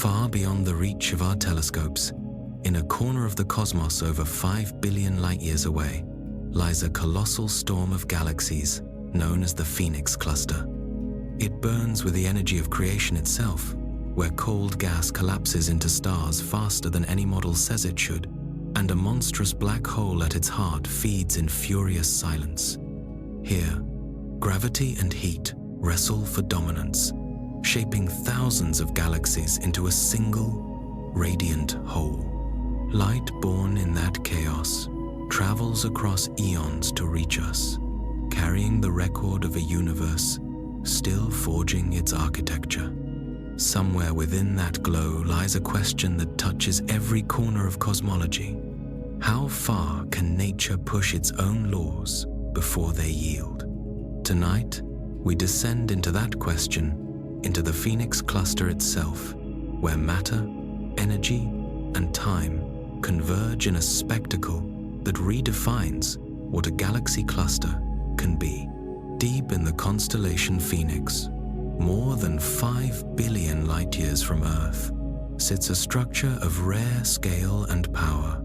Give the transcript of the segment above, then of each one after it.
Far beyond the reach of our telescopes, in a corner of the cosmos over 5 billion light-years away, lies a colossal storm of galaxies known as the Phoenix Cluster. It burns with the energy of creation itself, where cold gas collapses into stars faster than any model says it should, and a monstrous black hole at its heart feeds in furious silence. Here, gravity and heat wrestle for dominance, shaping thousands of galaxies into a single, radiant whole. Light born in that chaos travels across eons to reach us, carrying the record of a universe still forging its architecture. Somewhere within that glow lies a question that touches every corner of cosmology. How far can nature push its own laws before they yield? Tonight, we descend into that question, into the Phoenix Cluster itself, where matter, energy, and time converge in a spectacle that redefines what a galaxy cluster can be. Deep in the constellation Phoenix, more than 5 billion light-years from Earth, sits a structure of rare scale and power.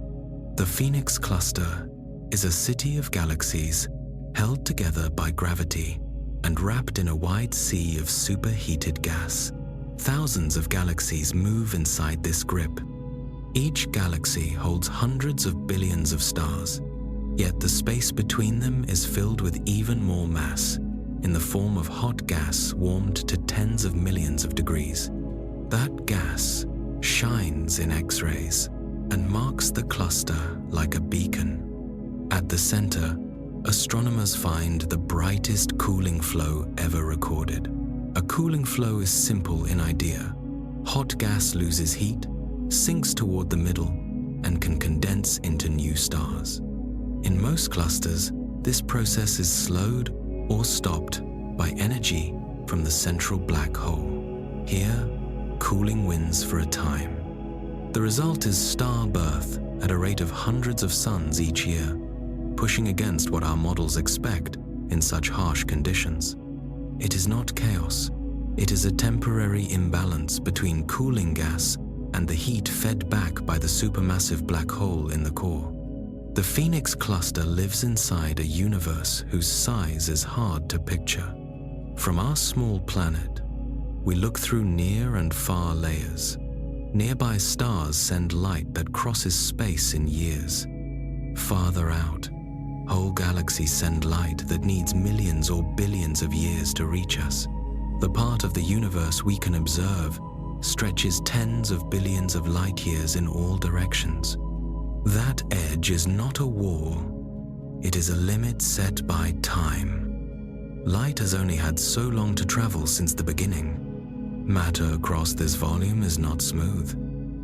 The Phoenix Cluster is a city of galaxies held together by gravity and wrapped in a wide sea of superheated gas. Thousands of galaxies move inside this grip. Each galaxy holds hundreds of billions of stars, yet the space between them is filled with even more mass, in the form of hot gas warmed to tens of millions of degrees. That gas shines in X-rays and marks the cluster like a beacon. At the center, astronomers find the brightest cooling flow ever recorded. A cooling flow is simple in idea. Hot gas loses heat, sinks toward the middle, and can condense into new stars. In most clusters, this process is slowed or stopped by energy from the central black hole. Here, cooling wins for a time. The result is star birth at a rate of hundreds of suns each year, pushing against what our models expect in such harsh conditions. It is not chaos. It is a temporary imbalance between cooling gas and the heat fed back by the supermassive black hole in the core. The Phoenix Cluster lives inside a universe whose size is hard to picture. From our small planet, we look through near and far layers. Nearby stars send light that crosses space in years. Farther out, whole galaxies send light that needs millions or billions of years to reach us. The part of the universe we can observe stretches tens of billions of light years in all directions. That edge is not a wall, it is a limit set by time. Light has only had so long to travel since the beginning. Matter across this volume is not smooth.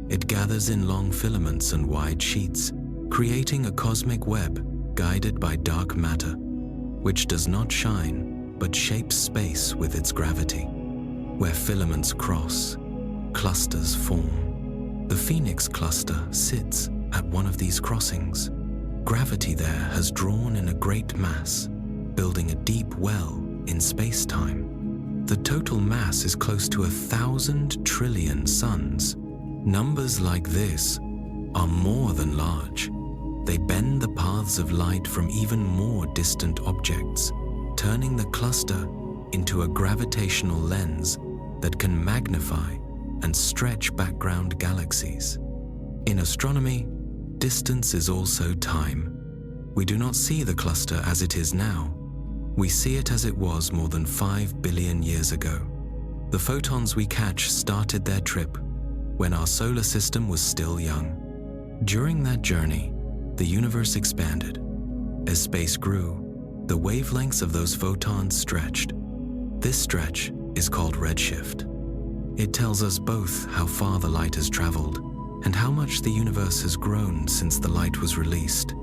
It gathers in long filaments and wide sheets, creating a cosmic web guided by dark matter, which does not shine but shapes space with its gravity. Where filaments cross, clusters form. The Phoenix Cluster sits at one of these crossings. Gravity there has drawn in a great mass, building a deep well in space-time. The total mass is close to 1,000 trillion suns. Numbers like this are more than large. They bend the paths of light from even more distant objects, turning the cluster into a gravitational lens that can magnify and stretch background galaxies. In astronomy, distance is also time. We do not see the cluster as it is now. We see it as it was more than 5 billion years ago. The photons we catch started their trip when our solar system was still young. During that journey, the universe expanded. As space grew, the wavelengths of those photons stretched. This stretch is called redshift. It tells us both how far the light has traveled and how much the universe has grown since the light was released.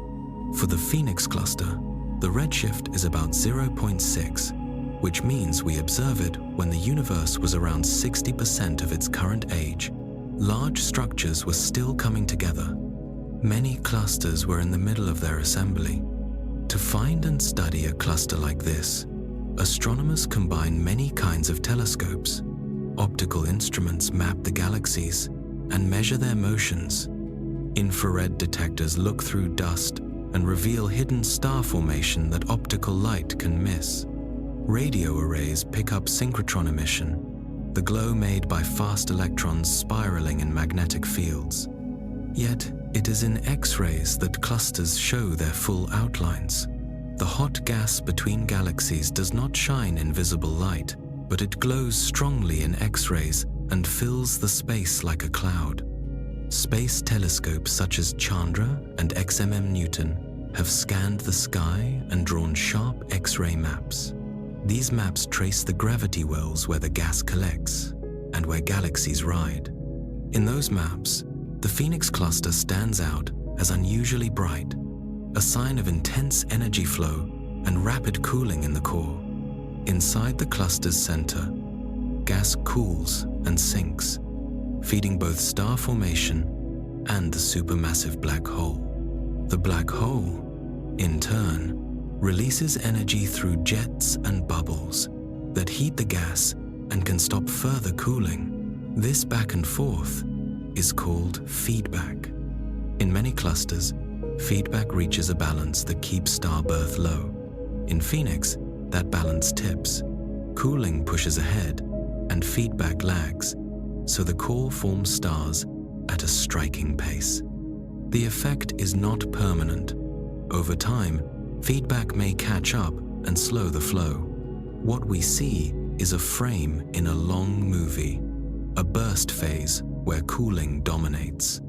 For the Phoenix Cluster, the redshift is about 0.6, which means we observe it when the universe was around 60% of its current age. Large structures were still coming together. Many clusters were in the middle of their assembly. To find and study a cluster like this, astronomers combine many kinds of telescopes. Optical instruments map the galaxies and measure their motions. Infrared detectors look through dust and reveal hidden star formation that optical light can miss. Radio arrays pick up synchrotron emission, the glow made by fast electrons spiraling in magnetic fields. Yet, it is in X-rays that clusters show their full outlines. The hot gas between galaxies does not shine in visible light, but it glows strongly in X-rays and fills the space like a cloud. Space telescopes such as Chandra and XMM Newton have scanned the sky and drawn sharp X-ray maps. These maps trace the gravity wells where the gas collects and where galaxies ride. In those maps, the Phoenix cluster stands out as unusually bright, a sign of intense energy flow and rapid cooling in the core. Inside the cluster's center, gas cools and sinks, feeding both star formation and the supermassive black hole. The black hole, in turn, releases energy through jets and bubbles that heat the gas and can stop further cooling. This back and forth is called feedback. In many clusters, feedback reaches a balance that keeps star birth low. In Phoenix, that balance tips. Cooling pushes ahead and feedback lags, so the core forms stars at a striking pace. The effect is not permanent. Over time, feedback may catch up and slow the flow. What we see is a frame in a long movie, a burst phase where cooling dominates.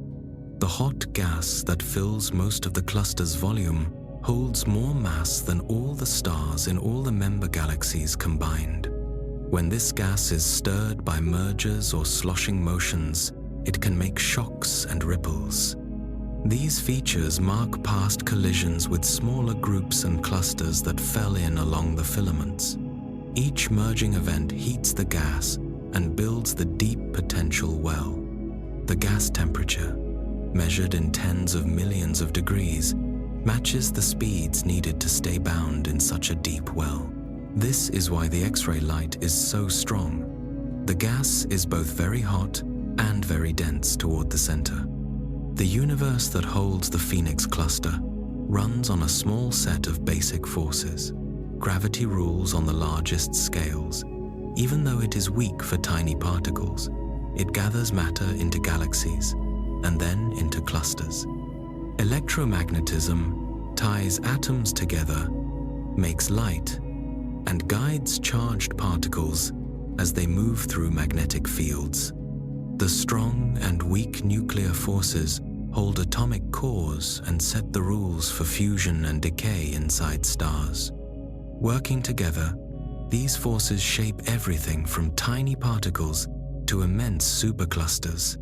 The hot gas that fills most of the cluster's volume holds more mass than all the stars in all the member galaxies combined. When this gas is stirred by mergers or sloshing motions, it can make shocks and ripples. These features mark past collisions with smaller groups and clusters that fell in along the filaments. Each merging event heats the gas and builds the deep potential well. The gas temperature, measured in tens of millions of degrees, matches the speeds needed to stay bound in such a deep well. This is why the X-ray light is so strong. The gas is both very hot and very dense toward the center. The universe that holds the Phoenix cluster runs on a small set of basic forces. Gravity rules on the largest scales. Even though it is weak for tiny particles, it gathers matter into galaxies and then into clusters. Electromagnetism ties atoms together, makes light, and guides charged particles as they move through magnetic fields. The strong and weak nuclear forces hold atomic cores and set the rules for fusion and decay inside stars. Working together, these forces shape everything from tiny particles to immense superclusters,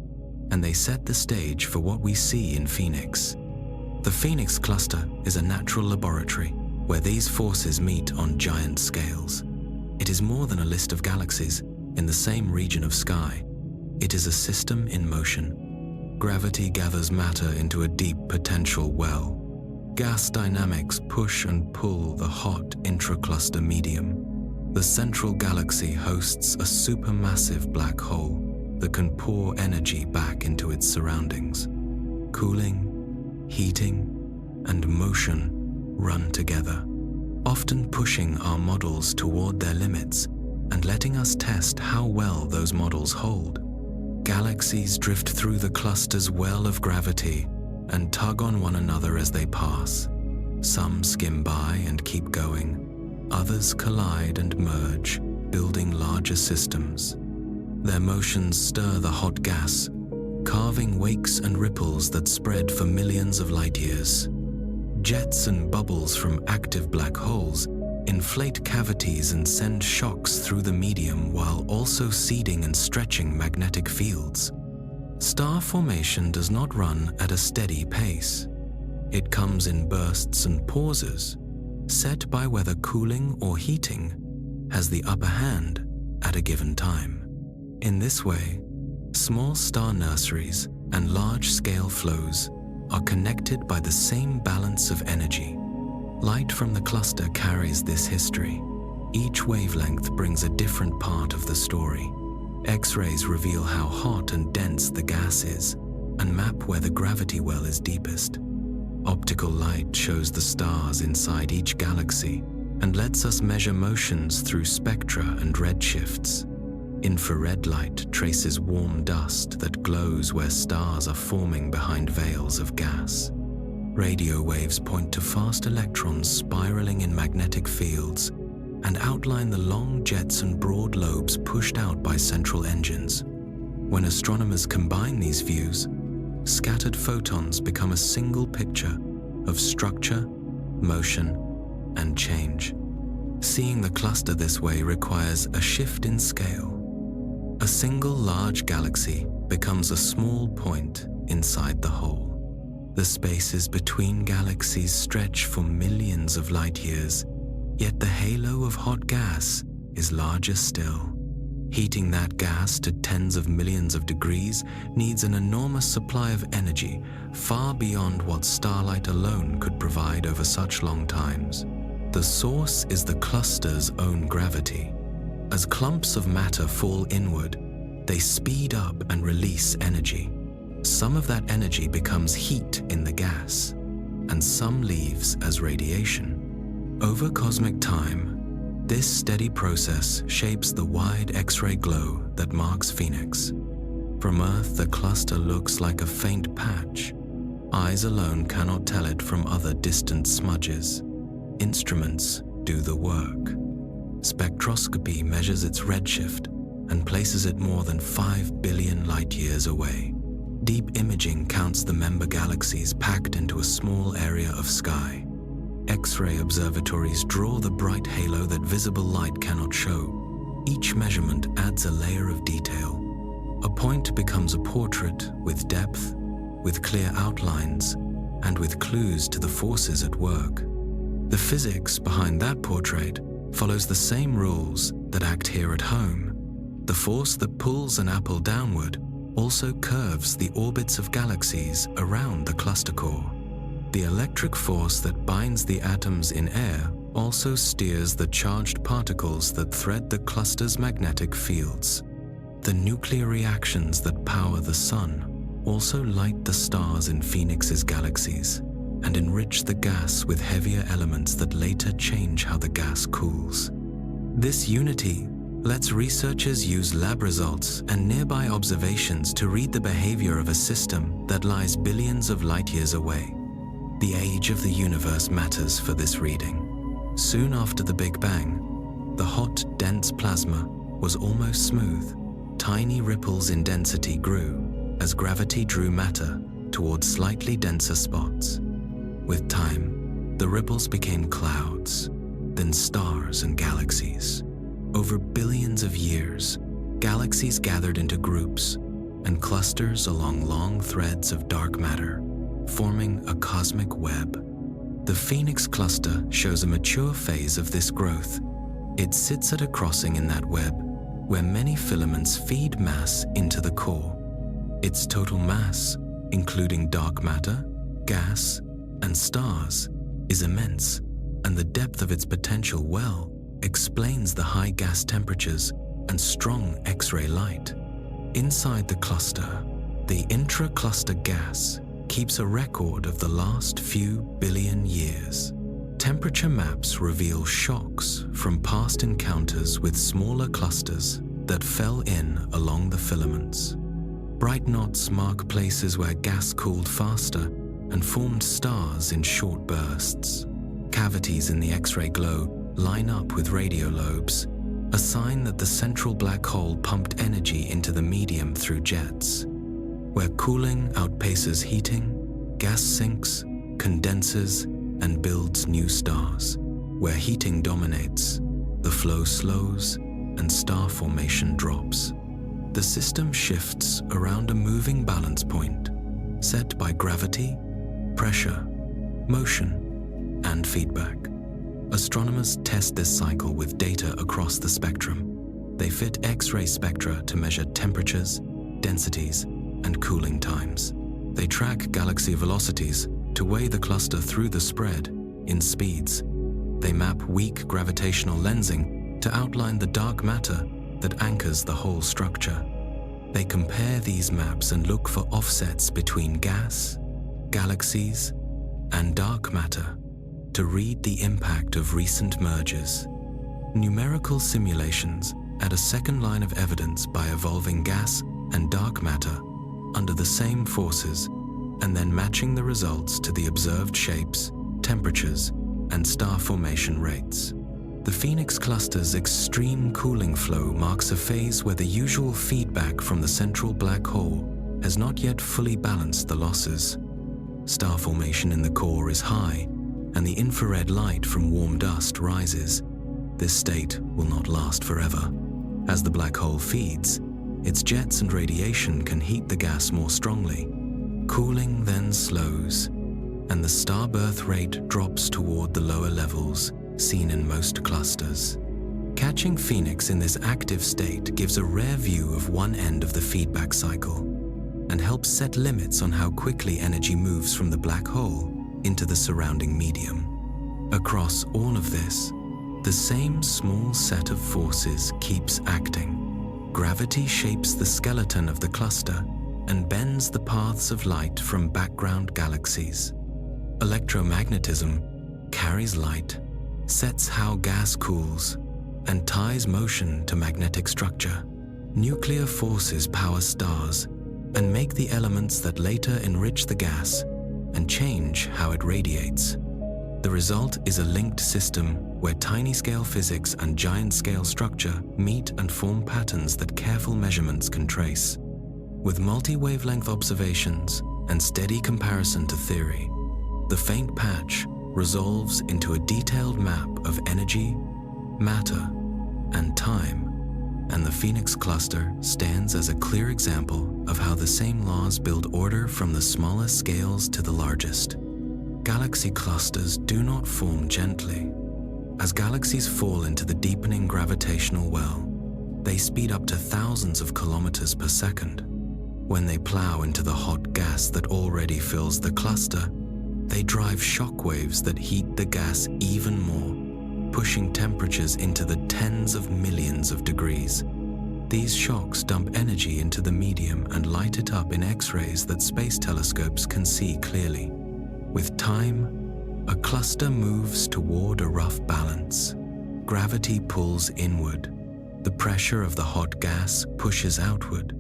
and they set the stage for what we see in Phoenix. The Phoenix cluster is a natural laboratory where these forces meet on giant scales. It is more than a list of galaxies in the same region of sky. It is a system in motion. Gravity gathers matter into a deep potential well. Gas dynamics push and pull the hot intracluster medium. The central galaxy hosts a supermassive black hole that can pour energy back into its surroundings. Cooling, heating, and motion run together, often pushing our models toward their limits and letting us test how well those models hold. Galaxies drift through the cluster's well of gravity and tug on one another as they pass. Some skim by and keep going. Others collide and merge, building larger systems. Their motions stir the hot gas, carving wakes and ripples that spread for millions of light years. Jets and bubbles from active black holes inflate cavities and send shocks through the medium while also seeding and stretching magnetic fields. Star formation does not run at a steady pace. It comes in bursts and pauses, set by whether cooling or heating has the upper hand at a given time. In this way, small star nurseries and large-scale flows are connected by the same balance of energy. Light from the cluster carries this history. Each wavelength brings a different part of the story. X-rays reveal how hot and dense the gas is and map where the gravity well is deepest. Optical light shows the stars inside each galaxy and lets us measure motions through spectra and redshifts. Infrared light traces warm dust that glows where stars are forming behind veils of gas. Radio waves point to fast electrons spiraling in magnetic fields and outline the long jets and broad lobes pushed out by central engines. When astronomers combine these views, scattered photons become a single picture of structure, motion, and change. Seeing the cluster this way requires a shift in scale. A single large galaxy becomes a small point inside the whole. The spaces between galaxies stretch for millions of light years, yet the halo of hot gas is larger still. Heating that gas to tens of millions of degrees needs an enormous supply of energy, far beyond what starlight alone could provide over such long times. The source is the cluster's own gravity. As clumps of matter fall inward, they speed up and release energy. Some of that energy becomes heat in the gas, and some leaves as radiation. Over cosmic time, this steady process shapes the wide X-ray glow that marks Phoenix. From Earth, the cluster looks like a faint patch. Eyes alone cannot tell it from other distant smudges. Instruments do the work. Spectroscopy measures its redshift and places it more than 5 billion light-years away. Deep imaging counts the member galaxies packed into a small area of sky. X-ray observatories draw the bright halo that visible light cannot show. Each measurement adds a layer of detail. A point becomes a portrait with depth, with clear outlines, and with clues to the forces at work. The physics behind that portrait follows the same rules that act here at home. The force that pulls an apple downward also curves the orbits of galaxies around the cluster core. The electric force that binds the atoms in air also steers the charged particles that thread the cluster's magnetic fields. The nuclear reactions that power the sun also light the stars in Phoenix's galaxies and enrich the gas with heavier elements that later change how the gas cools. This unity lets researchers use lab results and nearby observations to read the behavior of a system that lies billions of light-years away. The age of the universe matters for this reading. Soon after the Big Bang, the hot, dense plasma was almost smooth. Tiny ripples in density grew as gravity drew matter towards slightly denser spots. With time, the ripples became clouds, then stars and galaxies. Over billions of years, galaxies gathered into groups and clusters along long threads of dark matter, forming a cosmic web. The Phoenix cluster shows a mature phase of this growth. It sits at a crossing in that web where many filaments feed mass into the core. Its total mass, including dark matter, gas, and stars, is immense, and the depth of its potential well explains the high gas temperatures and strong X-ray light. Inside the cluster, the intra-cluster gas keeps a record of the last few billion years. Temperature maps reveal shocks from past encounters with smaller clusters that fell in along the filaments. Bright knots mark places where gas cooled faster and formed stars in short bursts. Cavities in the X-ray glow line up with radio lobes, a sign that the central black hole pumped energy into the medium through jets. Where cooling outpaces heating, gas sinks, condenses, and builds new stars. Where heating dominates, the flow slows and star formation drops. The system shifts around a moving balance point, set by gravity, pressure, motion, and feedback. Astronomers test this cycle with data across the spectrum. They fit X-ray spectra to measure temperatures, densities, and cooling times. They track galaxy velocities to weigh the cluster through the spread in speeds. They map weak gravitational lensing to outline the dark matter that anchors the whole structure. They compare these maps and look for offsets between gas, galaxies, and dark matter to read the impact of recent mergers. Numerical simulations add a second line of evidence by evolving gas and dark matter under the same forces and then matching the results to the observed shapes, temperatures, and star formation rates. The Phoenix Cluster's extreme cooling flow marks a phase where the usual feedback from the central black hole has not yet fully balanced the losses. Star formation in the core is high, and the infrared light from warm dust rises. This state will not last forever. As the black hole feeds, its jets and radiation can heat the gas more strongly. Cooling then slows, and the star birth rate drops toward the lower levels seen in most clusters. Catching Phoenix in this active state gives a rare view of one end of the feedback cycle and helps set limits on how quickly energy moves from the black hole into the surrounding medium. Across all of this, the same small set of forces keeps acting. Gravity shapes the skeleton of the cluster and bends the paths of light from background galaxies. Electromagnetism carries light, sets how gas cools, and ties motion to magnetic structure. Nuclear forces power stars and make the elements that later enrich the gas and change how it radiates. The result is a linked system where tiny-scale physics and giant-scale structure meet and form patterns that careful measurements can trace. With multi-wavelength observations and steady comparison to theory, the faint patch resolves into a detailed map of energy, matter, and time, and the Phoenix Cluster stands as a clear example of how the same laws build order from the smallest scales to the largest. Galaxy clusters do not form gently. As galaxies fall into the deepening gravitational well, they speed up to thousands of kilometers per second. When they plow into the hot gas that already fills the cluster, they drive shock waves that heat the gas even more, pushing temperatures into the tens of millions of degrees. These shocks dump energy into the medium and light it up in X-rays that space telescopes can see clearly. With time, a cluster moves toward a rough balance. Gravity pulls inward. The pressure of the hot gas pushes outward.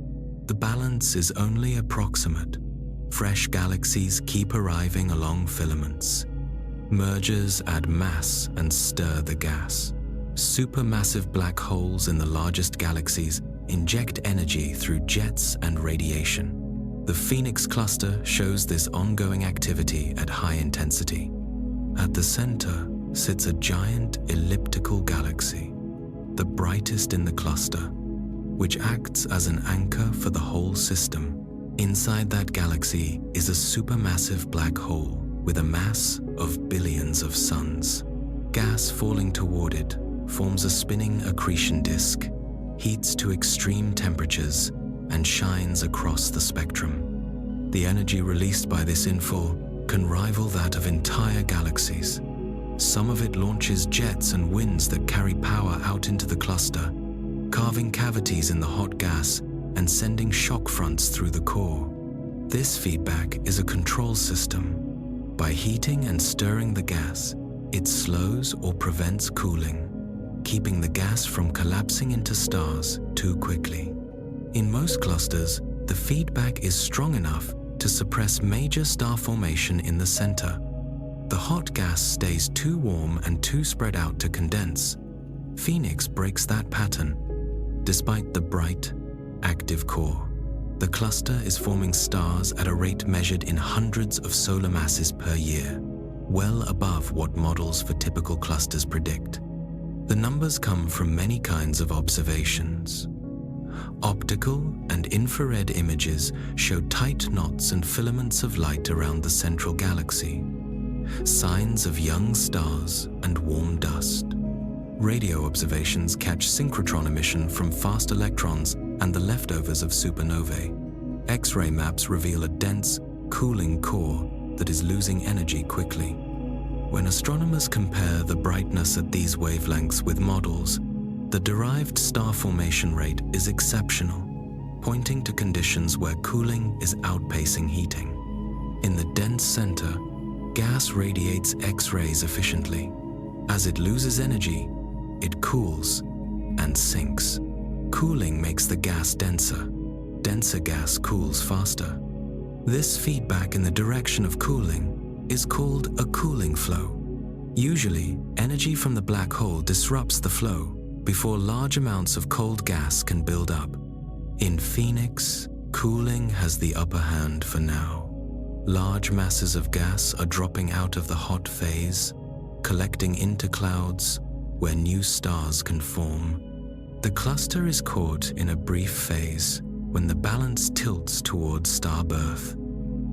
The balance is only approximate. Fresh galaxies keep arriving along filaments. Mergers add mass and stir the gas. Supermassive black holes in the largest galaxies inject energy through jets and radiation. The Phoenix Cluster shows this ongoing activity at high intensity. At the center sits a giant elliptical galaxy, the brightest in the cluster, which acts as an anchor for the whole system. Inside that galaxy is a supermassive black hole with a mass of billions of suns. Gas falling toward it forms a spinning accretion disk, heats to extreme temperatures, and shines across the spectrum. The energy released by this infall can rival that of entire galaxies. Some of it launches jets and winds that carry power out into the cluster, carving cavities in the hot gas and sending shock fronts through the core. This feedback is a control system. By heating and stirring the gas, it slows or prevents cooling, keeping the gas from collapsing into stars too quickly. In most clusters, the feedback is strong enough to suppress major star formation in the center. The hot gas stays too warm and too spread out to condense. Phoenix breaks that pattern. Despite the bright, active core, the cluster is forming stars at a rate measured in hundreds of solar masses per year, well above what models for typical clusters predict. The numbers come from many kinds of observations. Optical and infrared images show tight knots and filaments of light around the central galaxy, signs of young stars and warm dust. Radio observations catch synchrotron emission from fast electrons and the leftovers of supernovae. X-ray maps reveal a dense, cooling core that is losing energy quickly. When astronomers compare the brightness at these wavelengths with models, The derived star formation rate is exceptional, pointing to conditions where cooling is outpacing heating. In the dense center, gas radiates X-rays efficiently. As it loses energy, it cools and sinks. Cooling makes the gas denser. Denser gas cools faster. This feedback in the direction of cooling is called a cooling flow. Usually, energy from the black hole disrupts the flow before large amounts of cold gas can build up. In Phoenix, cooling has the upper hand for now. Large masses of gas are dropping out of the hot phase, collecting into clouds where new stars can form. The cluster is caught in a brief phase when the balance tilts towards star birth.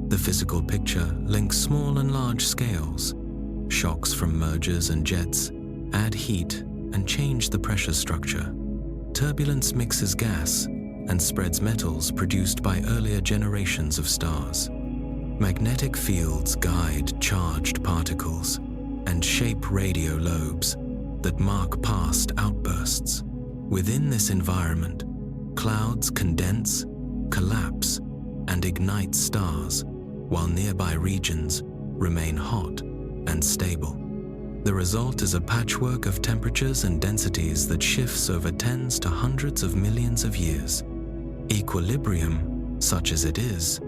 The physical picture links small and large scales. Shocks from mergers and jets add heat and change the pressure structure. Turbulence mixes gas and spreads metals produced by earlier generations of stars. Magnetic fields guide charged particles and shape radio lobes that mark past outbursts. Within this environment, clouds condense, collapse, and ignite stars, while nearby regions remain hot and stable. The result is a patchwork of temperatures and densities that shifts over tens to hundreds of millions of years. Equilibrium, such as it is,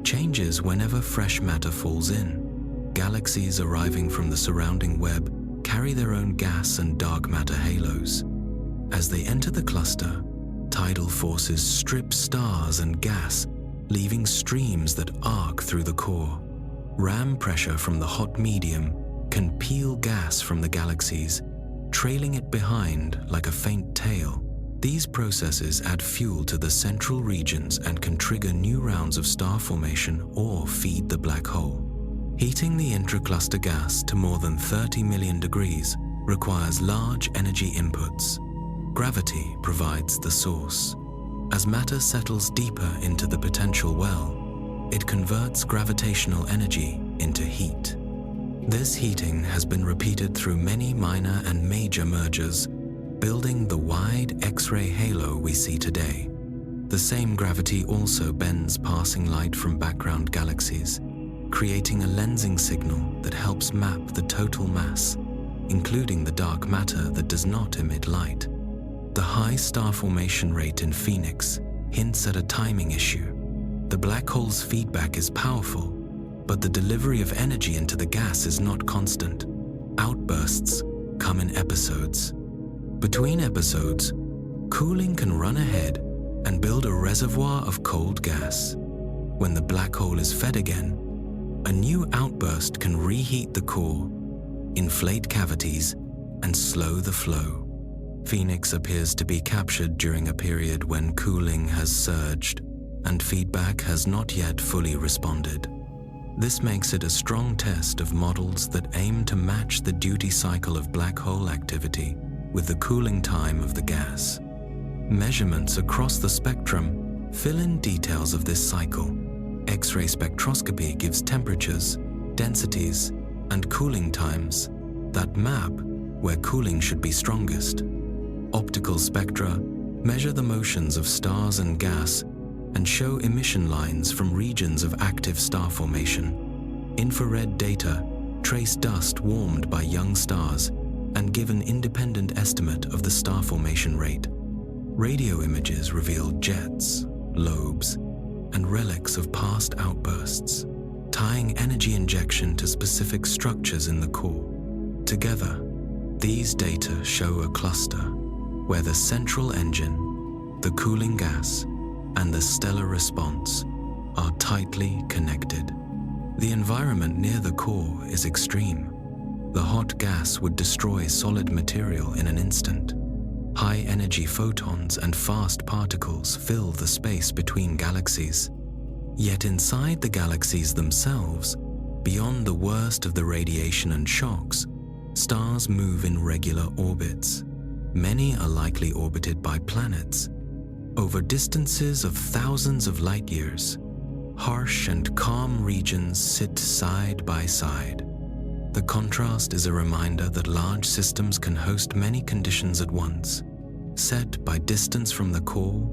changes whenever fresh matter falls in. Galaxies arriving from the surrounding web carry their own gas and dark matter halos. As they enter the cluster, tidal forces strip stars and gas, leaving streams that arc through the core. Ram pressure from the hot medium can peel gas from the galaxies, trailing it behind like a faint tail. These processes add fuel to the central regions and can trigger new rounds of star formation or feed the black hole. Heating the intracluster gas to more than 30 million degrees requires large energy inputs. Gravity provides the source. As matter settles deeper into the potential well, it converts gravitational energy into heat. This heating has been repeated through many minor and major mergers, building the wide X-ray halo we see today. The same gravity also bends passing light from background galaxies, creating a lensing signal that helps map the total mass, including the dark matter that does not emit light. The high star formation rate in Phoenix hints at a timing issue. The black hole's feedback is powerful, but the delivery of energy into the gas is not constant. Outbursts come in episodes. Between episodes, cooling can run ahead and build a reservoir of cold gas. When the black hole is fed again, a new outburst can reheat the core, inflate cavities, and slow the flow. Phoenix appears to be captured during a period when cooling has surged and feedback has not yet fully responded. This makes it a strong test of models that aim to match the duty cycle of black hole activity with the cooling time of the gas. Measurements across the spectrum fill in details of this cycle. X-ray spectroscopy gives temperatures, densities, and cooling times that map where cooling should be strongest. Optical spectra measure the motions of stars and gas and show emission lines from regions of active star formation. Infrared data trace dust warmed by young stars and give an independent estimate of the star formation rate. Radio images reveal jets, lobes, and relics of past outbursts, tying energy injection to specific structures in the core. Together, these data show a cluster where the central engine, the cooling gas, and the stellar response are tightly connected. The environment near the core is extreme. The hot gas would destroy solid material in an instant. High-energy photons and fast particles fill the space between galaxies. Yet inside the galaxies themselves, beyond the worst of the radiation and shocks, stars move in regular orbits. Many are likely orbited by planets. Over distances of thousands of light years, harsh and calm regions sit side by side. The contrast is a reminder that large systems can host many conditions at once. set by distance from the core,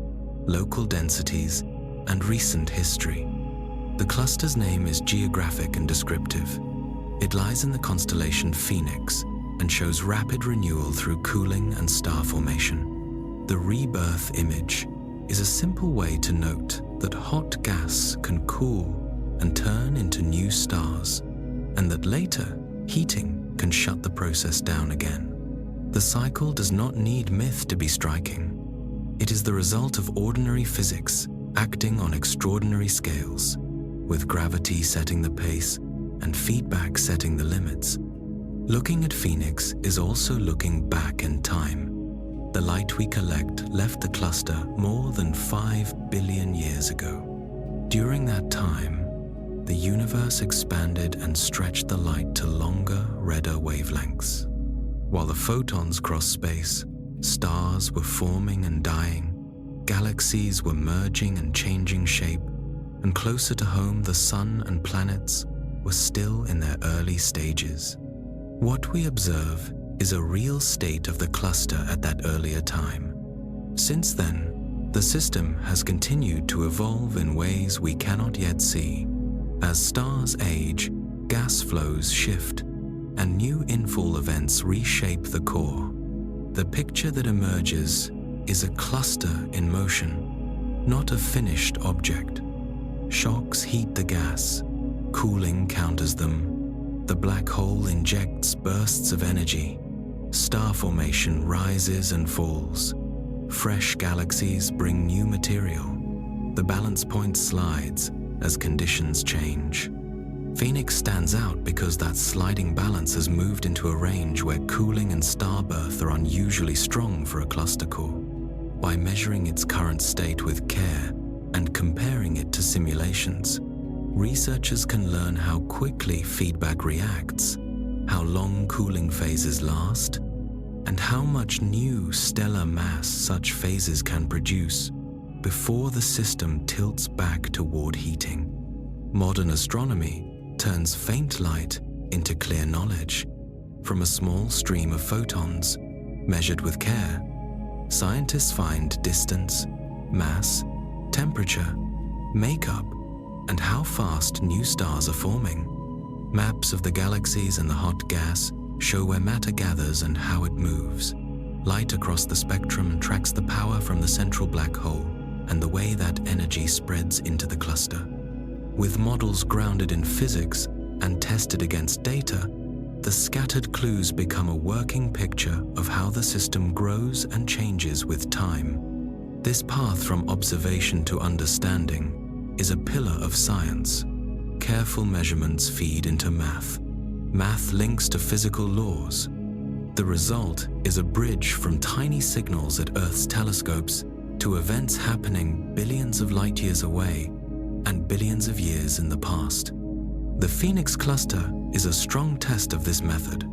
local densities, and recent history. The cluster's name is geographic and descriptive. It lies in the constellation Phoenix and shows rapid renewal through cooling and star formation. The rebirth image is a simple way to note that hot gas can cool and turn into new stars, and that later, heating can shut the process down again. The cycle does not need myth to be striking. It is the result of ordinary physics acting on extraordinary scales, with gravity setting the pace and feedback setting the limits. Looking at Phoenix is also looking back in time. The light we collect left the cluster more than 5 billion years ago. During that time, the universe expanded and stretched the light to longer, redder wavelengths. While the photons crossed space, stars were forming and dying, galaxies were merging and changing shape, and closer to home, the sun and planets were still in their early stages. What we observe is a real state of the cluster at that earlier time. Since then, the system has continued to evolve in ways we cannot yet see. As stars age, gas flows shift, and new infall events reshape the core. The picture that emerges is a cluster in motion, not a finished object. Shocks heat the gas, cooling counters them. The black hole injects bursts of energy. Star formation rises and falls. Fresh galaxies bring new material. The balance point slides as conditions change. Phoenix stands out because that sliding balance has moved into a range where cooling and starbirth are unusually strong for a cluster core. By measuring its current state with care and comparing it to simulations, researchers can learn how quickly feedback reacts, how long cooling phases last, and how much new stellar mass such phases can produce before the system tilts back toward heating. Modern astronomy turns faint light into clear knowledge. From a small stream of photons, measured with care, scientists find distance, mass, temperature, makeup, and how fast new stars are forming. Maps of the galaxies and the hot gas show where matter gathers and how it moves. Light across the spectrum tracks the power from the central black hole and the way that energy spreads into the cluster. With models grounded in physics and tested against data, the scattered clues become a working picture of how the system grows and changes with time. This path from observation to understanding is a pillar of science. Careful measurements feed into math. Math links to physical laws. The result is a bridge from tiny signals at Earth's telescopes to events happening billions of light years away and billions of years in the past. The Phoenix cluster is a strong test of this method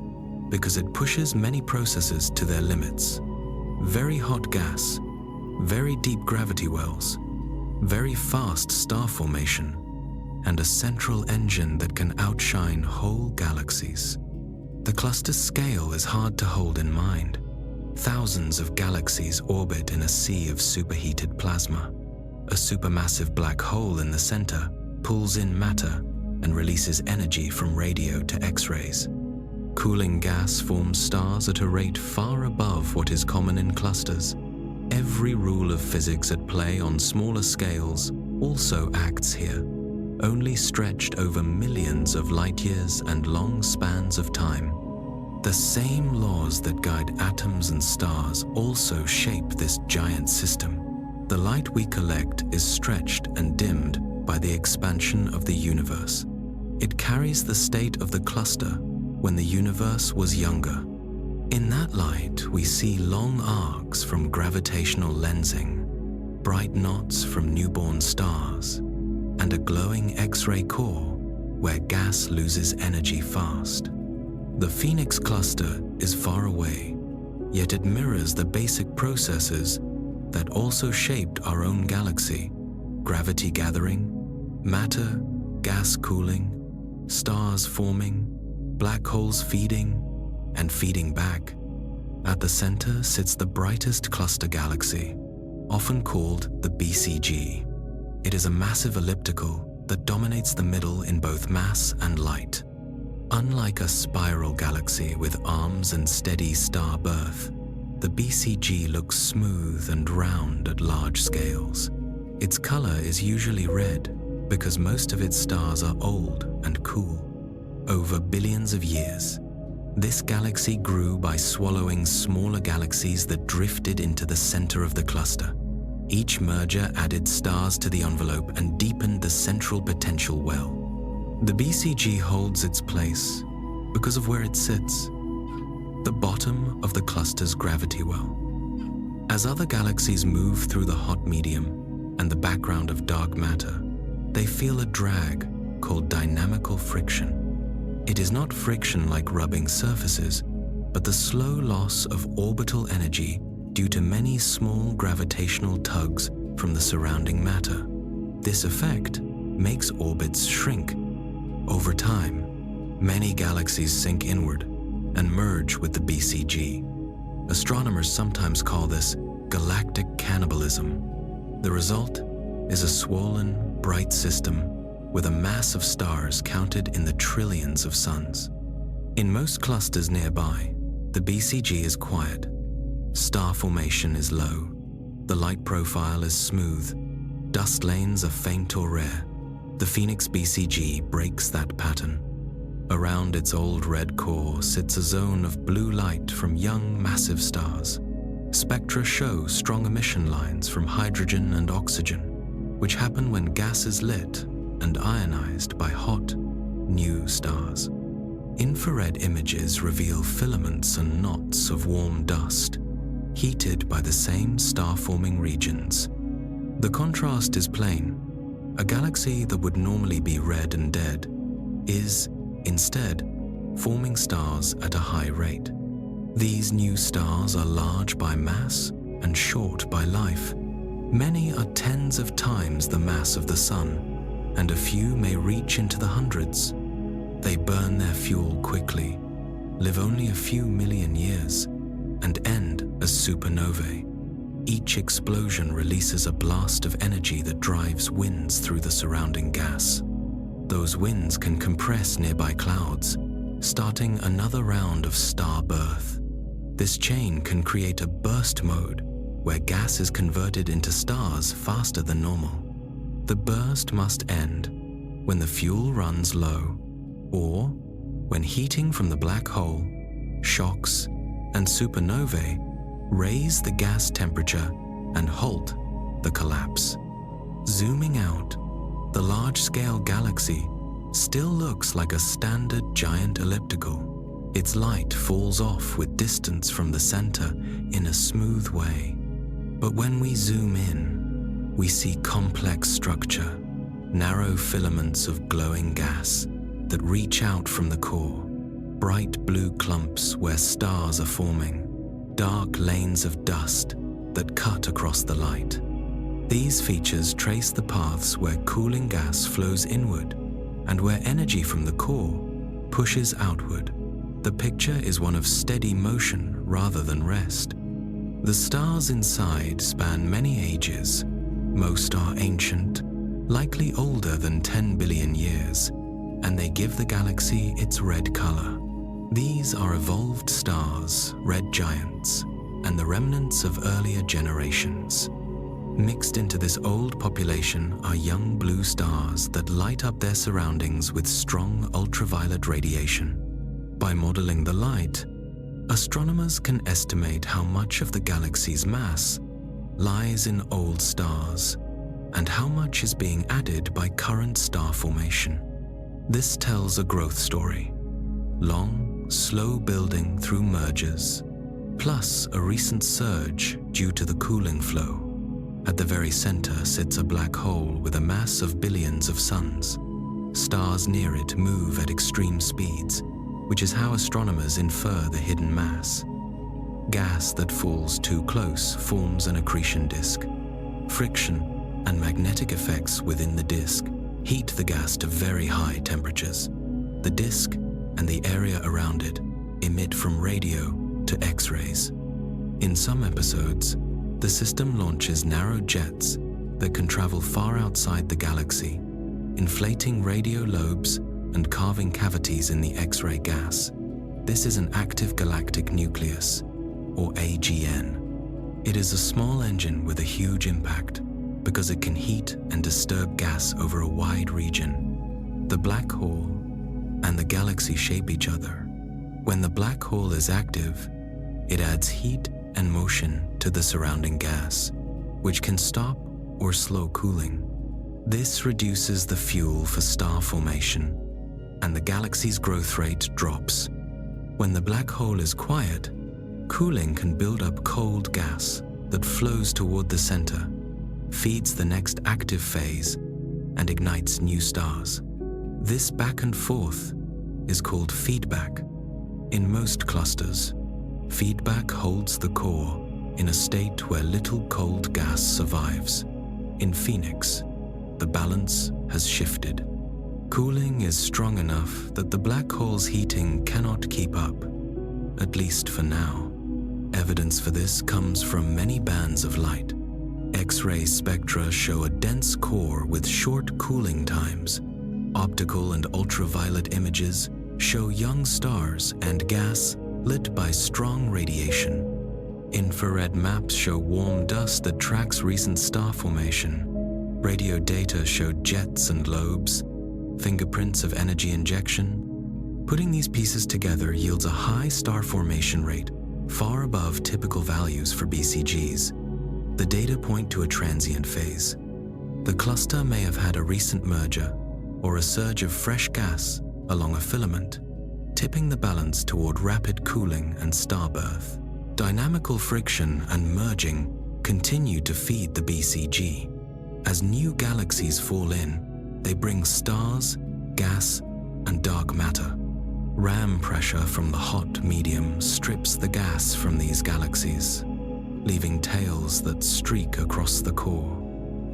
because it pushes many processes to their limits. Very hot gas, very deep gravity wells, very fast star formation, and a central engine that can outshine whole galaxies. The cluster's scale is hard to hold in mind. Thousands of galaxies orbit in a sea of superheated plasma. A supermassive black hole in the center pulls in matter and releases energy from radio to X-rays. Cooling gas forms stars at a rate far above what is common in clusters. Every rule of physics at play on smaller scales also acts here, only stretched over millions of light years and long spans of time. The same laws that guide atoms and stars also shape this giant system. The light we collect is stretched and dimmed by the expansion of the universe. It carries the state of the cluster when the universe was younger. In that light, we see long arcs from gravitational lensing, bright knots from newborn stars, and a glowing X-ray core where gas loses energy fast. The Phoenix cluster is far away, yet it mirrors the basic processes that also shaped our own galaxy: gravity gathering, matter, gas cooling, stars forming, black holes feeding and feeding back. At the center sits the brightest cluster galaxy, often called the BCG. It is a massive elliptical that dominates the middle in both mass and light. Unlike a spiral galaxy with arms and steady star birth, the BCG looks smooth and round at large scales. Its color is usually red because most of its stars are old and cool. Over billions of years, this galaxy grew by swallowing smaller galaxies that drifted into the center of the cluster. Each merger added stars to the envelope and deepened the central potential well. The BCG holds its place because of where it sits, the bottom of the cluster's gravity well. As other galaxies move through the hot medium and the background of dark matter, they feel a drag called dynamical friction. It is not friction like rubbing surfaces, but the slow loss of orbital energy due to many small gravitational tugs from the surrounding matter. This effect makes orbits shrink. Over time, many galaxies sink inward and merge with the BCG. Astronomers sometimes call this galactic cannibalism. The result is a swollen, bright system with a mass of stars counted in the trillions of suns. In most clusters nearby, the BCG is quiet. Star formation is low. The light profile is smooth. Dust lanes are faint or rare. The Phoenix BCG breaks that pattern. Around its old red core sits a zone of blue light from young, massive stars. Spectra show strong emission lines from hydrogen and oxygen, which happen when gas is lit and ionized by hot, new stars. Infrared images reveal filaments and knots of warm dust, heated by the same star-forming regions. The contrast is plain. A galaxy that would normally be red and dead is, instead, forming stars at a high rate. These new stars are large by mass and short by life. Many are tens of times the mass of the Sun, and a few may reach into the hundreds. They burn their fuel quickly, live only a few million years, and end as supernovae. Each explosion releases a blast of energy that drives winds through the surrounding gas. Those winds can compress nearby clouds, starting another round of star birth. This chain can create a burst mode where gas is converted into stars faster than normal. The burst must end when the fuel runs low, or when heating from the black hole, shocks, and supernovae raise the gas temperature and halt the collapse. Zooming out, the large-scale galaxy still looks like a standard giant elliptical. Its light falls off with distance from the center in a smooth way. But when we zoom in, we see complex structure, narrow filaments of glowing gas that reach out from the core, bright blue clumps where stars are forming, dark lanes of dust that cut across the light. These features trace the paths where cooling gas flows inward and where energy from the core pushes outward. The picture is one of steady motion rather than rest. The stars inside span many ages. Most are ancient, likely older than 10 billion years, and they give the galaxy its red color. These are evolved stars, red giants, and the remnants of earlier generations. Mixed into this old population are young blue stars that light up their surroundings with strong ultraviolet radiation. By modeling the light, astronomers can estimate how much of the galaxy's mass lies in old stars and how much is being added by current star formation. This tells a growth story. Long, slow building through mergers, plus a recent surge due to the cooling flow. At the very center sits a black hole with a mass of billions of suns. Stars near it move at extreme speeds, which is how astronomers infer the hidden mass. Gas that falls too close forms an accretion disk. Friction and magnetic effects within the disk heat the gas to very high temperatures. The disk and the area around it emit from radio to X-rays. In some episodes, the system launches narrow jets that can travel far outside the galaxy, inflating radio lobes and carving cavities in the X-ray gas. This is an active galactic nucleus, or AGN. It is a small engine with a huge impact because it can heat and disturb gas over a wide region. The black hole and the galaxy shape each other. When the black hole is active, it adds heat and motion to the surrounding gas, which can stop or slow cooling. This reduces the fuel for star formation, and the galaxy's growth rate drops. When the black hole is quiet, cooling can build up cold gas that flows toward the center, feeds the next active phase, and ignites new stars. This back and forth is called feedback. In most clusters, feedback holds the core in a state where little cold gas survives. In Phoenix, the balance has shifted. Cooling is strong enough that the black hole's heating cannot keep up, at least for now. Evidence for this comes from many bands of light. X-ray spectra show a dense core with short cooling times. Optical and ultraviolet images show young stars and gas lit by strong radiation. Infrared maps show warm dust that tracks recent star formation. Radio data show jets and lobes, fingerprints of energy injection. Putting these pieces together yields a high star formation rate, far above typical values for BCGs. The data point to a transient phase. The cluster may have had a recent merger or a surge of fresh gas along a filament, tipping the balance toward rapid cooling and star birth. Dynamical friction and merging continue to feed the BCG. As new galaxies fall in, they bring stars, gas, and dark matter. Ram pressure from the hot medium strips the gas from these galaxies, leaving tails that streak across the core.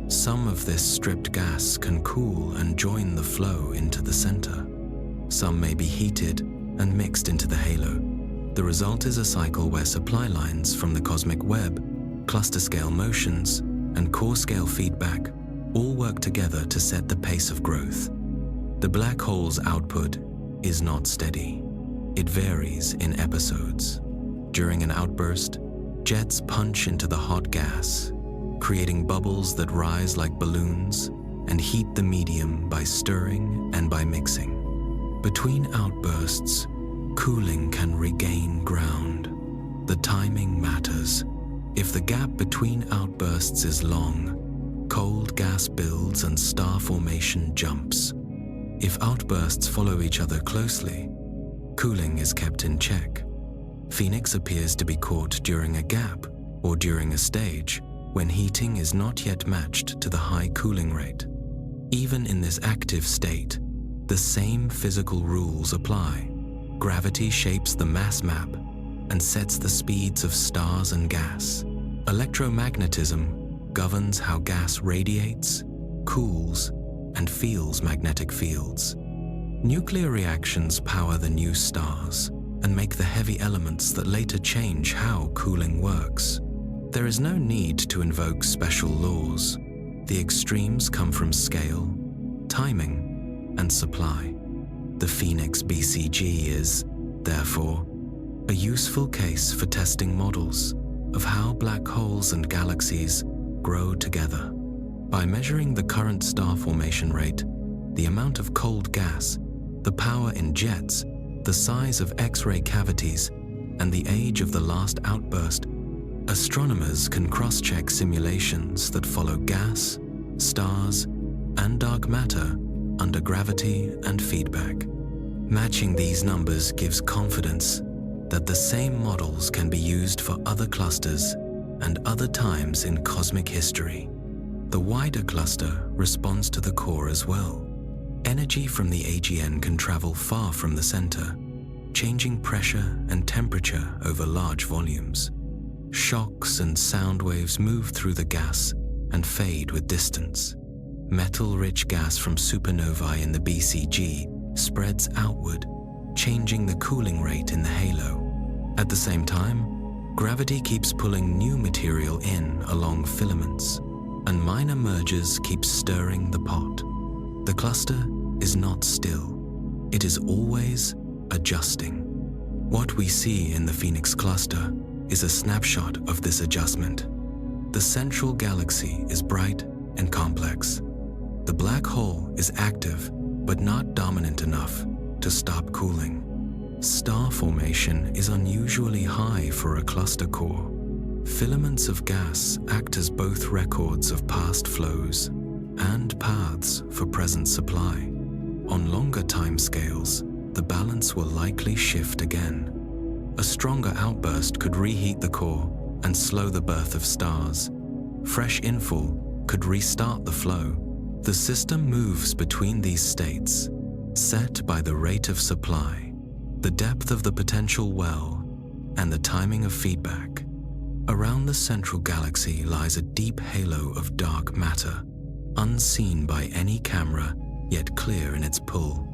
Some of this stripped gas can cool and join the flow into the center. Some may be heated and mixed into the halo. The result is a cycle where supply lines from the cosmic web, cluster-scale motions, and core-scale feedback all work together to set the pace of growth. The black hole's output is not steady. It varies in episodes. During an outburst, jets punch into the hot gas, creating bubbles that rise like balloons and heat the medium by stirring and by mixing. Between outbursts, cooling can regain ground. The timing matters. If the gap between outbursts is long, cold gas builds and star formation jumps. If outbursts follow each other closely, cooling is kept in check. Phoenix appears to be caught during a gap or during a stage when heating is not yet matched to the high cooling rate. Even in this active state, the same physical rules apply. Gravity shapes the mass map and sets the speeds of stars and gas. Electromagnetism governs how gas radiates, cools, and feels magnetic fields. Nuclear reactions power the new stars and make the heavy elements that later change how cooling works. There is no need to invoke special laws. The extremes come from scale, timing, and supply. The Phoenix BCG is, therefore, a useful case for testing models of how black holes and galaxies grow together. By measuring the current star formation rate, the amount of cold gas, the power in jets, the size of X-ray cavities, and the age of the last outburst, astronomers can cross-check simulations that follow gas, stars, and dark matter under gravity and feedback. Matching these numbers gives confidence that the same models can be used for other clusters and other times in cosmic history. The wider cluster responds to the core as well. Energy from the AGN can travel far from the center, changing pressure and temperature over large volumes. Shocks and sound waves move through the gas and fade with distance. Metal-rich gas from supernovae in the BCG spreads outward, changing the cooling rate in the halo. At the same time, Gravity keeps pulling new material in along filaments, and minor mergers keep stirring the pot. The cluster is not still. It is always adjusting. What we see in the Phoenix cluster is a snapshot of this adjustment. The central galaxy is bright and complex. The black hole is active, but not dominant enough to stop cooling. Star formation is unusually high for a cluster core. Filaments of gas act as both records of past flows and paths for present supply. On longer timescales, the balance will likely shift again. A stronger outburst could reheat the core and slow the birth of stars. Fresh infall could restart the flow. The system moves between these states, set by the rate of supply, the depth of the potential well, and the timing of feedback. Around the central galaxy lies a deep halo of dark matter, unseen by any camera, yet clear in its pull.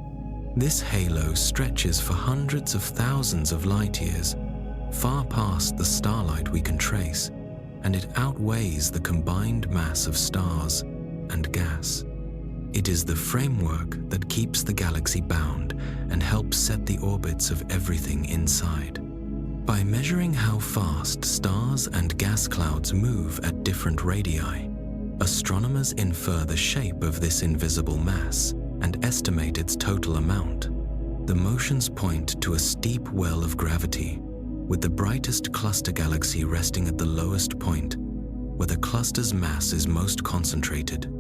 This halo stretches for hundreds of thousands of light years, far past the starlight we can trace, and it outweighs the combined mass of stars and gas. It is the framework that keeps the galaxy bound and helps set the orbits of everything inside. By measuring how fast stars and gas clouds move at different radii, astronomers infer the shape of this invisible mass and estimate its total amount. The motions point to a steep well of gravity, with the brightest cluster galaxy resting at the lowest point, where the cluster's mass is most concentrated.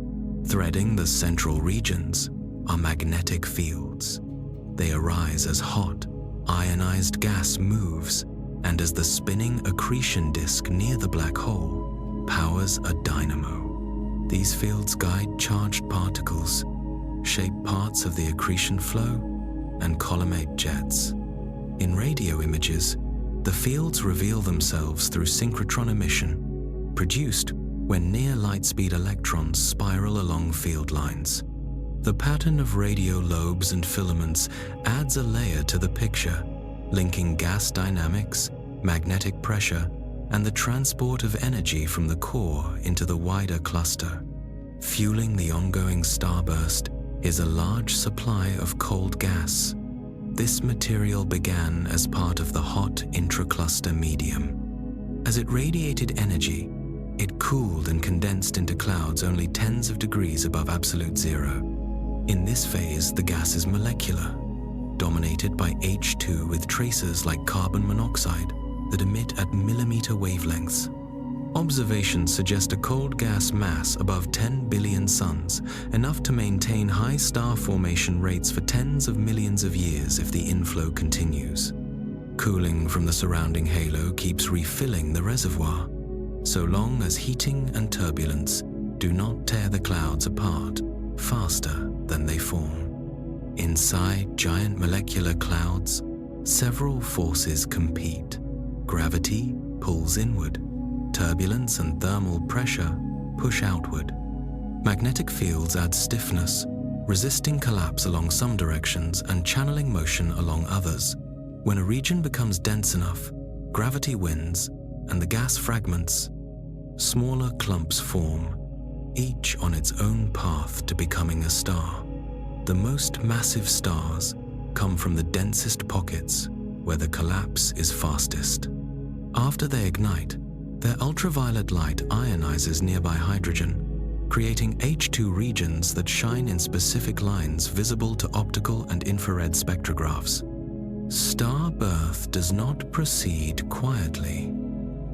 Threading the central regions are magnetic fields. They arise as hot, ionized gas moves, and as the spinning accretion disk near the black hole powers a dynamo. These fields guide charged particles, shape parts of the accretion flow, and collimate jets. In radio images, the fields reveal themselves through synchrotron emission, produced when near-light-speed electrons spiral along field lines. The pattern of radio lobes and filaments adds a layer to the picture, linking gas dynamics, magnetic pressure, and the transport of energy from the core into the wider cluster. Fueling the ongoing starburst is a large supply of cold gas. This material began as part of the hot intracluster medium. As it radiated energy, it cooled and condensed into clouds only tens of degrees above absolute zero. In this phase, the gas is molecular, dominated by H2 with traces like carbon monoxide that emit at millimeter wavelengths. Observations suggest a cold gas mass above 10 billion suns, enough to maintain high star formation rates for tens of millions of years if the inflow continues. Cooling from the surrounding halo keeps refilling the reservoir, so long as heating and turbulence do not tear the clouds apart faster than they form. Inside giant molecular clouds, several forces compete. Gravity pulls inward. Turbulence and thermal pressure push outward. Magnetic fields add stiffness, resisting collapse along some directions and channeling motion along others. When a region becomes dense enough, gravity wins and the gas fragments. Smaller clumps form, each on its own path to becoming a star. The most massive stars come from the densest pockets where the collapse is fastest. After they ignite, their ultraviolet light ionizes nearby hydrogen, creating H2 regions that shine in specific lines visible to optical and infrared spectrographs. Star birth does not proceed quietly.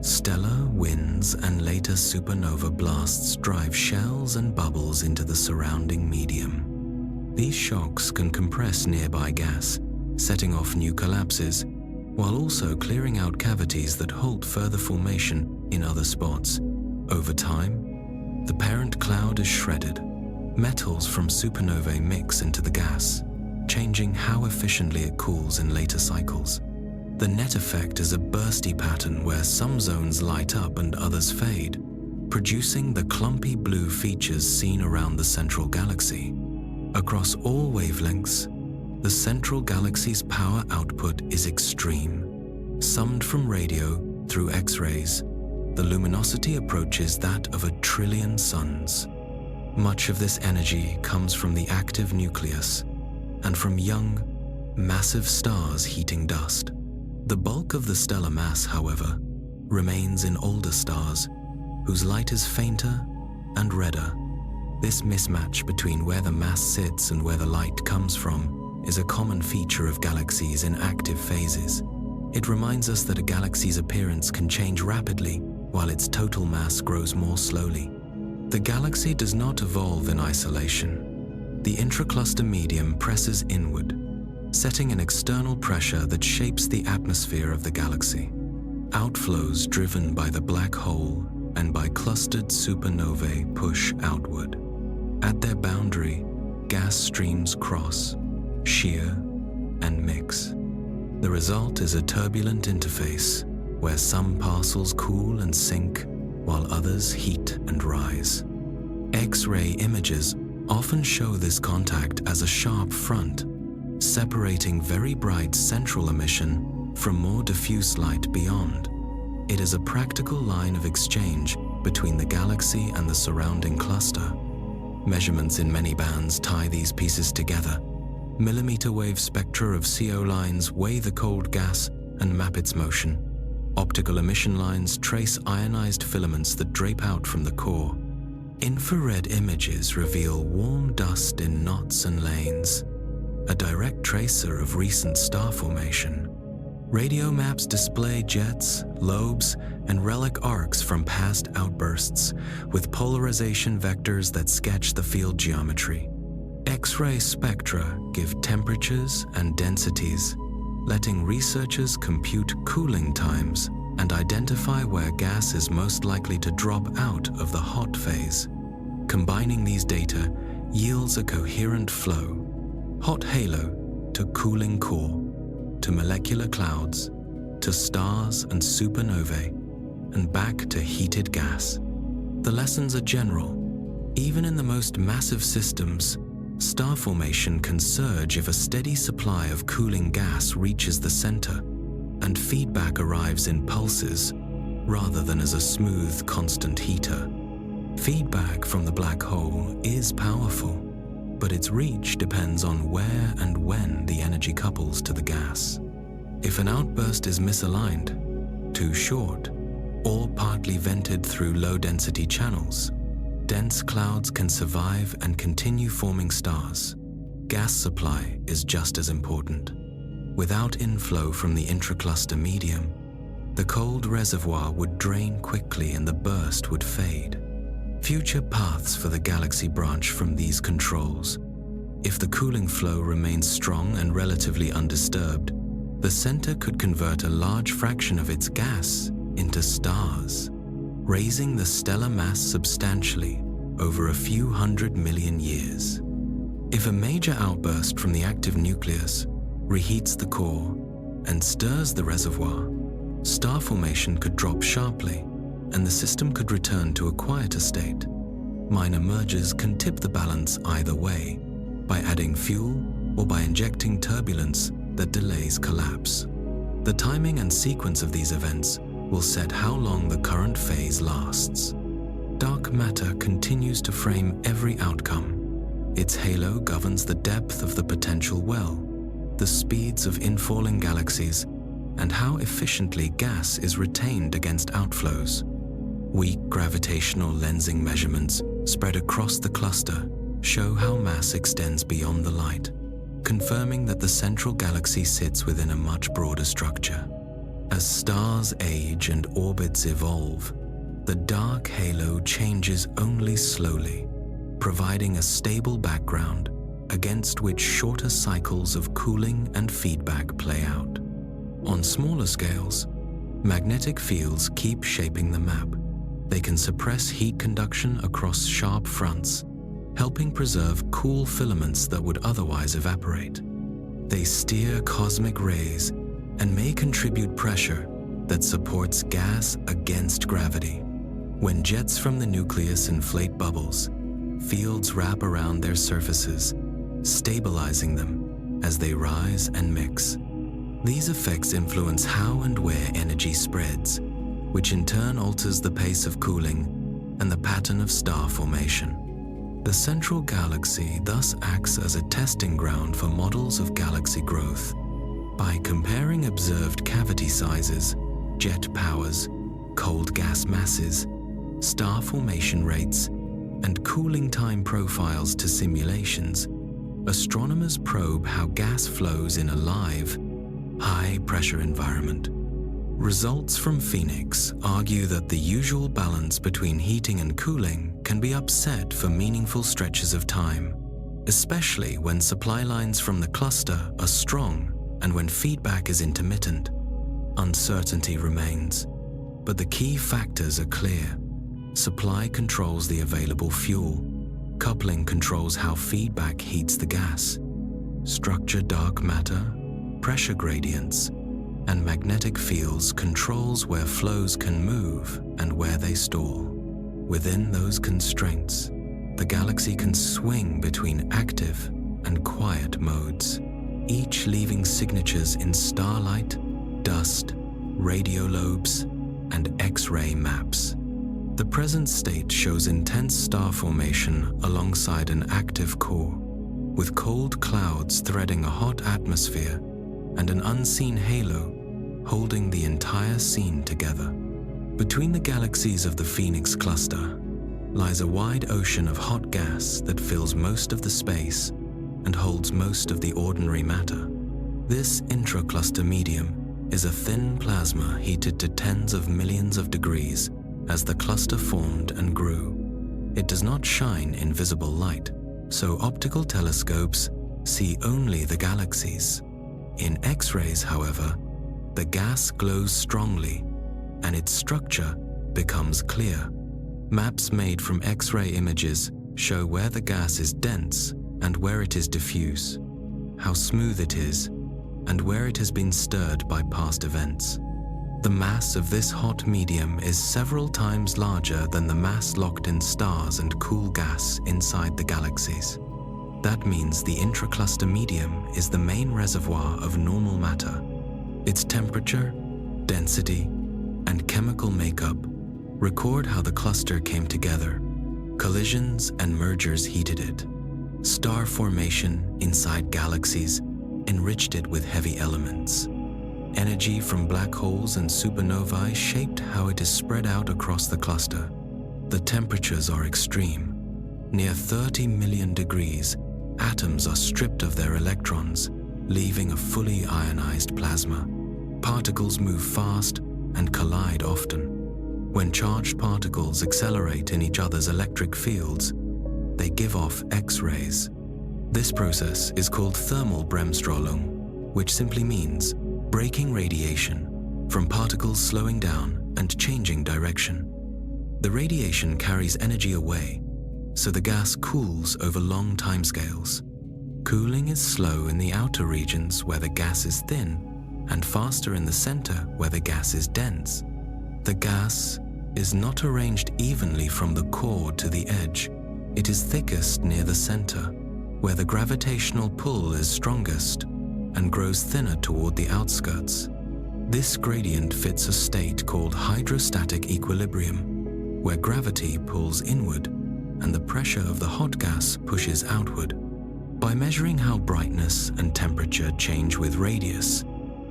Stellar winds and later supernova blasts drive shells and bubbles into the surrounding medium. These shocks can compress nearby gas, setting off new collapses, while also clearing out cavities that halt further formation in other spots. Over time, the parent cloud is shredded. Metals from supernovae mix into the gas, changing how efficiently it cools in later cycles. The net effect is a bursty pattern where some zones light up and others fade, producing the clumpy blue features seen around the central galaxy. Across all wavelengths, the central galaxy's power output is extreme. Summed from radio, Through X-rays, the luminosity approaches that of 1 trillion suns. Much of this energy comes from the active nucleus and from young, massive stars heating dust. The bulk of the stellar mass, however, remains in older stars, whose light is fainter and redder. This mismatch between where the mass sits and where the light comes from is a common feature of galaxies in active phases. It reminds us that a galaxy's appearance can change rapidly while its total mass grows more slowly. The galaxy does not evolve in isolation. The intracluster medium presses inward, setting an external pressure that shapes the atmosphere of the galaxy. Outflows driven by the black hole and by clustered supernovae push outward. At their boundary, gas streams cross, shear, and mix. The result is a turbulent interface where some parcels cool and sink while others heat and rise. X-ray images often show this contact as a sharp front, separating very bright central emission from more diffuse light beyond. It is a practical line of exchange between the galaxy and the surrounding cluster. Measurements in many bands tie these pieces together. Millimeter wave spectra of CO lines weigh the cold gas and map its motion. Optical emission lines trace ionized filaments that drape out from the core. Infrared images reveal warm dust in knots and lanes, a direct tracer of recent star formation. Radio maps display jets, lobes, and relic arcs from past outbursts, with polarization vectors that sketch the field geometry. X-ray spectra give temperatures and densities, letting researchers compute cooling times and identify where gas is most likely to drop out of the hot phase. Combining these data yields a coherent flow: hot halo to cooling core, to molecular clouds, to stars and supernovae, and back to heated gas. The lessons are general. Even in the most massive systems, star formation can surge if a steady supply of cooling gas reaches the center, and feedback arrives in pulses rather than as a smooth, constant heater. Feedback from the black hole is powerful, but its reach depends on where and when the energy couples to the gas. If an outburst is misaligned, too short, or partly vented through low-density channels, dense clouds can survive and continue forming stars. Gas supply is just as important. Without inflow from the intracluster medium, the cold reservoir would drain quickly and the burst would fade. Future paths for the galaxy branch from these controls. If the cooling flow remains strong and relatively undisturbed, the center could convert a large fraction of its gas into stars, raising the stellar mass substantially over a few 100 million years. If a major outburst from the active nucleus reheats the core and stirs the reservoir, star formation could drop sharply and the system could return to a quieter state. Minor mergers can tip the balance either way, by adding fuel or by injecting turbulence that delays collapse. The timing and sequence of these events will set how long the current phase lasts. Dark matter continues to frame every outcome. Its halo governs the depth of the potential well, the speeds of infalling galaxies, and how efficiently gas is retained against outflows. Weak gravitational lensing measurements spread across the cluster show how mass extends beyond the light, confirming that the central galaxy sits within a much broader structure. As stars age and orbits evolve, the dark halo changes only slowly, providing a stable background against which shorter cycles of cooling and feedback play out. On smaller scales, magnetic fields keep shaping the map. They can suppress heat conduction across sharp fronts, helping preserve cool filaments that would otherwise evaporate. They steer cosmic rays and may contribute pressure that supports gas against gravity. When jets from the nucleus inflate bubbles, fields wrap around their surfaces, stabilizing them as they rise and mix. These effects influence how and where energy spreads, which in turn alters the pace of cooling and the pattern of star formation. The central galaxy thus acts as a testing ground for models of galaxy growth. By comparing observed cavity sizes, jet powers, cold gas masses, star formation rates, and cooling time profiles to simulations, astronomers probe how gas flows in a live, high-pressure environment. Results from Phoenix argue that the usual balance between heating and cooling can be upset for meaningful stretches of time, especially when supply lines from the cluster are strong and when feedback is intermittent. Uncertainty remains, but the key factors are clear. Supply controls the available fuel. Coupling controls how feedback heats the gas. Structure dark matter, pressure gradients, and magnetic fields controls where flows can move and where they stall. Within those constraints, the galaxy can swing between active and quiet modes, each leaving signatures in starlight, dust, radiolobes, and X-ray maps. The present state shows intense star formation alongside an active core, with cold clouds threading a hot atmosphere and an unseen halo holding the entire scene together. Between the galaxies of the Phoenix cluster lies a wide ocean of hot gas that fills most of the space and holds most of the ordinary matter. This intracluster medium is a thin plasma heated to tens of millions of degrees as the cluster formed and grew. It does not shine in visible light, so optical telescopes see only the galaxies. In X-rays, however, the gas glows strongly and its structure becomes clear. Maps made from X-ray images show where the gas is dense and where it is diffuse, how smooth it is, and where it has been stirred by past events. The mass of this hot medium is several times larger than the mass locked in stars and cool gas inside the galaxies. That means the intracluster medium is the main reservoir of normal matter. Its temperature, density, and chemical makeup record how the cluster came together. Collisions and mergers heated it. Star formation inside galaxies enriched it with heavy elements. Energy from black holes and supernovae shaped how it is spread out across the cluster. The temperatures are extreme. Near 30 million degrees, atoms are stripped of their electrons, leaving a fully ionized plasma. Particles move fast and collide often. When charged particles accelerate in each other's electric fields, they give off X-rays. This process is called thermal Bremsstrahlung, which simply means breaking radiation from particles slowing down and changing direction. The radiation carries energy away, so the gas cools over long timescales. Cooling is slow in the outer regions where the gas is thin, and faster in the center where the gas is dense. The gas is not arranged evenly from the core to the edge. It is thickest near the center, where the gravitational pull is strongest, and grows thinner toward the outskirts. This gradient fits a state called hydrostatic equilibrium, where gravity pulls inward and the pressure of the hot gas pushes outward. By measuring how brightness and temperature change with radius,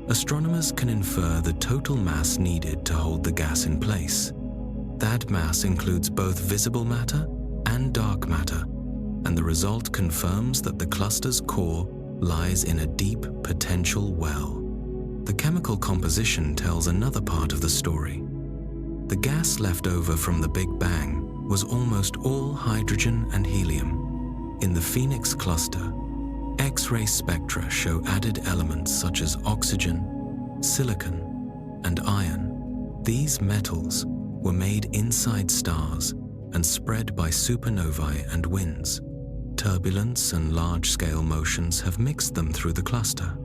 astronomers can infer the total mass needed to hold the gas in place. That mass includes both visible matter and dark matter, and the result confirms that the cluster's core lies in a deep potential well. The chemical composition tells another part of the story. The gas left over from the Big Bang was almost all hydrogen and helium. In the Phoenix cluster, X-ray spectra show added elements such as oxygen, silicon, and iron. These metals were made inside stars and spread by supernovae and winds. Turbulence and large-scale motions have mixed them through the cluster.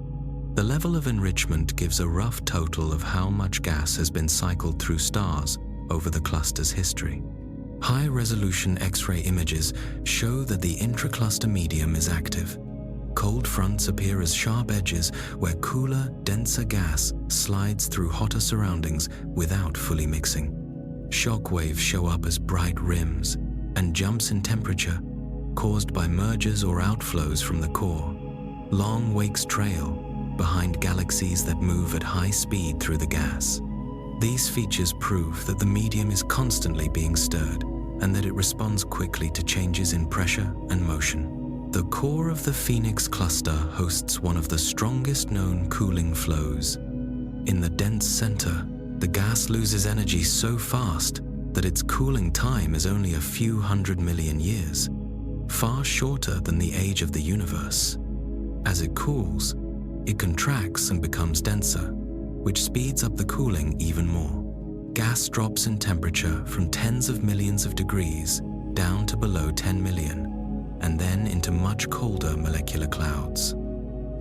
The level of enrichment gives a rough total of how much gas has been cycled through stars over the cluster's history. High-resolution X-ray images show that the intracluster medium is active. cold fronts appear as sharp edges where cooler, denser gas slides through hotter surroundings without fully mixing. Shock waves show up as bright rims and jumps in temperature caused by mergers or outflows from the core. Long wakes trail behind galaxies that move at high speed through the gas. These features prove that the medium is constantly being stirred and that it responds quickly to changes in pressure and motion. The core of the Phoenix cluster hosts one of the strongest known cooling flows. In the dense center, the gas loses energy so fast that its cooling time is only a few 100 million years, far shorter than the age of the universe. As it cools, it contracts and becomes denser, which speeds up the cooling even more. Gas drops in temperature from tens of millions of degrees down to below 10 million, and then into much colder molecular clouds.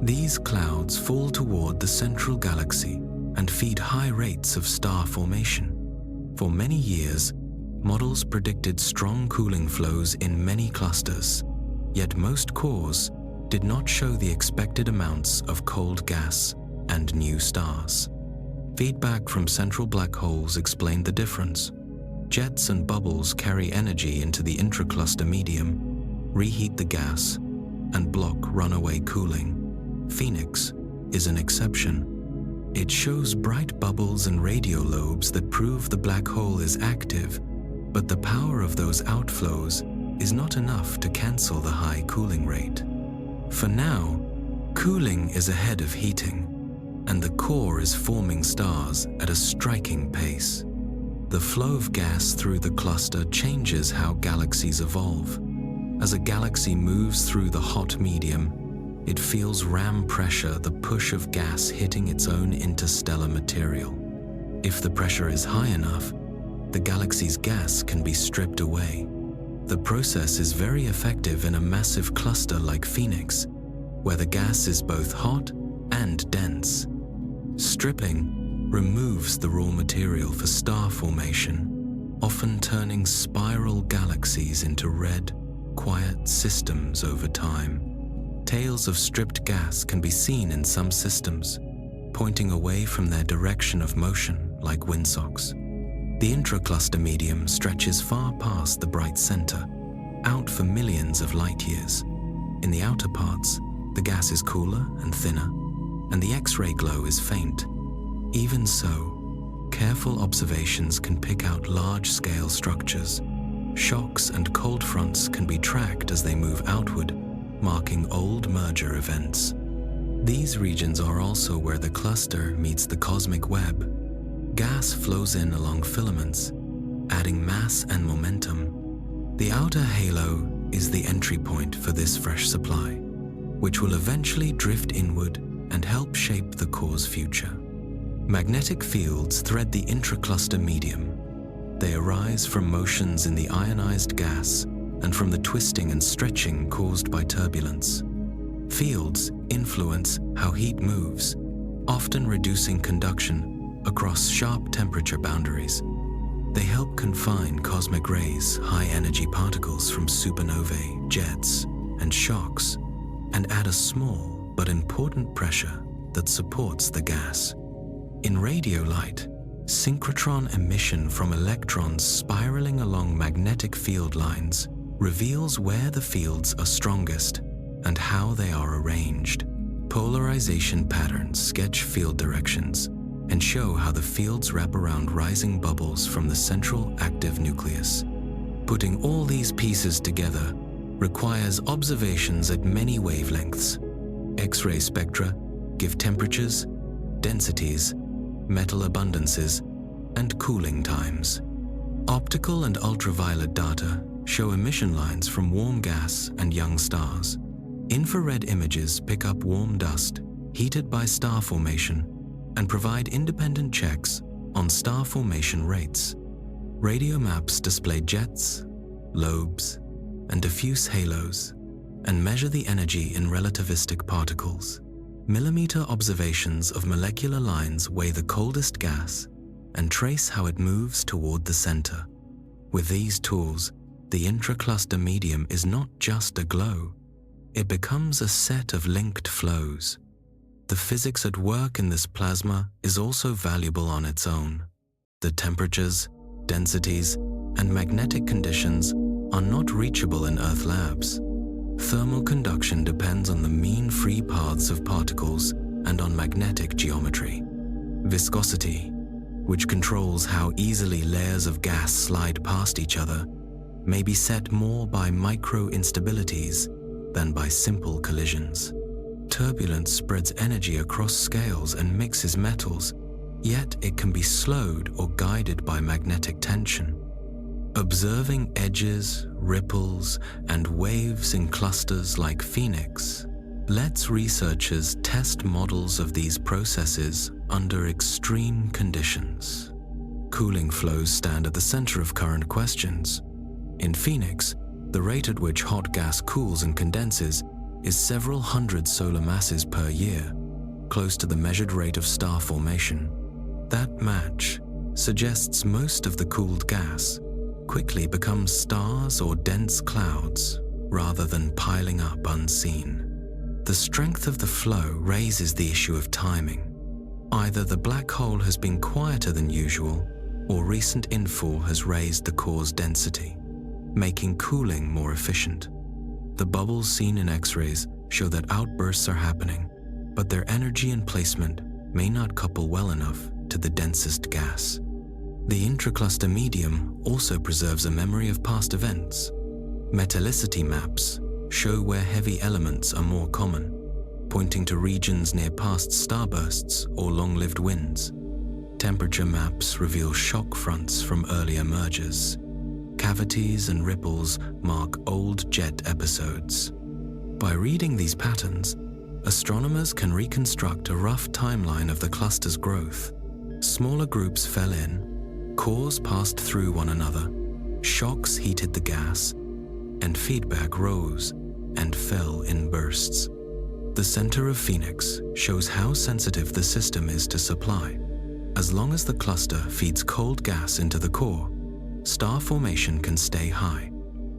These clouds fall toward the central galaxy and feed high rates of star formation. For many years, models predicted strong cooling flows in many clusters, yet most cores did not show the expected amounts of cold gas and new stars. Feedback from central black holes explained the difference. Jets and bubbles carry energy into the intracluster medium, reheat the gas, and block runaway cooling. Phoenix is an exception. It shows bright bubbles and radio lobes that prove the black hole is active, but the power of those outflows is not enough to cancel the high cooling rate. For now, cooling is ahead of heating, and the core is forming stars at a striking pace. The flow of gas through the cluster changes how galaxies evolve. As a galaxy moves through the hot medium, it feels ram pressure, the push of gas hitting its own interstellar material. If the pressure is high enough, the galaxy's gas can be stripped away. The process is very effective in a massive cluster like Phoenix, where the gas is both hot and dense. Stripping removes the raw material for star formation, often turning spiral galaxies into red, quiet systems over time. Tails of stripped gas can be seen in some systems, pointing away from their direction of motion like windsocks. The intracluster medium stretches far past the bright center, out for millions of light years. In the outer parts, the gas is cooler and thinner, and the X-ray glow is faint. Even so, careful observations can pick out large-scale structures. Shocks and cold fronts can be tracked as they move outward, marking old merger events. These regions are also where the cluster meets the cosmic web. Gas flows in along filaments, adding mass and momentum. The outer halo is the entry point for this fresh supply, which will eventually drift inward and help shape the core's future. Magnetic fields thread the intracluster medium. They arise from motions in the ionized gas and from the twisting and stretching caused by turbulence. Fields influence how heat moves, often reducing conduction across sharp temperature boundaries. They help confine cosmic rays, high-energy particles from supernovae, jets, and shocks, and add a small but important pressure that supports the gas. In radio light, synchrotron emission from electrons spiraling along magnetic field lines reveals where the fields are strongest and how they are arranged. Polarization patterns sketch field directions and show how the fields wrap around rising bubbles from the central active nucleus. Putting all these pieces together requires observations at many wavelengths. X-ray spectra give temperatures, densities, metal abundances, and cooling times. Optical and ultraviolet data show emission lines from warm gas and young stars. Infrared images pick up warm dust heated by star formation and provide independent checks on star formation rates. Radio maps display jets, lobes, and diffuse halos, and measure the energy in relativistic particles. Millimeter observations of molecular lines weigh the coldest gas and trace how it moves toward the center. With these tools, the intracluster medium is not just a glow, it becomes a set of linked flows. The physics at work in this plasma is also valuable on its own. The temperatures, densities, and magnetic conditions are not reachable in Earth labs. Thermal conduction depends on the mean free paths of particles and on magnetic geometry. Viscosity, which controls how easily layers of gas slide past each other, may be set more by micro-instabilities than by simple collisions. Turbulence spreads energy across scales and mixes metals, yet it can be slowed or guided by magnetic tension. Observing edges, ripples, and waves in clusters like Phoenix lets researchers test models of these processes under extreme conditions. Cooling flows stand at the center of current questions. In Phoenix, the rate at which hot gas cools and condenses is several hundred solar masses per year, close to the measured rate of star formation. That match suggests most of the cooled gas quickly becomes stars or dense clouds rather than piling up unseen. The strength of the flow raises the issue of timing. Either the black hole has been quieter than usual, or recent infall has raised the core's density, making cooling more efficient. The bubbles seen in X-rays show that outbursts are happening, but their energy and placement may not couple well enough to the densest gas. The intracluster medium also preserves a memory of past events. Metallicity maps show where heavy elements are more common, pointing to regions near past starbursts or long-lived winds. Temperature maps reveal shock fronts from earlier mergers. Cavities and ripples mark old jet episodes. By reading these patterns, astronomers can reconstruct a rough timeline of the cluster's growth. Smaller groups fell in, cores passed through one another, shocks heated the gas, and feedback rose and fell in bursts. The center of Phoenix shows how sensitive the system is to supply. As long as the cluster feeds cold gas into the core, star formation can stay high.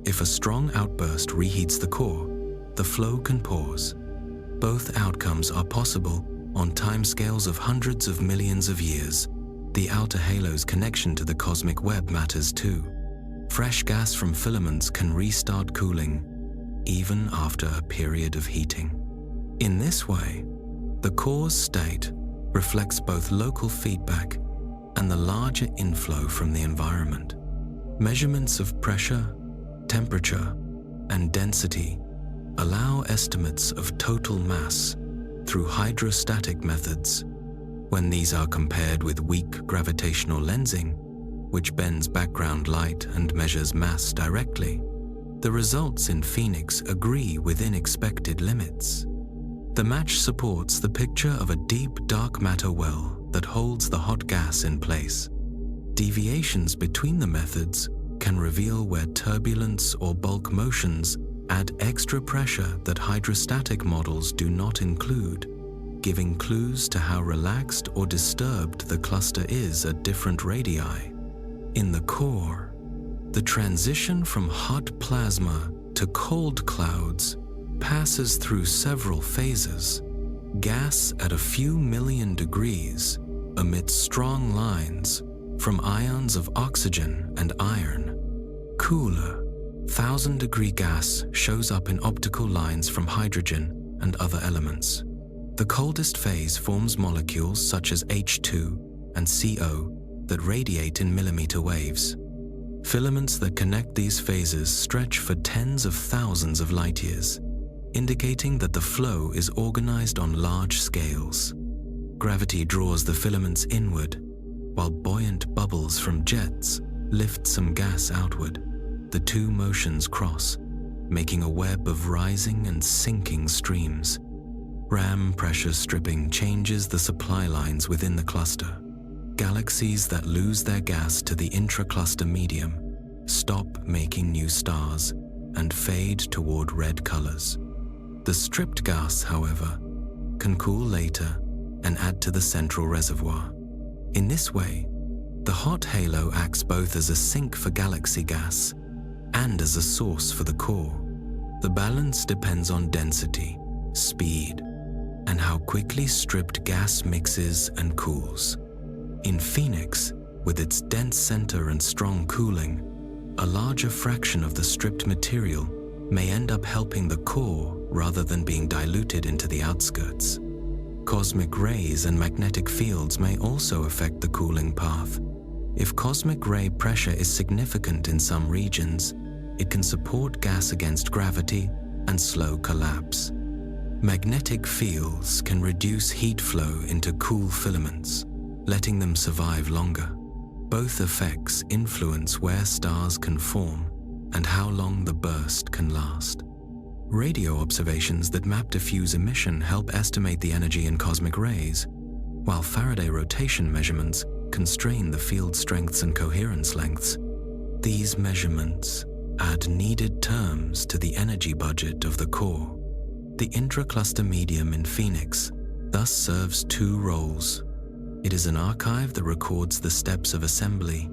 If a strong outburst reheats the core, the flow can pause. Both outcomes are possible on timescales of hundreds of millions of years. The outer halo's connection to the cosmic web matters too. Fresh gas from filaments can restart cooling, even after a period of heating. In this way, the core's state reflects both local feedback and the larger inflow from the environment. Measurements of pressure, temperature, and density allow estimates of total mass through hydrostatic methods. When these are compared with weak gravitational lensing, which bends background light and measures mass directly, the results in Phoenix agree within expected limits. The match supports the picture of a deep dark matter well that holds the hot gas in place. Deviations between the methods can reveal where turbulence or bulk motions add extra pressure that hydrostatic models do not include, giving clues to how relaxed or disturbed the cluster is at different radii. In the core, the transition from hot plasma to cold clouds passes through several phases. Gas at a few million degrees emits strong lines from ions of oxygen and iron. Cooler, 1,000-degree gas shows up in optical lines from hydrogen and other elements. The coldest phase forms molecules such as H2 and CO that radiate in millimeter waves. Filaments that connect these phases stretch for tens of thousands of light years, indicating that the flow is organized on large scales. Gravity draws the filaments inward, while buoyant bubbles from jets lift some gas outward. The two motions cross, making a web of rising and sinking streams. Ram pressure stripping changes the supply lines within the cluster. Galaxies that lose their gas to the intracluster medium stop making new stars and fade toward red colors. The stripped gas, however, can cool later and add to the central reservoir. In this way, the hot halo acts both as a sink for galaxy gas and as a source for the core. The balance depends on density, speed, and how quickly stripped gas mixes and cools. In Phoenix, with its dense center and strong cooling, a larger fraction of the stripped material may end up helping the core rather than being diluted into the outskirts. Cosmic rays and magnetic fields may also affect the cooling path. If cosmic ray pressure is significant in some regions, it can support gas against gravity and slow collapse. Magnetic fields can reduce heat flow into cool filaments, letting them survive longer. Both effects influence where stars can form and how long the burst can last. Radio observations that map diffuse emission help estimate the energy in cosmic rays, while Faraday rotation measurements constrain the field strengths and coherence lengths. These measurements add needed terms to the energy budget of the core. The intracluster medium in Phoenix thus serves two roles. It is an archive that records the steps of assembly,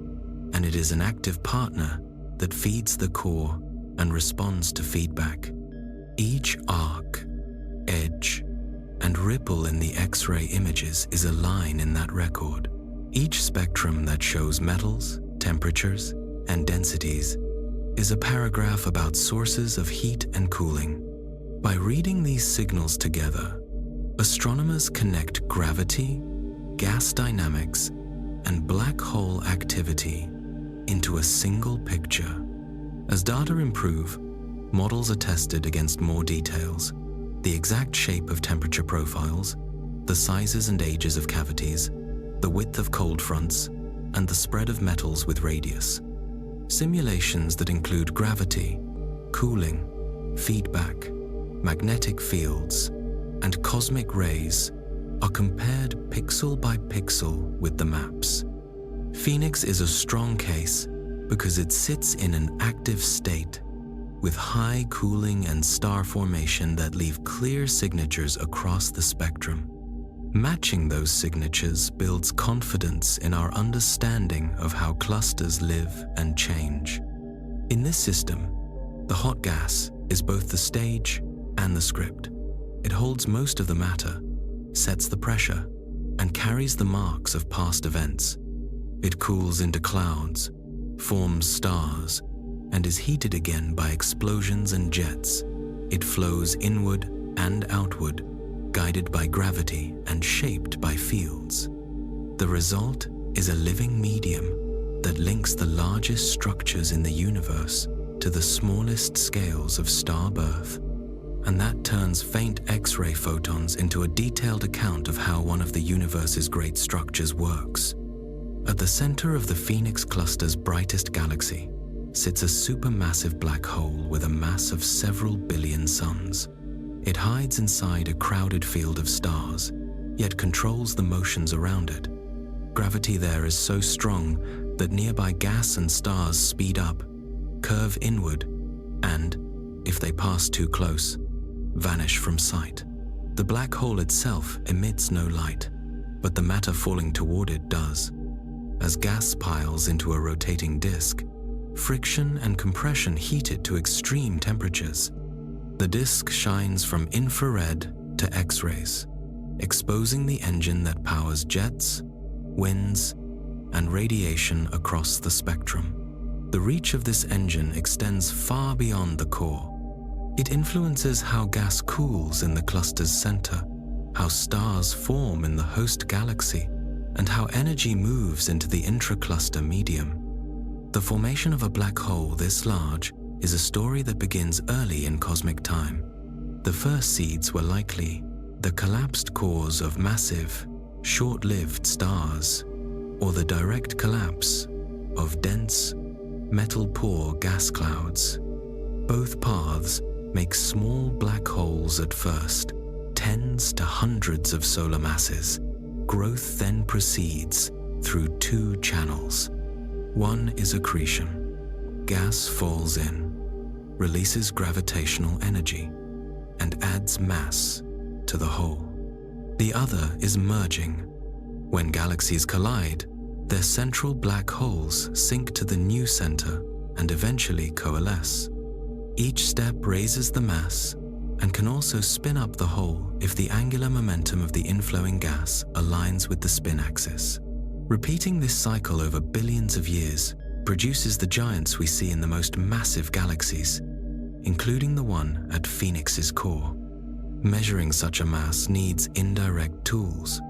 and it is an active partner that feeds the core and responds to feedback. Each arc, edge, and ripple in the X-ray images is a line in that record. Each spectrum that shows metals, temperatures, and densities is a paragraph about sources of heat and cooling. By reading these signals together, astronomers connect gravity, gas dynamics, and black hole activity into a single picture. As data improve, models are tested against more details: the exact shape of temperature profiles, the sizes and ages of cavities, the width of cold fronts, and the spread of metals with radius. Simulations that include gravity, cooling, feedback, magnetic fields, and cosmic rays are compared pixel by pixel with the maps. Phoenix is a strong case because it sits in an active state with high cooling and star formation that leave clear signatures across the spectrum. Matching those signatures builds confidence in our understanding of how clusters live and change. In this system, the hot gas is both the stage and the script. It holds most of the matter, sets the pressure, and carries the marks of past events. It cools into clouds, forms stars, and is heated again by explosions and jets. It flows inward and outward, guided by gravity and shaped by fields. The result is a living medium that links the largest structures in the universe to the smallest scales of star birth, and that turns faint X-ray photons into a detailed account of how one of the universe's great structures works. At the center of the Phoenix cluster's brightest galaxy sits a supermassive black hole with a mass of several billion suns. It hides inside a crowded field of stars, yet controls the motions around it. Gravity there is so strong that nearby gas and stars speed up, curve inward, and, if they pass too close, vanish from sight. The black hole itself emits no light, but the matter falling toward it does. As gas piles into a rotating disk, friction and compression heat it to extreme temperatures. The disk shines from infrared to X-rays, exposing the engine that powers jets, winds, and radiation across the spectrum. The reach of this engine extends far beyond the core. It influences how gas cools in the cluster's center, how stars form in the host galaxy, and how energy moves into the intracluster medium. The formation of a black hole this large is a story that begins early in cosmic time. The first seeds were likely the collapsed cores of massive, short-lived stars, or the direct collapse of dense, metal-poor gas clouds. Both paths make small black holes at first, tens to hundreds of solar masses. Growth then proceeds through two channels. One is accretion. Gas falls in, releases gravitational energy, and adds mass to the whole. The other is merging. When galaxies collide, their central black holes sink to the new center and eventually coalesce. Each step raises the mass and can also spin up the hole if the angular momentum of the inflowing gas aligns with the spin axis. Repeating this cycle over billions of years produces the giants we see in the most massive galaxies, including the one at Phoenix's core. Measuring such a mass needs indirect tools.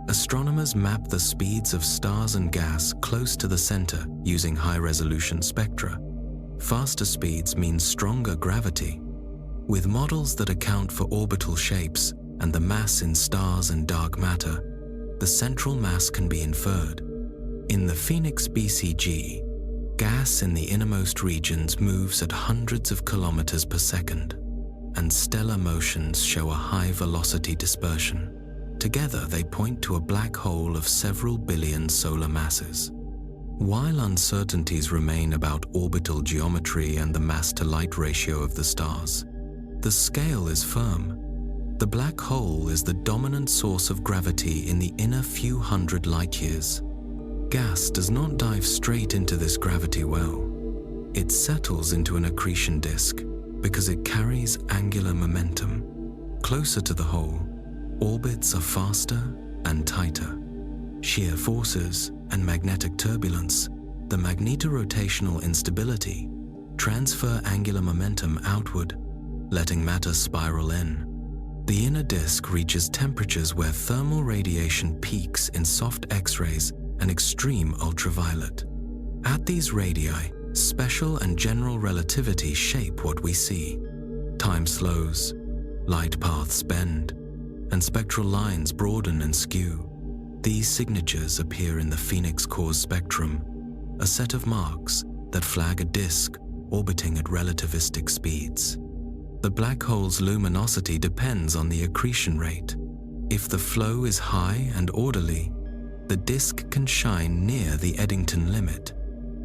Astronomers map the speeds of stars and gas close to the center using high-resolution spectra. Faster speeds mean stronger gravity. With models that account for orbital shapes and the mass in stars and dark matter, the central mass can be inferred. In the Phoenix BCG, gas in the innermost regions moves at hundreds of kilometers per second, and stellar motions show a high-velocity dispersion. Together, they point to a black hole of several billion solar masses. While uncertainties remain about orbital geometry and the mass-to-light ratio of the stars, the scale is firm. The black hole is the dominant source of gravity in the inner few hundred light-years. Gas does not dive straight into this gravity well. It settles into an accretion disk because it carries angular momentum. Closer to the hole, orbits are faster and tighter. Shear forces and magnetic turbulence, the magnetorotational instability, transfer angular momentum outward, letting matter spiral in. The inner disk reaches temperatures where thermal radiation peaks in soft X-rays and extreme ultraviolet. At these radii, special and general relativity shape what we see. Time slows, light paths bend, and spectral lines broaden and skew. These signatures appear in the Phoenix core's spectrum, a set of marks that flag a disk orbiting at relativistic speeds. The black hole's luminosity depends on the accretion rate. If the flow is high and orderly, the disk can shine near the Eddington limit,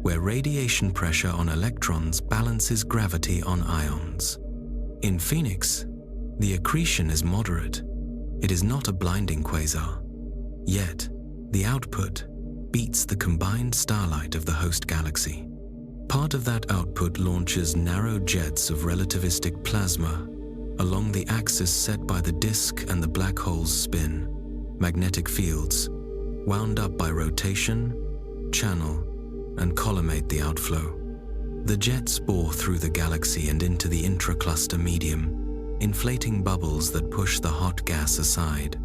where radiation pressure on electrons balances gravity on ions. In Phoenix, the accretion is moderate. It is not a blinding quasar. Yet, the output beats the combined starlight of the host galaxy. Part of that output launches narrow jets of relativistic plasma along the axis set by the disk and the black hole's spin, magnetic fields, wound up by rotation, channel, and collimate the outflow. The jets bore through the galaxy and into the intracluster medium, inflating bubbles that push the hot gas aside.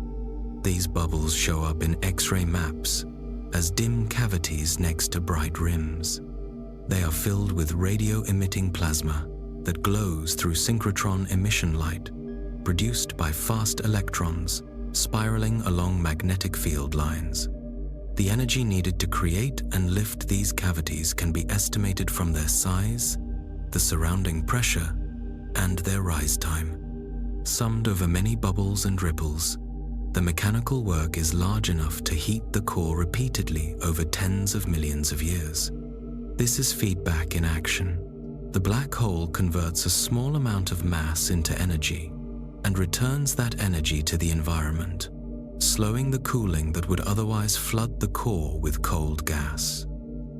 These bubbles show up in X-ray maps as dim cavities next to bright rims. They are filled with radio-emitting plasma that glows through synchrotron emission light, produced by fast electrons spiraling along magnetic field lines. The energy needed to create and lift these cavities can be estimated from their size, the surrounding pressure, and their rise time. Summed over many bubbles and ripples, the mechanical work is large enough to heat the core repeatedly over tens of millions of years. This is feedback in action. The black hole converts a small amount of mass into energy and returns that energy to the environment, slowing the cooling that would otherwise flood the core with cold gas.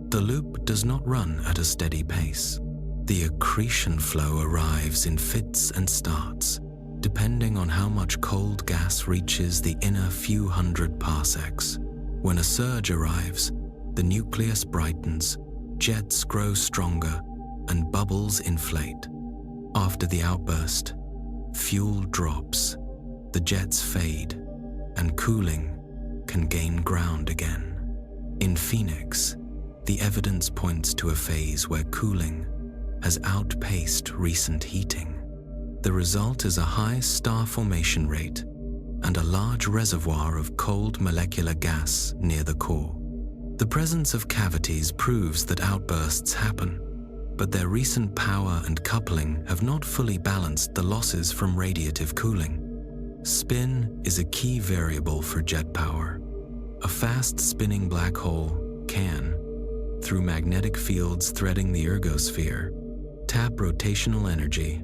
The loop does not run at a steady pace. The accretion flow arrives in fits and starts, depending on how much cold gas reaches the inner few hundred parsecs. When a surge arrives, the nucleus brightens, jets grow stronger, and bubbles inflate. After the outburst, fuel drops, the jets fade, and cooling can gain ground again. In Phoenix, the evidence points to a phase where cooling has outpaced recent heating. The result is a high star formation rate and a large reservoir of cold molecular gas near the core. The presence of cavities proves that outbursts happen, but their recent power and coupling have not fully balanced the losses from radiative cooling. Spin is a key variable for jet power. A fast-spinning black hole can, through magnetic fields threading the ergosphere, tap rotational energy,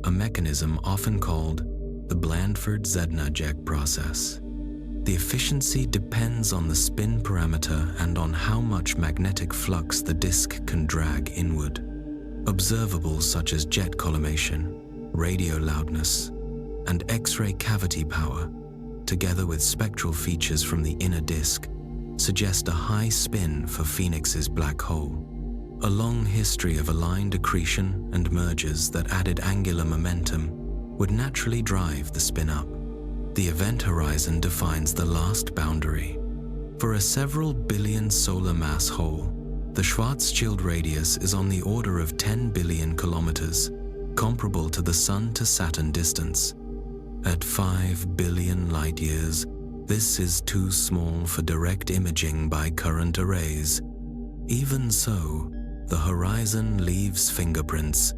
a mechanism often called the Blandford-Sedna-Jeck process. The efficiency depends on the spin parameter and on how much magnetic flux the disk can drag inward. Observables such as jet collimation, radio loudness, and X-ray cavity power, together with spectral features from the inner disk, suggest a high spin for Phoenix's black hole. A long history of aligned accretion and mergers that added angular momentum would naturally drive the spin up. The event horizon defines the last boundary. For a several billion solar mass hole, the Schwarzschild radius is on the order of 10 billion kilometers, comparable to the Sun to Saturn distance. At 5 billion light-years, this is too small for direct imaging by current arrays. Even so, the horizon leaves fingerprints,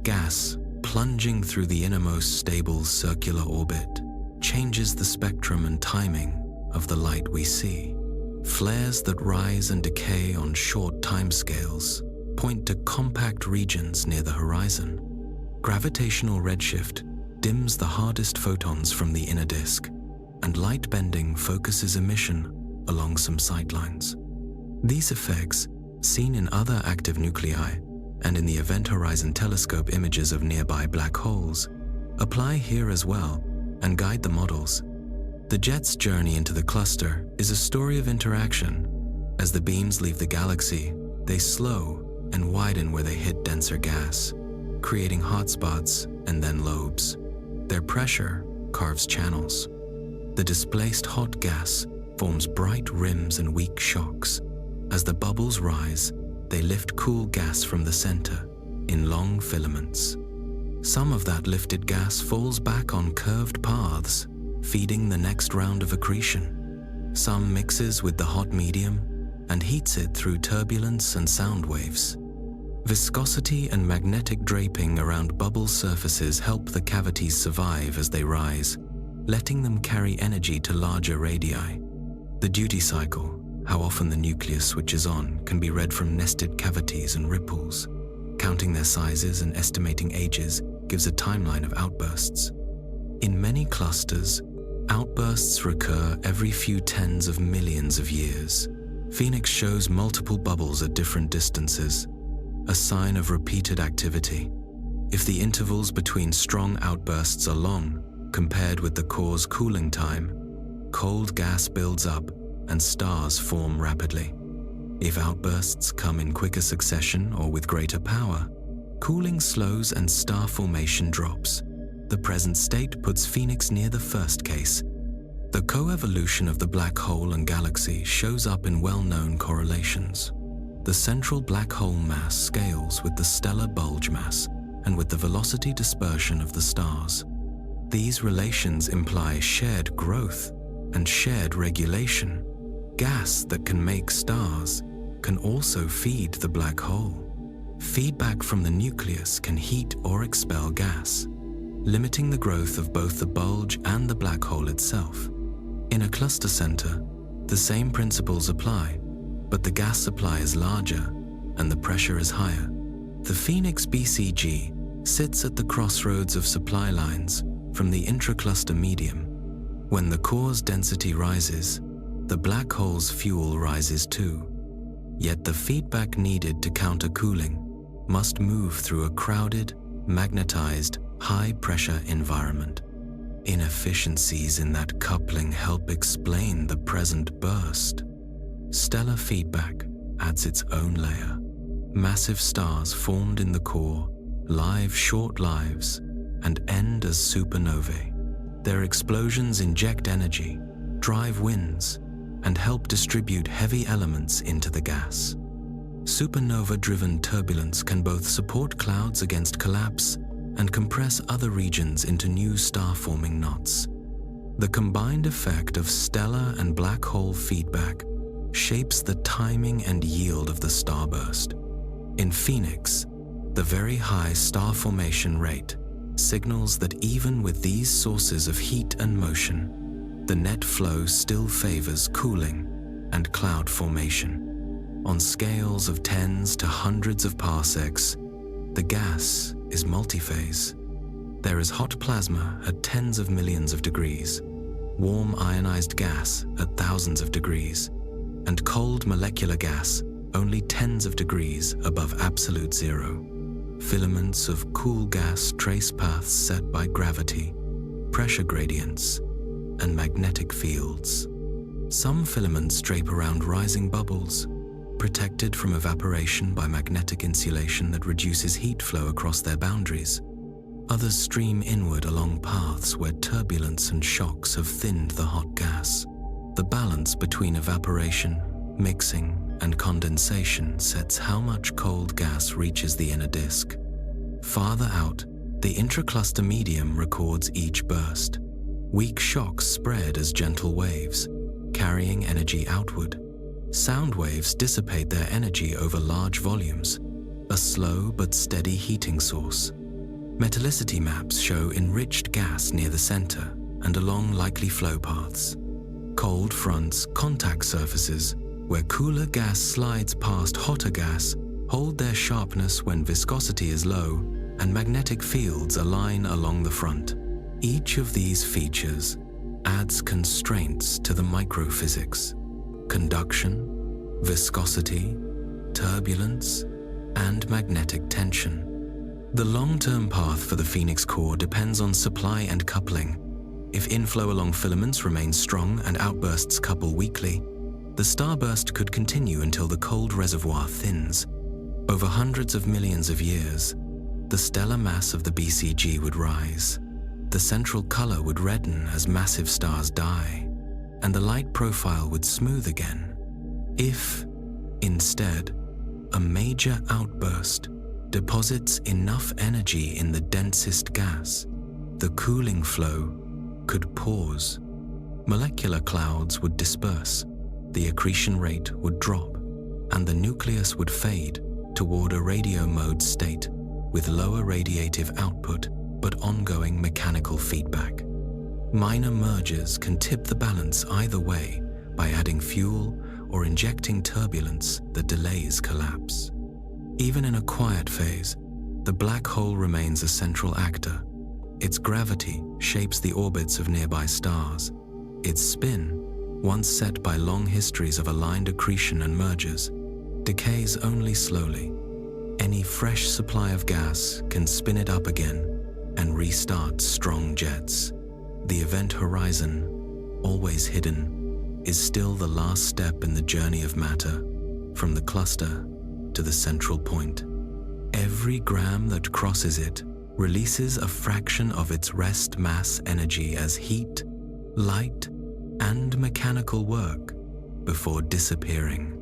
gas plunging through the innermost stable circular orbit changes the spectrum and timing of the light we see. Flares that rise and decay on short timescales point to compact regions near the horizon. Gravitational redshift dims the hardest photons from the inner disk, and light bending focuses emission along some sightlines. These effects, seen in other active nuclei and in the Event Horizon Telescope images of nearby black holes, apply here as well and guide the models. The jet's journey into the cluster is a story of interaction. As the beams leave the galaxy, they slow and widen where they hit denser gas, creating hotspots and then lobes. Their pressure carves channels. The displaced hot gas forms bright rims and weak shocks. As the bubbles rise, they lift cool gas from the center in long filaments. Some of that lifted gas falls back on curved paths, feeding the next round of accretion. Some mixes with the hot medium and heats it through turbulence and sound waves. Viscosity and magnetic draping around bubble surfaces help the cavities survive as they rise, letting them carry energy to larger radii. The duty cycle, how often the nucleus switches on, can be read from nested cavities and ripples. Counting their sizes and estimating ages gives a timeline of outbursts. In many clusters, outbursts recur every few tens of millions of years. Phoenix shows multiple bubbles at different distances, a sign of repeated activity. If the intervals between strong outbursts are long, compared with the core's cooling time, cold gas builds up and stars form rapidly. If outbursts come in quicker succession or with greater power, cooling slows and star formation drops. The present state puts Phoenix near the first case. The coevolution of the black hole and galaxy shows up in well-known correlations. The central black hole mass scales with the stellar bulge mass and with the velocity dispersion of the stars. These relations imply shared growth and shared regulation. Gas that can make stars can also feed the black hole. Feedback from the nucleus can heat or expel gas, limiting the growth of both the bulge and the black hole itself. In a cluster center, the same principles apply, but the gas supply is larger and the pressure is higher. The Phoenix BCG sits at the crossroads of supply lines from the intracluster medium. When the core's density rises, the black hole's fuel rises too. Yet the feedback needed to counter cooling must move through a crowded, magnetized, high-pressure environment. Inefficiencies in that coupling help explain the present burst. Stellar feedback adds its own layer. Massive stars formed in the core live short lives and end as supernovae. Their explosions inject energy, drive winds, and help distribute heavy elements into the gas. Supernova-driven turbulence can both support clouds against collapse and compress other regions into new star-forming knots. The combined effect of stellar and black hole feedback shapes the timing and yield of the starburst. In Phoenix, the very high star formation rate signals that even with these sources of heat and motion, the net flow still favors cooling and cloud formation. On scales of tens to hundreds of parsecs, the gas is multiphase. There is hot plasma at tens of millions of degrees, warm ionized gas at thousands of degrees, and cold molecular gas only tens of degrees above absolute zero. Filaments of cool gas trace paths set by gravity, pressure gradients, and magnetic fields. Some filaments drape around rising bubbles, protected from evaporation by magnetic insulation that reduces heat flow across their boundaries. Others stream inward along paths where turbulence and shocks have thinned the hot gas. The balance between evaporation, mixing, and condensation sets how much cold gas reaches the inner disk. Farther out, the intracluster medium records each burst. Weak shocks spread as gentle waves, carrying energy outward. Sound waves dissipate their energy over large volumes, a slow but steady heating source. Metallicity maps show enriched gas near the center and along likely flow paths. Cold fronts, contact surfaces, where cooler gas slides past hotter gas, hold their sharpness when viscosity is low and magnetic fields align along the front. Each of these features adds constraints to the microphysics: conduction, viscosity, turbulence, and magnetic tension. The long-term path for the Phoenix core depends on supply and coupling. If inflow along filaments remains strong and outbursts couple weakly, the starburst could continue until the cold reservoir thins. Over hundreds of millions of years, the stellar mass of the BCG would rise. The central color would redden as massive stars die, and the light profile would smooth again. If, instead, a major outburst deposits enough energy in the densest gas, the cooling flow could pause. Molecular clouds would disperse, the accretion rate would drop, and the nucleus would fade toward a radio mode state with lower radiative output but ongoing mechanical feedback. Minor mergers can tip the balance either way by adding fuel or injecting turbulence that delays collapse. Even in a quiet phase, the black hole remains a central actor. Its gravity shapes the orbits of nearby stars. Its spin, once set by long histories of aligned accretion and mergers, decays only slowly. Any fresh supply of gas can spin it up again and restart strong jets. The event horizon, always hidden, is still the last step in the journey of matter, from the cluster to the central point. Every gram that crosses it releases a fraction of its rest mass energy as heat, light, and mechanical work before disappearing.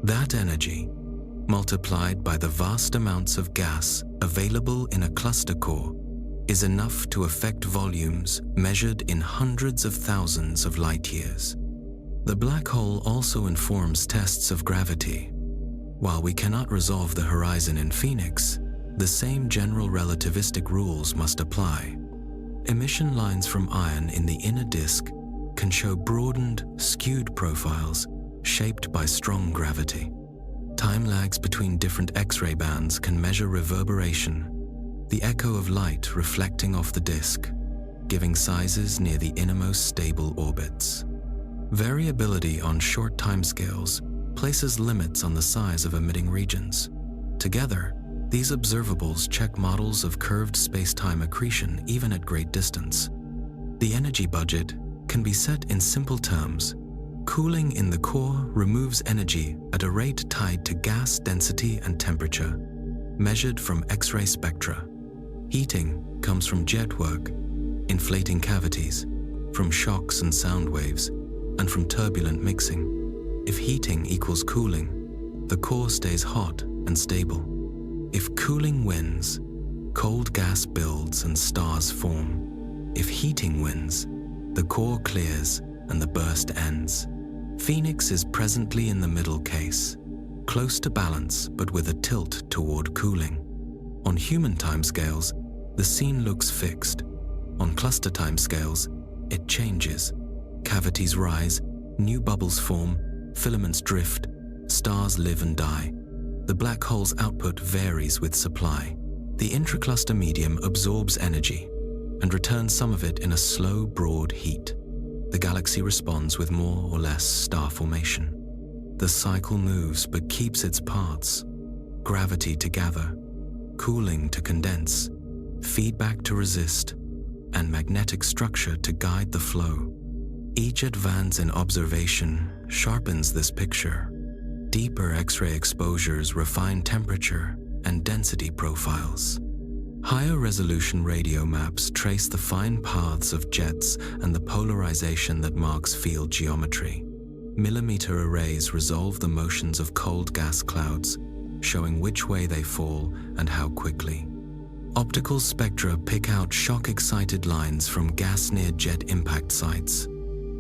That energy, multiplied by the vast amounts of gas available in a cluster core, is enough to affect volumes measured in hundreds of thousands of light years. The black hole also informs tests of gravity. While we cannot resolve the horizon in Phoenix, the same general relativistic rules must apply. Emission lines from iron in the inner disk can show broadened, skewed profiles shaped by strong gravity. Time lags between different X-ray bands can measure reverberation, the echo of light reflecting off the disk, giving sizes near the innermost stable orbits. Variability on short timescales places limits on the size of emitting regions. Together, these observables check models of curved space-time accretion even at great distance. The energy budget can be set in simple terms. Cooling in the core removes energy at a rate tied to gas density and temperature, measured from X-ray spectra. Heating comes from jet work, inflating cavities, from shocks and sound waves, and from turbulent mixing. If heating equals cooling, the core stays hot and stable. If cooling wins, cold gas builds and stars form. If heating wins, the core clears and the burst ends. Phoenix is presently in the middle case, close to balance but with a tilt toward cooling. On human timescales, the scene looks fixed. On cluster timescales, it changes. Cavities rise, new bubbles form, filaments drift, stars live and die. The black hole's output varies with supply. The intracluster medium absorbs energy and returns some of it in a slow, broad heat. The galaxy responds with more or less star formation. The cycle moves but keeps its parts: gravity to gather, cooling to condense, feedback to resist, and magnetic structure to guide the flow. Each advance in observation sharpens this picture. Deeper X-ray exposures refine temperature and density profiles. Higher resolution radio maps trace the fine paths of jets and the polarization that marks field geometry. Millimeter arrays resolve the motions of cold gas clouds, showing which way they fall and how quickly. Optical spectra pick out shock-excited lines from gas near jet impact sites.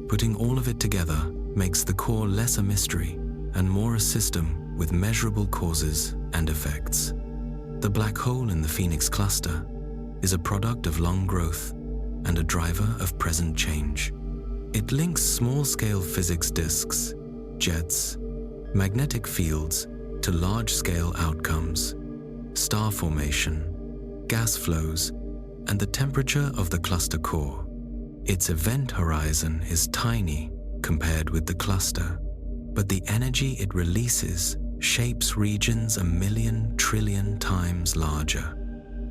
Putting all of it together makes the core less a mystery and more a system with measurable causes and effects. The black hole in the Phoenix cluster is a product of long growth and a driver of present change. It links small-scale physics disks, jets, magnetic fields to large-scale outcomes, star formation, gas flows, and the temperature of the cluster core. Its event horizon is tiny compared with the cluster, but the energy it releases shapes regions 1,000,000 trillion times larger.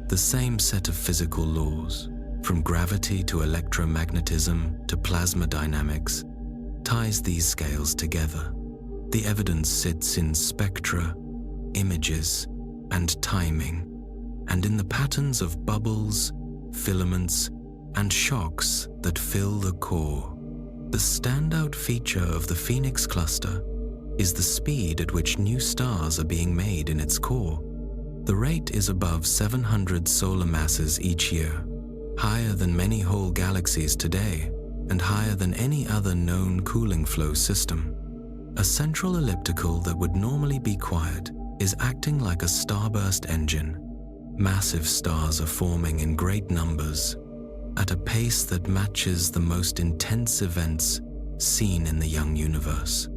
The same set of physical laws, from gravity to electromagnetism to plasma dynamics, ties these scales together. The evidence sits in spectra, images, and timing, and in the patterns of bubbles, filaments, and shocks that fill the core. The standout feature of the Phoenix cluster is the speed at which new stars are being made in its core. The rate is above 700 solar masses each year, higher than many whole galaxies today, and higher than any other known cooling flow system. A central elliptical that would normally be quiet is acting like a starburst engine. Massive stars are forming in great numbers, at a pace that matches the most intense events seen in the young universe,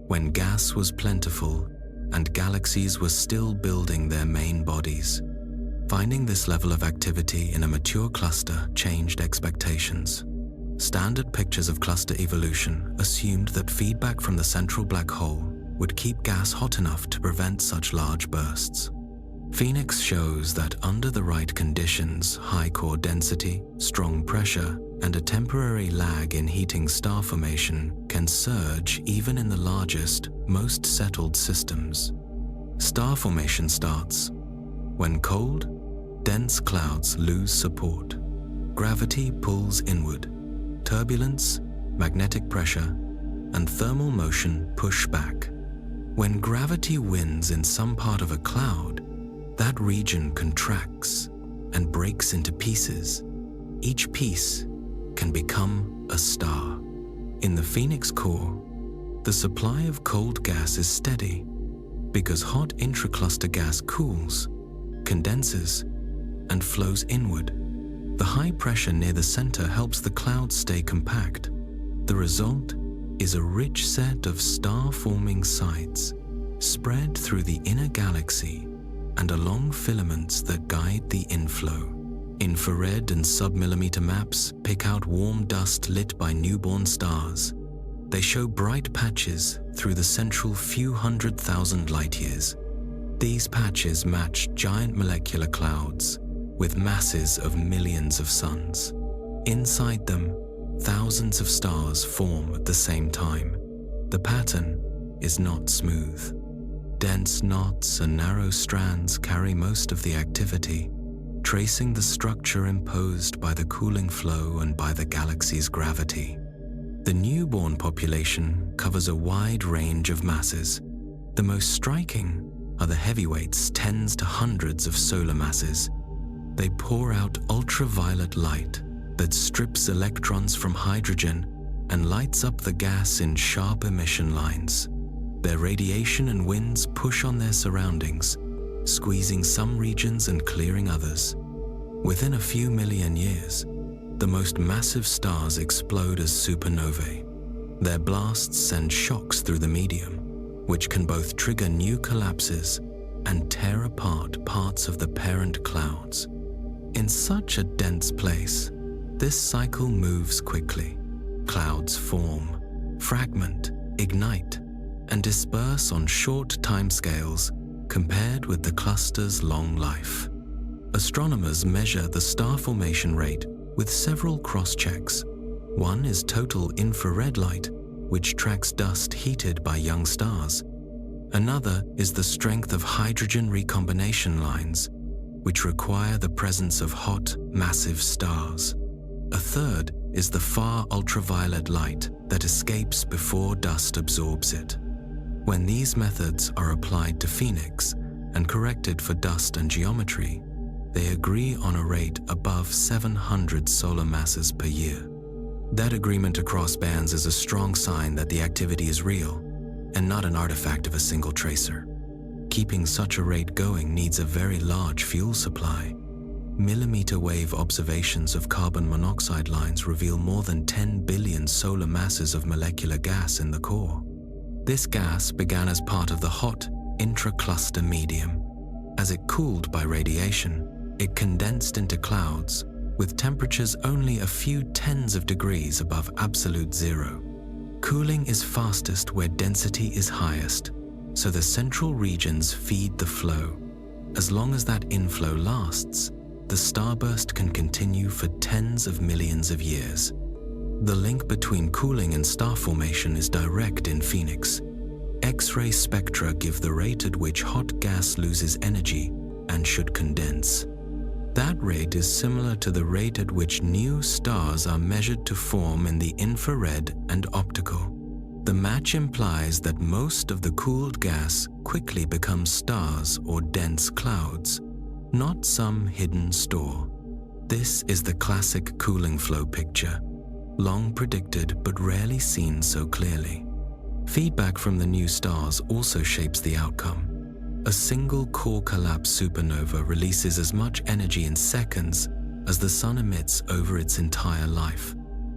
when gas was plentiful and galaxies were still building their main bodies. Finding this level of activity in a mature cluster changed expectations. Standard pictures of cluster evolution assumed that feedback from the central black hole would keep gas hot enough to prevent such large bursts. Phoenix shows that under the right conditions, high core density, strong pressure, and a temporary lag in heating star formation can surge even in the largest, most settled systems. Star formation starts when cold, dense clouds lose support. Gravity pulls inward. Turbulence, magnetic pressure, and thermal motion push back. When gravity wins in some part of a cloud, that region contracts and breaks into pieces. Each piece can become a star. In the Phoenix core, the supply of cold gas is steady because hot intracluster gas cools, condenses, and flows inward. The high pressure near the center helps the clouds stay compact. The result is a rich set of star-forming sites spread through the inner galaxy and along filaments that guide the inflow. Infrared and submillimeter maps pick out warm dust lit by newborn stars. They show bright patches through the central few 100,000 light-years. These patches match giant molecular clouds with masses of millions of suns. Inside them, thousands of stars form at the same time. The pattern is not smooth. Dense knots and narrow strands carry most of the activity, tracing the structure imposed by the cooling flow and by the galaxy's gravity. The newborn population covers a wide range of masses. The most striking are the heavyweights, tens to hundreds of solar masses. They pour out ultraviolet light that strips electrons from hydrogen and lights up the gas in sharp emission lines. Their radiation and winds push on their surroundings, squeezing some regions and clearing others. Within a few million years, the most massive stars explode as supernovae. Their blasts send shocks through the medium, which can both trigger new collapses and tear apart parts of the parent clouds. In such a dense place, this cycle moves quickly. Clouds form, fragment, ignite, and disperse on short timescales compared with the cluster's long life. Astronomers measure the star formation rate with several cross-checks. One is total infrared light, which tracks dust heated by young stars. Another is the strength of hydrogen recombination lines, which require the presence of hot, massive stars. A third is the far ultraviolet light that escapes before dust absorbs it. When these methods are applied to Phoenix and corrected for dust and geometry, they agree on a rate above 700 solar masses per year. That agreement across bands is a strong sign that the activity is real and not an artifact of a single tracer. Keeping such a rate going needs a very large fuel supply. Millimeter wave observations of carbon monoxide lines reveal more than 10 billion solar masses of molecular gas in the core. This gas began as part of the hot intra-cluster medium. As it cooled by radiation, it condensed into clouds, with temperatures only a few tens of degrees above absolute zero. Cooling is fastest where density is highest, so the central regions feed the flow. As long as that inflow lasts, the starburst can continue for tens of millions of years. The link between cooling and star formation is direct in Phoenix. X-ray spectra give the rate at which hot gas loses energy and should condense. That rate is similar to the rate at which new stars are measured to form in the infrared and optical. The match implies that most of the cooled gas quickly becomes stars or dense clouds, not some hidden store. This is the classic cooling flow picture, long predicted but rarely seen so clearly. Feedback from the new stars also shapes the outcome. A single core collapse supernova releases as much energy in seconds as the sun emits over its entire life.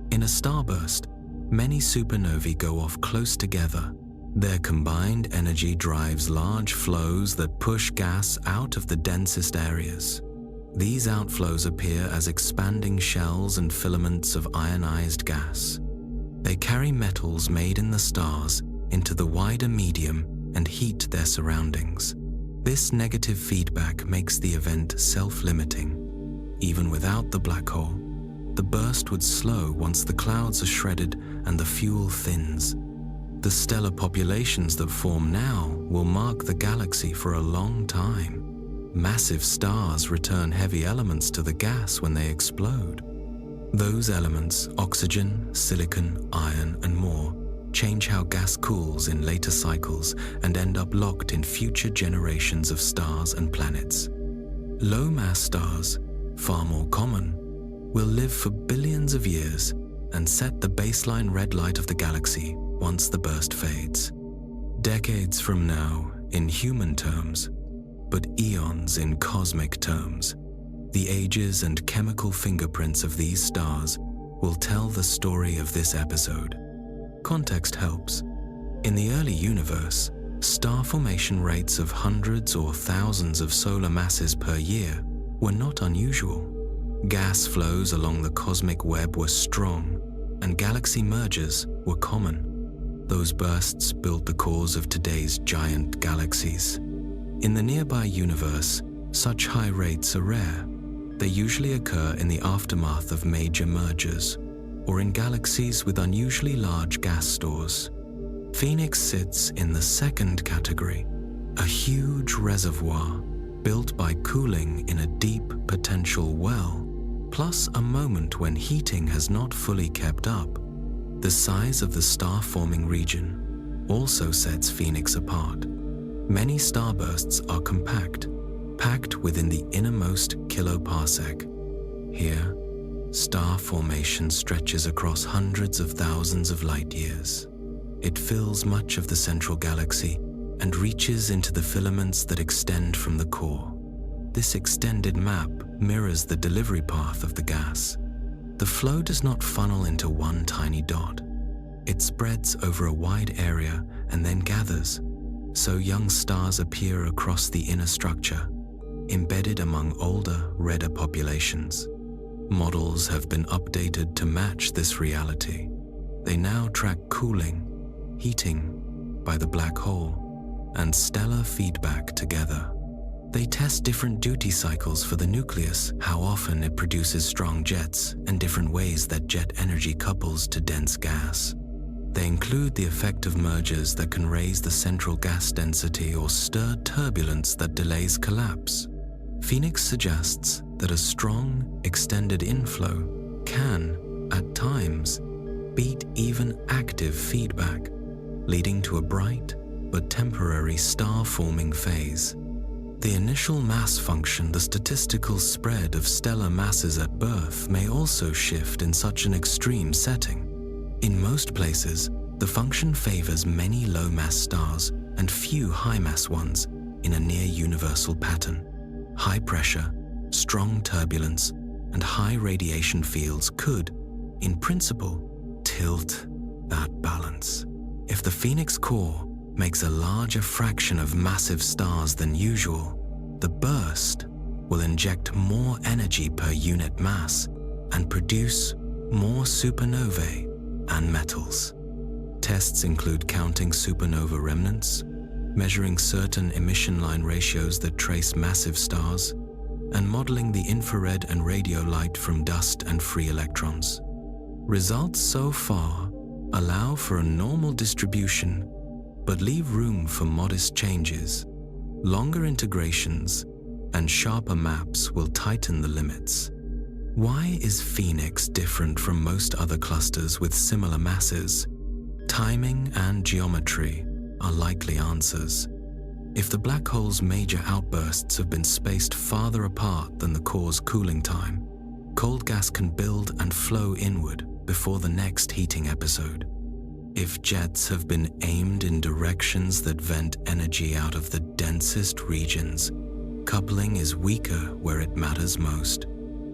In a starburst, many supernovae go off close together. Their combined energy drives large flows that push gas out of the densest areas. These outflows appear as expanding shells and filaments of ionized gas. They carry metals made in the stars into the wider medium and heat their surroundings. This negative feedback makes the event self-limiting. Even without the black hole, the burst would slow once the clouds are shredded and the fuel thins. The stellar populations that form now will mark the galaxy for a long time. Massive stars return heavy elements to the gas when they explode. Those elements, oxygen, silicon, iron, and more, change how gas cools in later cycles and end up locked in future generations of stars and planets. Low-mass stars, far more common, will live for billions of years and set the baseline red light of the galaxy once the burst fades. Decades from now, in human terms, but eons in cosmic terms, the ages and chemical fingerprints of these stars will tell the story of this episode. Context helps. In the early universe, star formation rates of hundreds or thousands of solar masses per year were not unusual. Gas flows along the cosmic web were strong, and galaxy mergers were common. Those bursts built the cores of today's giant galaxies. In the nearby universe, such high rates are rare. They usually occur in the aftermath of major mergers, or in galaxies with unusually large gas stores. Phoenix sits in the second category, a huge reservoir built by cooling in a deep potential well, plus a moment when heating has not fully kept up. The size of the star-forming region also sets Phoenix apart. Many starbursts are compact, packed within the innermost kiloparsec. Here, star formation stretches across hundreds of thousands of light years. It fills much of the central galaxy and reaches into the filaments that extend from the core. This extended map mirrors the delivery path of the gas. The flow does not funnel into one tiny dot. It spreads over a wide area and then gathers, so young stars appear across the inner structure, embedded among older, redder populations. Models have been updated to match this reality. They now track cooling, heating by the black hole, and stellar feedback together. They test different duty cycles for the nucleus, how often it produces strong jets, and different ways that jet energy couples to dense gas. They include the effect of mergers that can raise the central gas density or stir turbulence that delays collapse. Phoenix suggests that a strong, extended inflow can, at times, beat even active feedback, leading to a bright but temporary star-forming phase. The initial mass function, the statistical spread of stellar masses at birth, may also shift in such an extreme setting. In most places, the function favors many low-mass stars and few high-mass ones in a near-universal pattern. High pressure, strong turbulence, and high radiation fields could, in principle, tilt that balance. If the Phoenix core makes a larger fraction of massive stars than usual, the burst will inject more energy per unit mass and produce more supernovae and metals. Tests include counting supernova remnants, measuring certain emission line ratios that trace massive stars, and modeling the infrared and radio light from dust and free electrons. Results so far allow for a normal distribution, but leave room for modest changes. Longer integrations and sharper maps will tighten the limits. Why is Phoenix different from most other clusters with similar masses? Timing and geometry are likely answers. If the black hole's major outbursts have been spaced farther apart than the core's cooling time, cold gas can build and flow inward before the next heating episode. If jets have been aimed in directions that vent energy out of the densest regions, coupling is weaker where it matters most.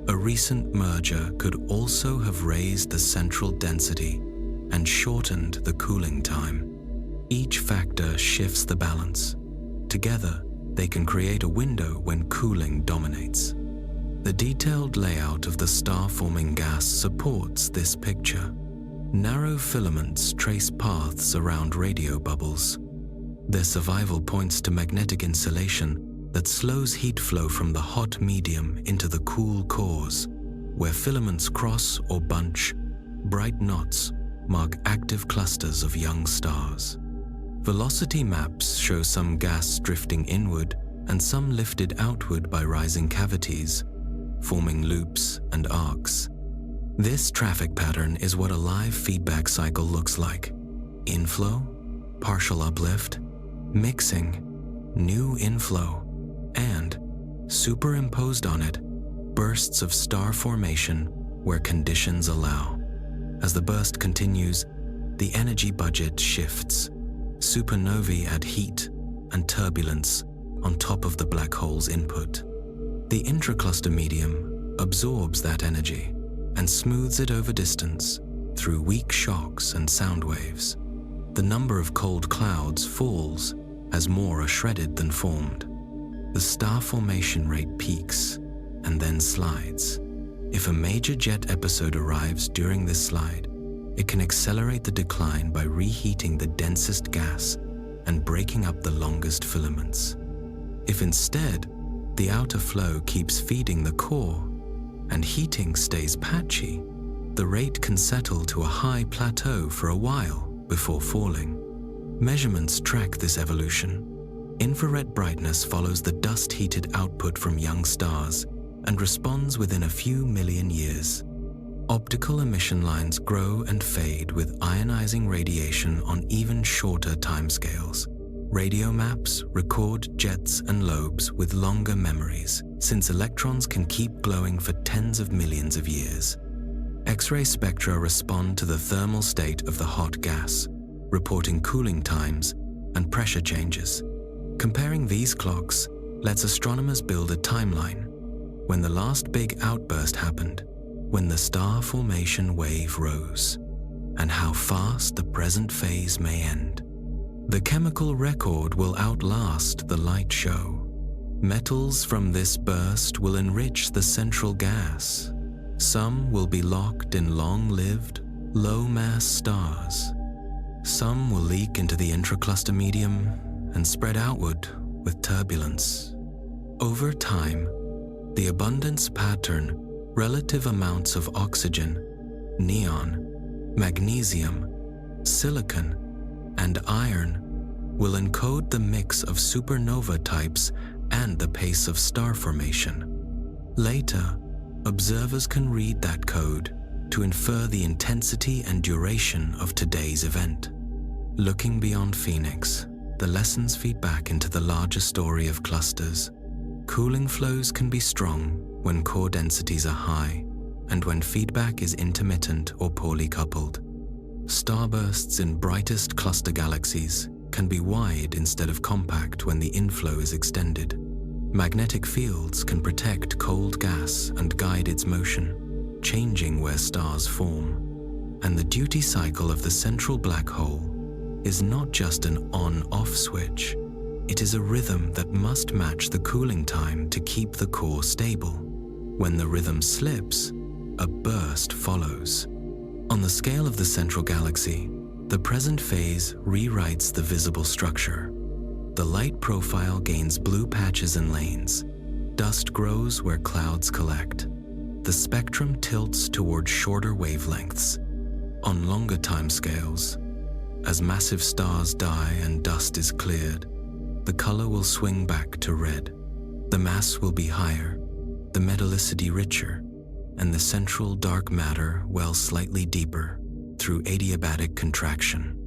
A recent merger could also have raised the central density and shortened the cooling time. Each factor shifts the balance. Together, they can create a window when cooling dominates. The detailed layout of the star-forming gas supports this picture. Narrow filaments trace paths around radio bubbles. Their survival points to magnetic insulation that slows heat flow from the hot medium into the cool cores. Where filaments cross or bunch, bright knots mark active clusters of young stars. Velocity maps show some gas drifting inward and some lifted outward by rising cavities, forming loops and arcs. This traffic pattern is what a live feedback cycle looks like. Inflow, partial uplift, mixing, new inflow, and, superimposed on it, bursts of star formation where conditions allow. As the burst continues, the energy budget shifts. Supernovae add heat and turbulence on top of the black hole's input. The intracluster medium absorbs that energy and smooths it over distance through weak shocks and sound waves. The number of cold clouds falls as more are shredded than formed. The star formation rate peaks and then slides. If a major jet episode arrives during this slide, it can accelerate the decline by reheating the densest gas and breaking up the longest filaments. If instead, the outer flow keeps feeding the core and heating stays patchy, the rate can settle to a high plateau for a while before falling. Measurements track this evolution. Infrared brightness follows the dust-heated output from young stars and responds within a few million years. Optical emission lines grow and fade with ionizing radiation on even shorter timescales. Radio maps record jets and lobes with longer memories, since electrons can keep glowing for tens of millions of years. X-ray spectra respond to the thermal state of the hot gas, reporting cooling times and pressure changes. Comparing these clocks lets astronomers build a timeline. When the last big outburst happened, when the star formation wave rose, and how fast the present phase may end. The chemical record will outlast the light show. Metals from this burst will enrich the central gas. Some will be locked in long-lived, low-mass stars. Some will leak into the intracluster medium and spread outward with turbulence. Over time, the abundance pattern, relative amounts of oxygen, neon, magnesium, silicon, and iron will encode the mix of supernova types and the pace of star formation. Later, observers can read that code to infer the intensity and duration of today's event. Looking beyond Phoenix, the lessons feed back into the larger story of clusters. Cooling flows can be strong when core densities are high and when feedback is intermittent or poorly coupled. Starbursts in brightest cluster galaxies can be wide instead of compact when the inflow is extended. Magnetic fields can protect cold gas and guide its motion, changing where stars form. And the duty cycle of the central black hole is not just an on-off switch. It is a rhythm that must match the cooling time to keep the core stable. When the rhythm slips, a burst follows. On the scale of the central galaxy, the present phase rewrites the visible structure. The light profile gains blue patches and lanes. Dust grows where clouds collect. The spectrum tilts toward shorter wavelengths. On longer timescales, as massive stars die and dust is cleared, the color will swing back to red. The mass will be higher, the metallicity richer, and the central dark matter well slightly deeper through adiabatic contraction.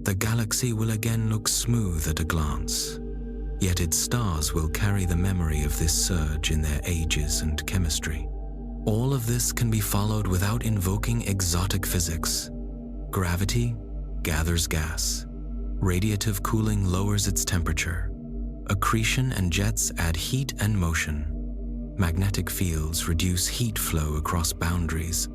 The galaxy will again look smooth at a glance, yet its stars will carry the memory of this surge in their ages and chemistry. All of this can be followed without invoking exotic physics. Gravity gathers gas. Radiative cooling lowers its temperature. Accretion and jets add heat and motion. Magnetic fields reduce heat flow across boundaries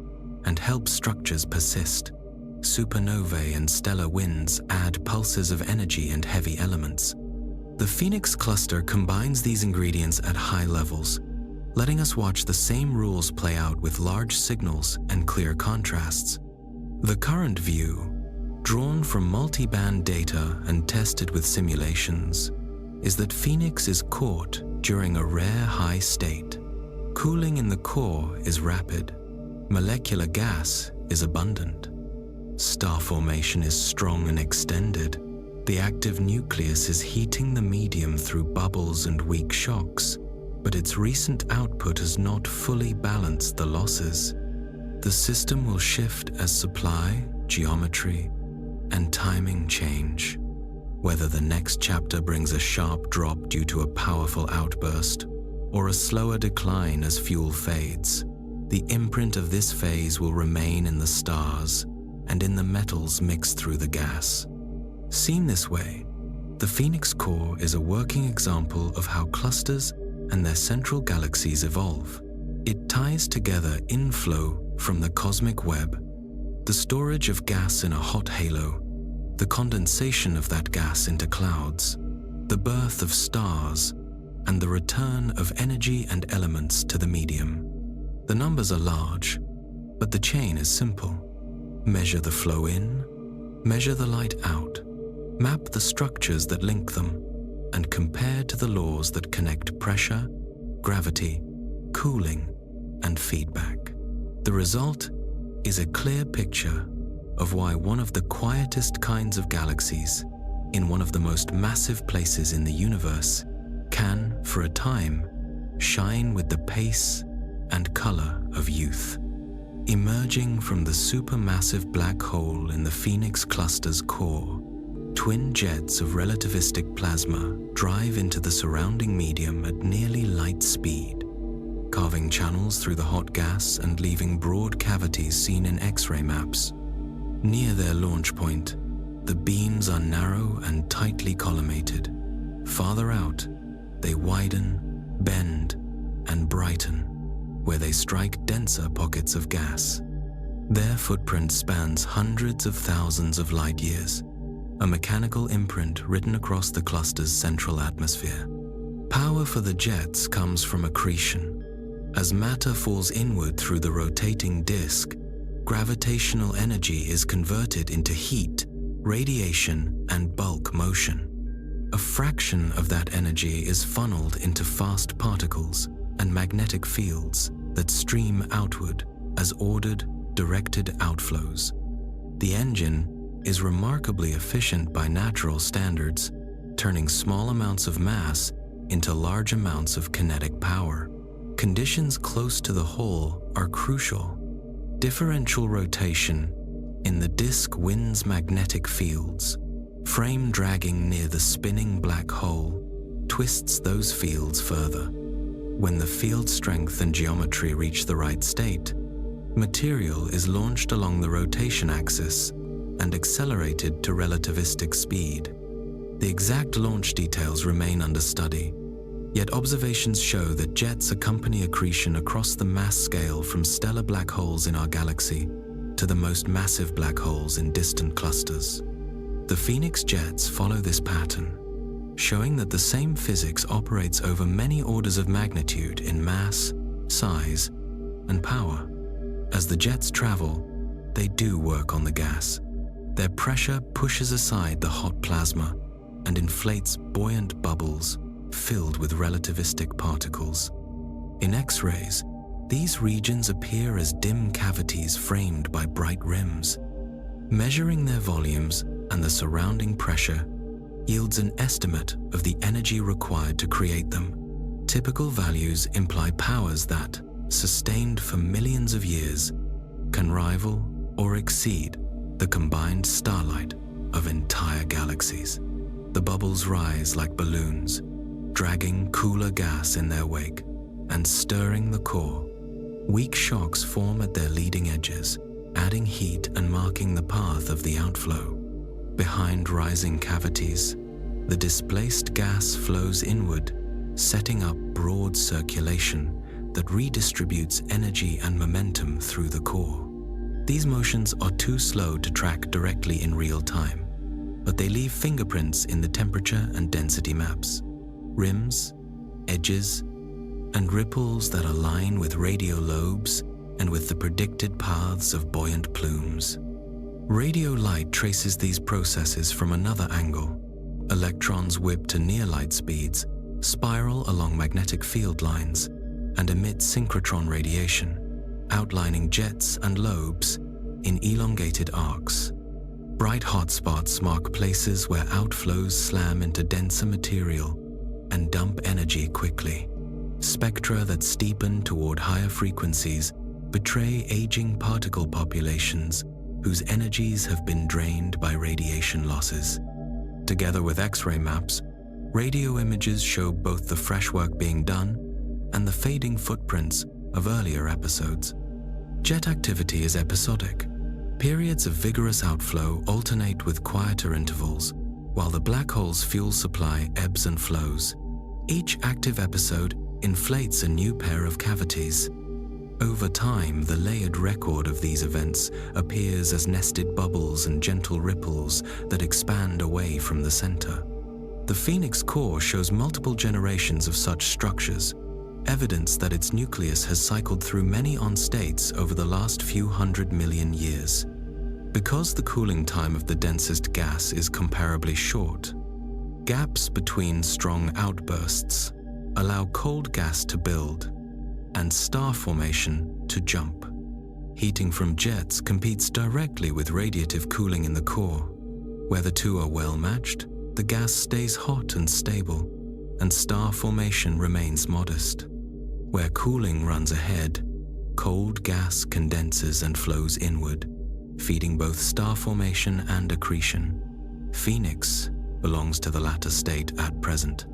and help structures persist. Supernovae and stellar winds add pulses of energy and heavy elements. The Phoenix cluster combines these ingredients at high levels, letting us watch the same rules play out with large signals and clear contrasts. The current view, drawn from multi-band data and tested with simulations, is that Phoenix is caught during a rare high state. Cooling in the core is rapid. Molecular gas is abundant. Star formation is strong and extended. The active nucleus is heating the medium through bubbles and weak shocks, but its recent output has not fully balanced the losses. The system will shift as supply, geometry, and timing change. Whether the next chapter brings a sharp drop due to a powerful outburst, or a slower decline as fuel fades, the imprint of this phase will remain in the stars and in the metals mixed through the gas. Seen this way, the Phoenix core is a working example of how clusters and their central galaxies evolve. It ties together inflow from the cosmic web, the storage of gas in a hot halo, the condensation of that gas into clouds, the birth of stars, and the return of energy and elements to the medium. The numbers are large, but the chain is simple. Measure the flow in, measure the light out, map the structures that link them, and compare to the laws that connect pressure, gravity, cooling, and feedback. The result is a clear picture of why one of the quietest kinds of galaxies, in one of the most massive places in the universe, can, for a time, shine with the pace and color of youth. Emerging from the supermassive black hole in the Phoenix cluster's core, twin jets of relativistic plasma drive into the surrounding medium at nearly light speed, carving channels through the hot gas and leaving broad cavities seen in X-ray maps. Near their launch point, the beams are narrow and tightly collimated. Farther out, they widen, bend, and brighten, where they strike denser pockets of gas. Their footprint spans hundreds of thousands of light years, a mechanical imprint written across the cluster's central atmosphere. Power for the jets comes from accretion. As matter falls inward through the rotating disk, gravitational energy is converted into heat, radiation, and bulk motion. a fraction of that energy is funneled into fast particles and magnetic fields that stream outward as ordered, directed outflows. The engine is remarkably efficient by natural standards, turning small amounts of mass into large amounts of kinetic power. Conditions close to the hole are crucial. Differential rotation in the disk wins magnetic fields. Frame dragging near the spinning black hole twists those fields further. When the field strength and geometry reach the right state, material is launched along the rotation axis and accelerated to relativistic speed. The exact launch details remain under study, yet observations show that jets accompany accretion across the mass scale from stellar black holes in our galaxy to the most massive black holes in distant clusters. The Phoenix jets follow this pattern, showing that the same physics operates over many orders of magnitude in mass, size, and power. As the jets travel, they do work on the gas. Their pressure pushes aside the hot plasma and inflates buoyant bubbles filled with relativistic particles. In X-rays, these regions appear as dim cavities framed by bright rims. Measuring their volumes and the surrounding pressure yields an estimate of the energy required to create them. Typical values imply powers that, sustained for millions of years, can rival or exceed the combined starlight of entire galaxies. The bubbles rise like balloons, dragging cooler gas in their wake and stirring the core. Weak shocks form at their leading edges, adding heat and marking the path of the outflow. Behind rising cavities, the displaced gas flows inward, setting up broad circulation that redistributes energy and momentum through the core. These motions are too slow to track directly in real time, but they leave fingerprints in the temperature and density maps. Rims, edges, and ripples that align with radio lobes and with the predicted paths of buoyant plumes. Radio light traces these processes from another angle. Electrons whip to near light speeds, spiral along magnetic field lines, and emit synchrotron radiation, outlining jets and lobes in elongated arcs. Bright hotspots mark places where outflows slam into denser material and dump energy quickly. Spectra that steepen toward higher frequencies betray aging particle populations whose energies have been drained by radiation losses. Together with X-ray maps, radio images show both the fresh work being done and the fading footprints of earlier episodes. Jet activity is episodic. Periods of vigorous outflow alternate with quieter intervals, while the black hole's fuel supply ebbs and flows. Each active episode inflates a new pair of cavities. Over time, the layered record of these events appears as nested bubbles and gentle ripples that expand away from the center. The Phoenix core shows multiple generations of such structures, evidence that its nucleus has cycled through many on-states over the last few 100 million years. Because the cooling time of the densest gas is comparably short, gaps between strong outbursts allow cold gas to build and star formation to jump. Heating from jets competes directly with radiative cooling in the core. Where the two are well matched, the gas stays hot and stable, and star formation remains modest. Where cooling runs ahead, cold gas condenses and flows inward, feeding both star formation and accretion. Phoenix belongs to the latter state at present.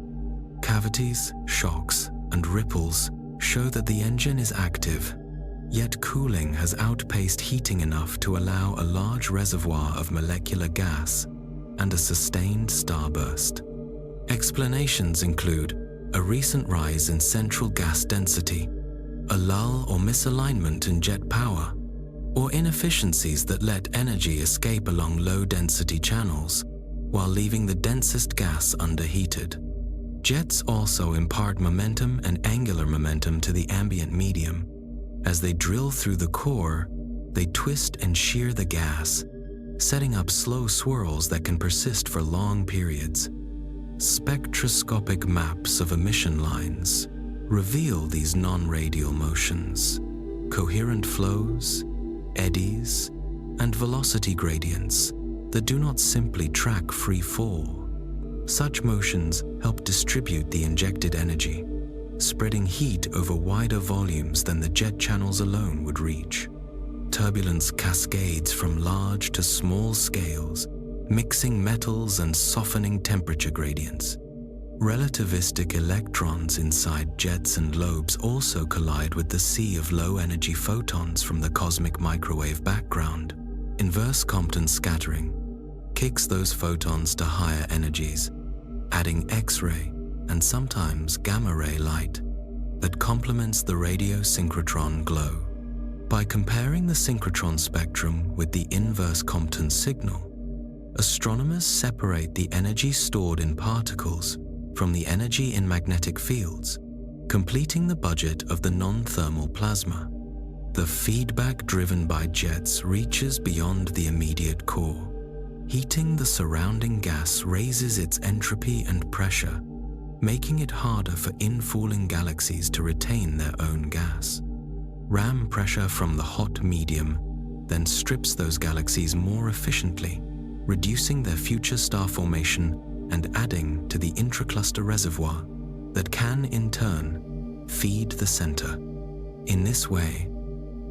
Cavities, shocks, and ripples show that the engine is active, yet cooling has outpaced heating enough to allow a large reservoir of molecular gas and a sustained starburst. Explanations include a recent rise in central gas density, a lull or misalignment in jet power, or inefficiencies that let energy escape along low-density channels while leaving the densest gas underheated. Jets also impart momentum and angular momentum to the ambient medium. As they drill through the core, they twist and shear the gas, setting up slow swirls that can persist for long periods. Spectroscopic maps of emission lines reveal these non-radial motions, coherent flows, eddies, and velocity gradients that do not simply track free fall. Such motions help distribute the injected energy, spreading heat over wider volumes than the jet channels alone would reach. Turbulence cascades from large to small scales, mixing metals and softening temperature gradients. Relativistic electrons inside jets and lobes also collide with the sea of low-energy photons from the cosmic microwave background. Inverse Compton scattering kicks those photons to higher energies, adding X-ray and sometimes gamma-ray light that complements the radio synchrotron glow. By comparing the synchrotron spectrum with the inverse Compton signal, astronomers separate the energy stored in particles from the energy in magnetic fields, completing the budget of the non-thermal plasma. The feedback driven by jets reaches beyond the immediate core. Heating the surrounding gas raises its entropy and pressure, making it harder for infalling galaxies to retain their own gas. Ram pressure from the hot medium then strips those galaxies more efficiently, reducing their future star formation and adding to the intracluster reservoir that can, in turn, feed the center. In this way,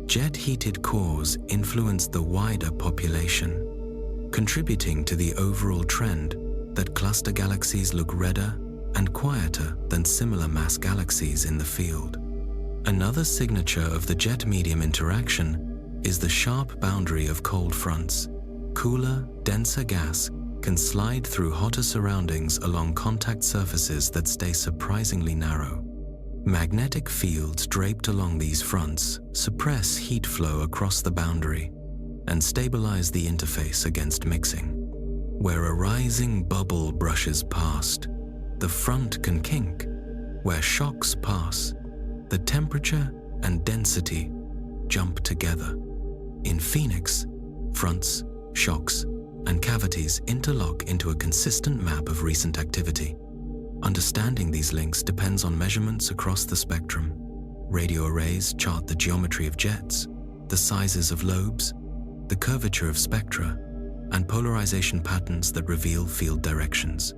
jet-heated cores influence the wider population, contributing to the overall trend that cluster galaxies look redder and quieter than similar mass galaxies in the field. Another signature of the jet-medium interaction is the sharp boundary of cold fronts. Cooler, denser gas can slide through hotter surroundings along contact surfaces that stay surprisingly narrow. Magnetic fields draped along these fronts suppress heat flow across the boundary and stabilize the interface against mixing. Where a rising bubble brushes past, the front can kink. Where shocks pass, the temperature and density jump together. In Phoenix, fronts, shocks, and cavities interlock into a consistent map of recent activity. Understanding these links depends on measurements across the spectrum. Radio arrays chart the geometry of jets, the sizes of lobes, the curvature of spectra, and polarization patterns that reveal field directions.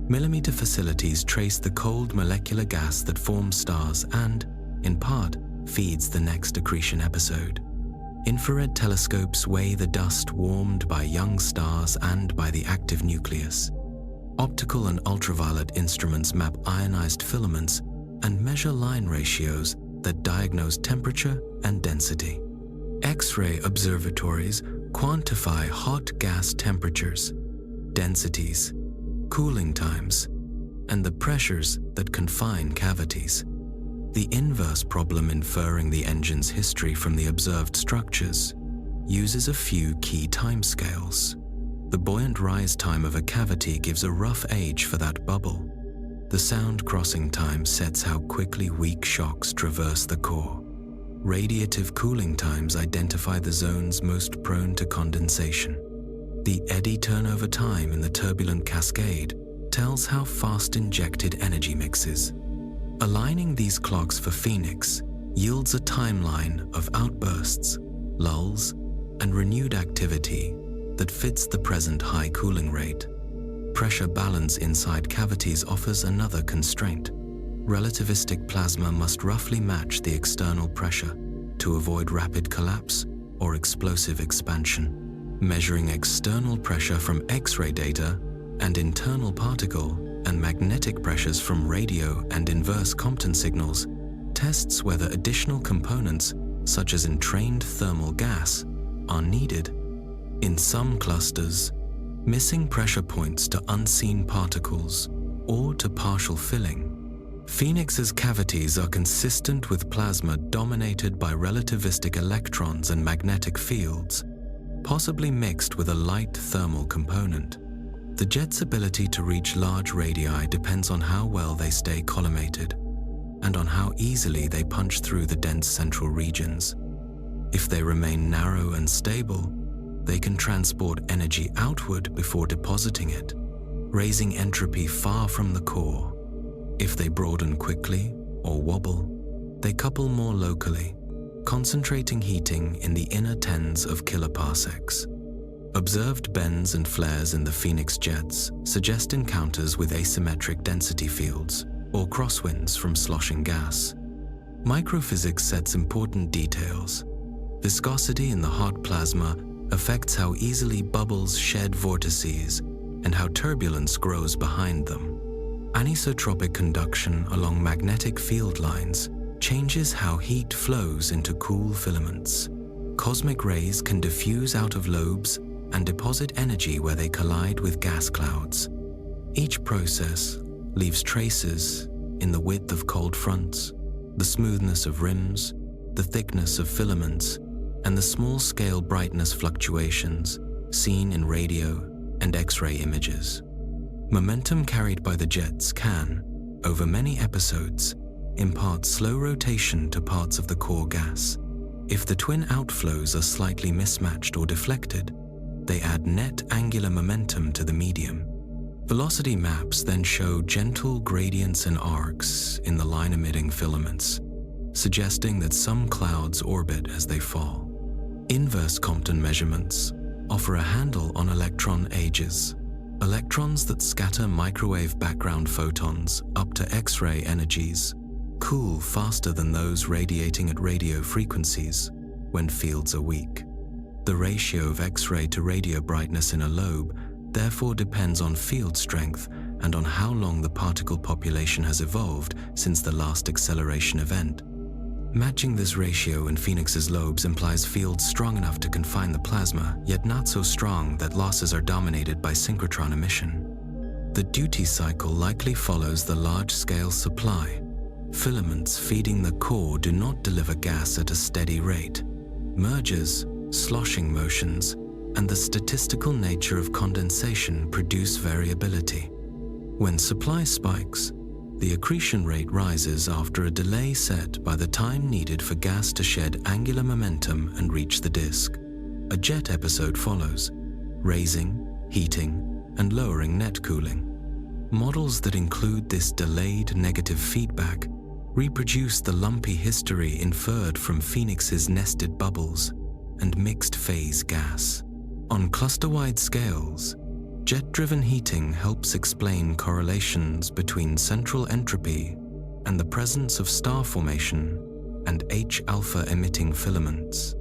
Millimeter facilities trace the cold molecular gas that forms stars and, in part, feeds the next accretion episode. Infrared telescopes weigh the dust warmed by young stars and by the active nucleus. Optical and ultraviolet instruments map ionized filaments and measure line ratios that diagnose temperature and density. X-ray observatories quantify hot gas temperatures, densities, cooling times, and the pressures that confine cavities. The inverse problem inferring the engine's history from the observed structures uses a few key timescales. The buoyant rise time of a cavity gives a rough age for that bubble. The sound crossing time sets how quickly weak shocks traverse the core. Radiative cooling times identify the zones most prone to condensation. The eddy turnover time in the turbulent cascade tells how fast injected energy mixes. Aligning these clocks for Phoenix yields a timeline of outbursts, lulls, and renewed activity that fits the present high cooling rate. Pressure balance inside cavities offers another constraint. Relativistic plasma must roughly match the external pressure to avoid rapid collapse or explosive expansion. Measuring external pressure from X-ray data and internal particle and magnetic pressures from radio and inverse Compton signals tests whether additional components, such as entrained thermal gas, are needed. In some clusters, missing pressure points to unseen particles or to partial filling. Phoenix's cavities are consistent with plasma dominated by relativistic electrons and magnetic fields, possibly mixed with a light thermal component. The jet's ability to reach large radii depends on how well they stay collimated and on how easily they punch through the dense central regions. If they remain narrow and stable, they can transport energy outward before depositing it. raising entropy far from the core. If they broaden quickly or wobble, they couple more locally, concentrating heating in the inner tens of kiloparsecs. Observed bends and flares in the Phoenix jets suggest encounters with asymmetric density fields or crosswinds from sloshing gas. Microphysics sets important details. Viscosity in the hot plasma affects how easily bubbles shed vortices and how turbulence grows behind them. Anisotropic conduction along magnetic field lines changes how heat flows into cool filaments. Cosmic rays can diffuse out of lobes and deposit energy where they collide with gas clouds. Each process leaves traces in the width of cold fronts, the smoothness of rims, the thickness of filaments, and the small-scale brightness fluctuations seen in radio and X-ray images. Momentum carried by the jets can, over many episodes, impart slow rotation to parts of the core gas. If the twin outflows are slightly mismatched or deflected, they add net angular momentum to the medium. Velocity maps then show gentle gradients and arcs in the line-emitting filaments, suggesting that some clouds orbit as they fall. Inverse Compton measurements offer a handle on electron ages. Electrons that scatter microwave background photons up to X-ray energies cool faster than those radiating at radio frequencies when fields are weak. The ratio of X-ray to radio brightness in a lobe therefore depends on field strength and on how long the particle population has evolved since the last acceleration event. Matching this ratio in Phoenix's lobes implies fields strong enough to confine the plasma, yet not so strong that losses are dominated by synchrotron emission. The duty cycle likely follows the large-scale supply. Filaments feeding the core do not deliver gas at a steady rate. Mergers, sloshing motions, and the statistical nature of condensation produce variability. When supply spikes, the accretion rate rises after a delay set by the time needed for gas to shed angular momentum and reach the disk. A jet episode follows, raising, heating, and lowering net cooling. Models that include this delayed negative feedback reproduce the lumpy history inferred from Phoenix's nested bubbles and mixed-phase gas. On cluster-wide scales, jet-driven heating helps explain correlations between central entropy and the presence of star formation and H-alpha emitting filaments.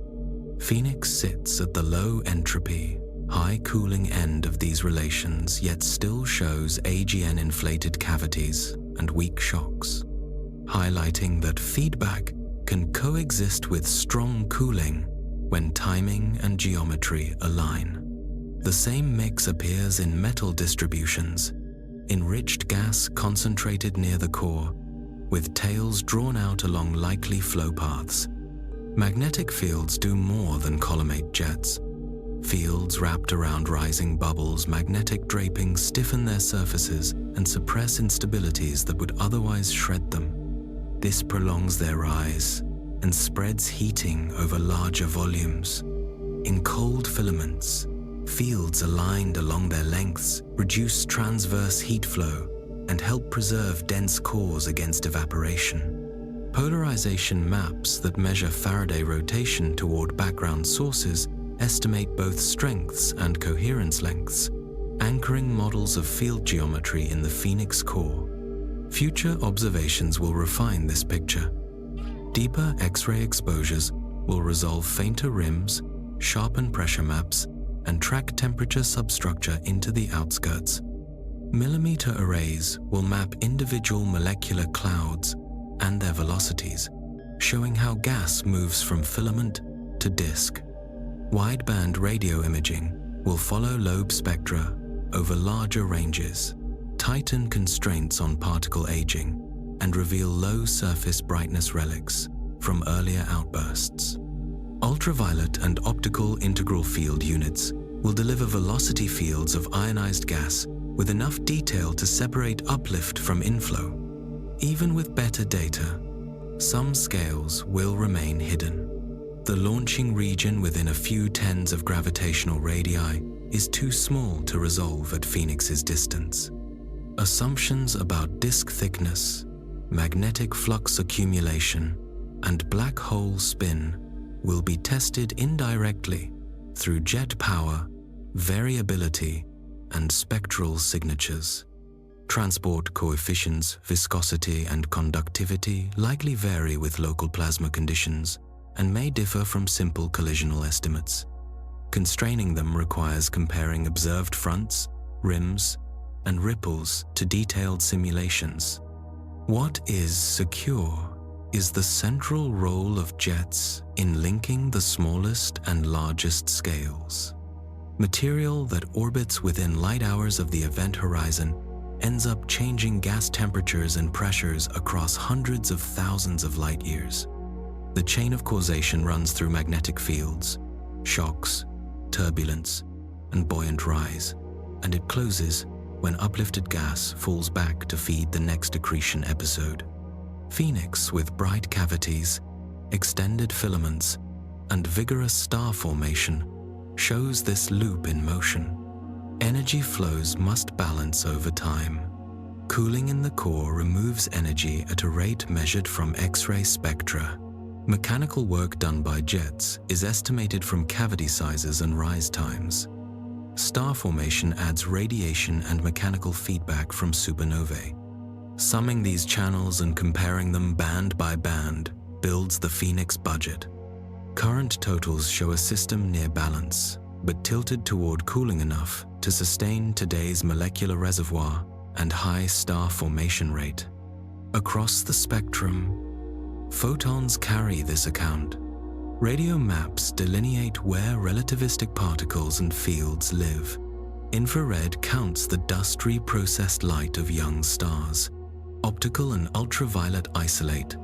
Phoenix sits at the low entropy, high cooling end of these relations, yet still shows AGN-inflated cavities and weak shocks, highlighting that feedback can coexist with strong cooling when timing and geometry align. The same mix appears in metal distributions, enriched gas concentrated near the core, with tails drawn out along likely flow paths. Magnetic fields do more than collimate jets. Fields wrapped around rising bubbles, magnetic drapings stiffen their surfaces and suppress instabilities that would otherwise shred them. This prolongs their rise and spreads heating over larger volumes. In cold filaments, fields aligned along their lengths reduce transverse heat flow and help preserve dense cores against evaporation. Polarization maps that measure Faraday rotation toward background sources estimate both strengths and coherence lengths, anchoring models of field geometry in the Phoenix core. Future observations will refine this picture. Deeper X-ray exposures will resolve fainter rims, sharpen pressure maps, and track temperature substructure into the outskirts. Millimeter arrays will map individual molecular clouds and their velocities, showing how gas moves from filament to disk. Wideband radio imaging will follow lobe spectra over larger ranges, tighten constraints on particle aging, and reveal low surface brightness relics from earlier outbursts. Ultraviolet and optical integral field units will deliver velocity fields of ionized gas with enough detail to separate uplift from inflow. Even with better data, some scales will remain hidden. The launching region within a few tens of gravitational radii is too small to resolve at Phoenix's distance. Assumptions about disk thickness, magnetic flux accumulation, and black hole spin will be tested indirectly through jet power, variability, and spectral signatures. Transport coefficients, viscosity, and conductivity likely vary with local plasma conditions and may differ from simple collisional estimates. Constraining them requires comparing observed fronts, rims, and ripples to detailed simulations. What is secure is the central role of jets in linking the smallest and largest scales. Material that orbits within light hours of the event horizon ends up changing gas temperatures and pressures across hundreds of thousands of light years. The chain of causation runs through magnetic fields, shocks, turbulence, and buoyant rise, and it closes when uplifted gas falls back to feed the next accretion episode. Phoenix, with bright cavities, extended filaments, and vigorous star formation, shows this loop in motion. Energy flows must balance over time. Cooling in the core removes energy at a rate measured from X-ray spectra. Mechanical work done by jets is estimated from cavity sizes and rise times. Star formation adds radiation and mechanical feedback from supernovae. Summing these channels and comparing them band by band builds the Phoenix budget. Current totals show a system near balance, but tilted toward cooling enough to sustain today's molecular reservoir and high star formation rate. Across the spectrum, photons carry this account. Radio maps delineate where relativistic particles and fields live. Infrared counts the dust-reprocessed light of young stars. Optical and ultraviolet isolate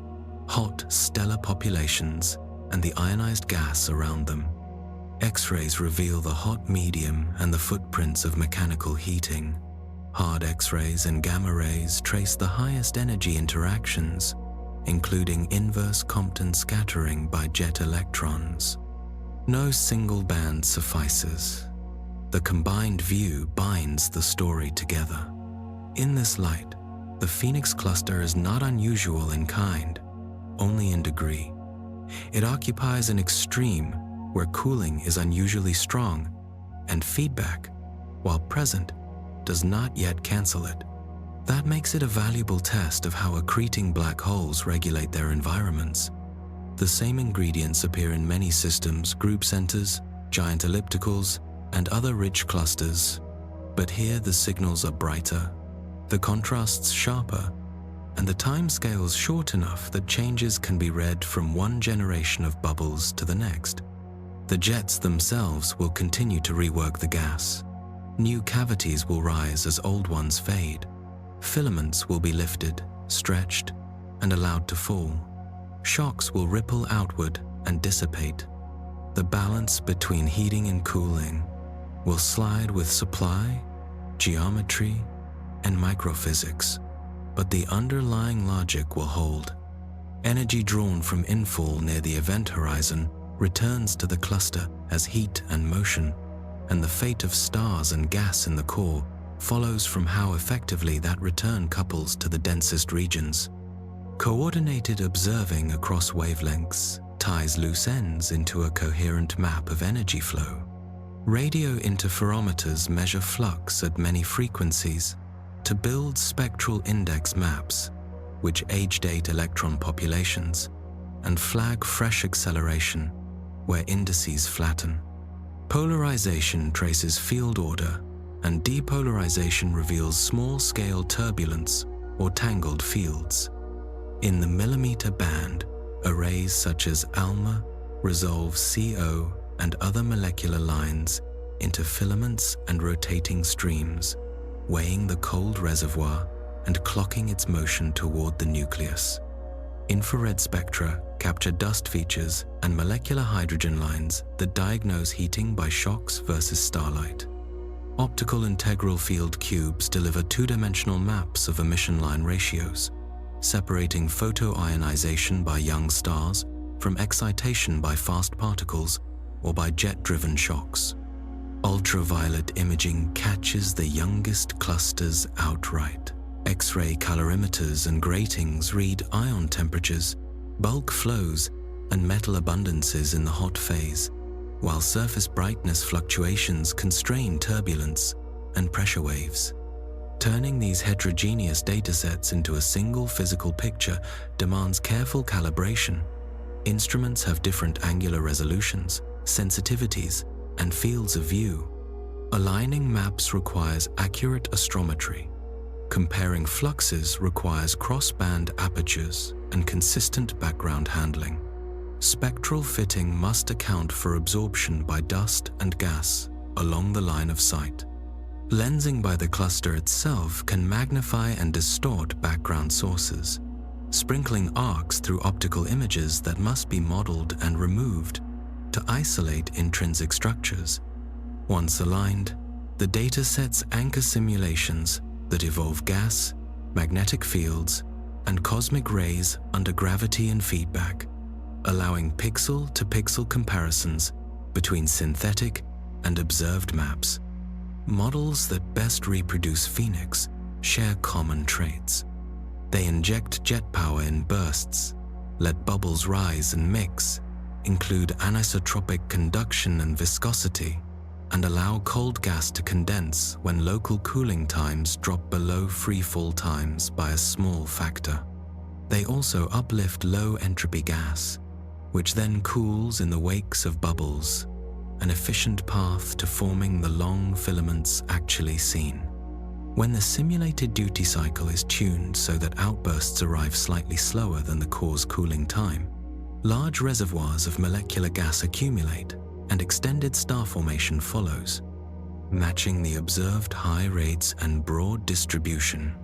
hot stellar populations and the ionized gas around them. X-rays reveal the hot medium and the footprints of mechanical heating. Hard X-rays and gamma rays trace the highest energy interactions, including inverse Compton scattering by jet electrons. No single band suffices. The combined view binds the story together. In this light, the Phoenix cluster is not unusual in kind, only in degree. It occupies an extreme where cooling is unusually strong, and feedback, while present, does not yet cancel it. That makes it a valuable test of how accreting black holes regulate their environments. The same ingredients appear in many systems, group centers, giant ellipticals, and other rich clusters, but here the signals are brighter, the contrasts sharper, and the timescales short enough that changes can be read from one generation of bubbles to the next. The jets themselves will continue to rework the gas. New cavities will rise as old ones fade. Filaments will be lifted, stretched, and allowed to fall. Shocks will ripple outward and dissipate. The balance between heating and cooling will slide with supply, geometry, and microphysics, but the underlying logic will hold. Energy drawn from infall near the event horizon returns to the cluster as heat and motion, and the fate of stars and gas in the core follows from how effectively that return couples to the densest regions. Coordinated observing across wavelengths ties loose ends into a coherent map of energy flow. Radio interferometers measure flux at many frequencies to build spectral index maps, which age-date electron populations and flag fresh acceleration where indices flatten. Polarization traces field order, and depolarization reveals small-scale turbulence or tangled fields. In the millimeter band, arrays such as ALMA resolve CO and other molecular lines into filaments and rotating streams, weighing the cold reservoir and clocking its motion toward the nucleus. Infrared spectra capture dust features and molecular hydrogen lines that diagnose heating by shocks versus starlight. Optical integral field cubes deliver two-dimensional maps of emission line ratios, separating photoionization by young stars from excitation by fast particles or by jet-driven shocks. Ultraviolet imaging catches the youngest clusters outright. X-ray calorimeters and gratings read ion temperatures, bulk flows, and metal abundances in the hot phase, while surface brightness fluctuations constrain turbulence and pressure waves. Turning these heterogeneous datasets into a single physical picture demands careful calibration. Instruments have different angular resolutions, sensitivities, and fields of view. Aligning maps requires accurate astrometry. Comparing fluxes requires cross-band apertures and consistent background handling. Spectral fitting must account for absorption by dust and gas along the line of sight. Lensing by the cluster itself can magnify and distort background sources, sprinkling arcs through optical images that must be modeled and removed to isolate intrinsic structures. Once aligned, the datasets anchor simulations that evolve gas, magnetic fields, and cosmic rays under gravity and feedback, allowing pixel-to-pixel comparisons between synthetic and observed maps. Models that best reproduce Phoenix share common traits. They inject jet power in bursts, let bubbles rise and mix, include anisotropic conduction and viscosity, and allow cold gas to condense when local cooling times drop below freefall times by a small factor. They also uplift low-entropy gas, which then cools in the wakes of bubbles, an efficient path to forming the long filaments actually seen. When the simulated duty cycle is tuned so that outbursts arrive slightly slower than the core's cooling time, large reservoirs of molecular gas accumulate and extended star formation follows, matching the observed high rates and broad distribution.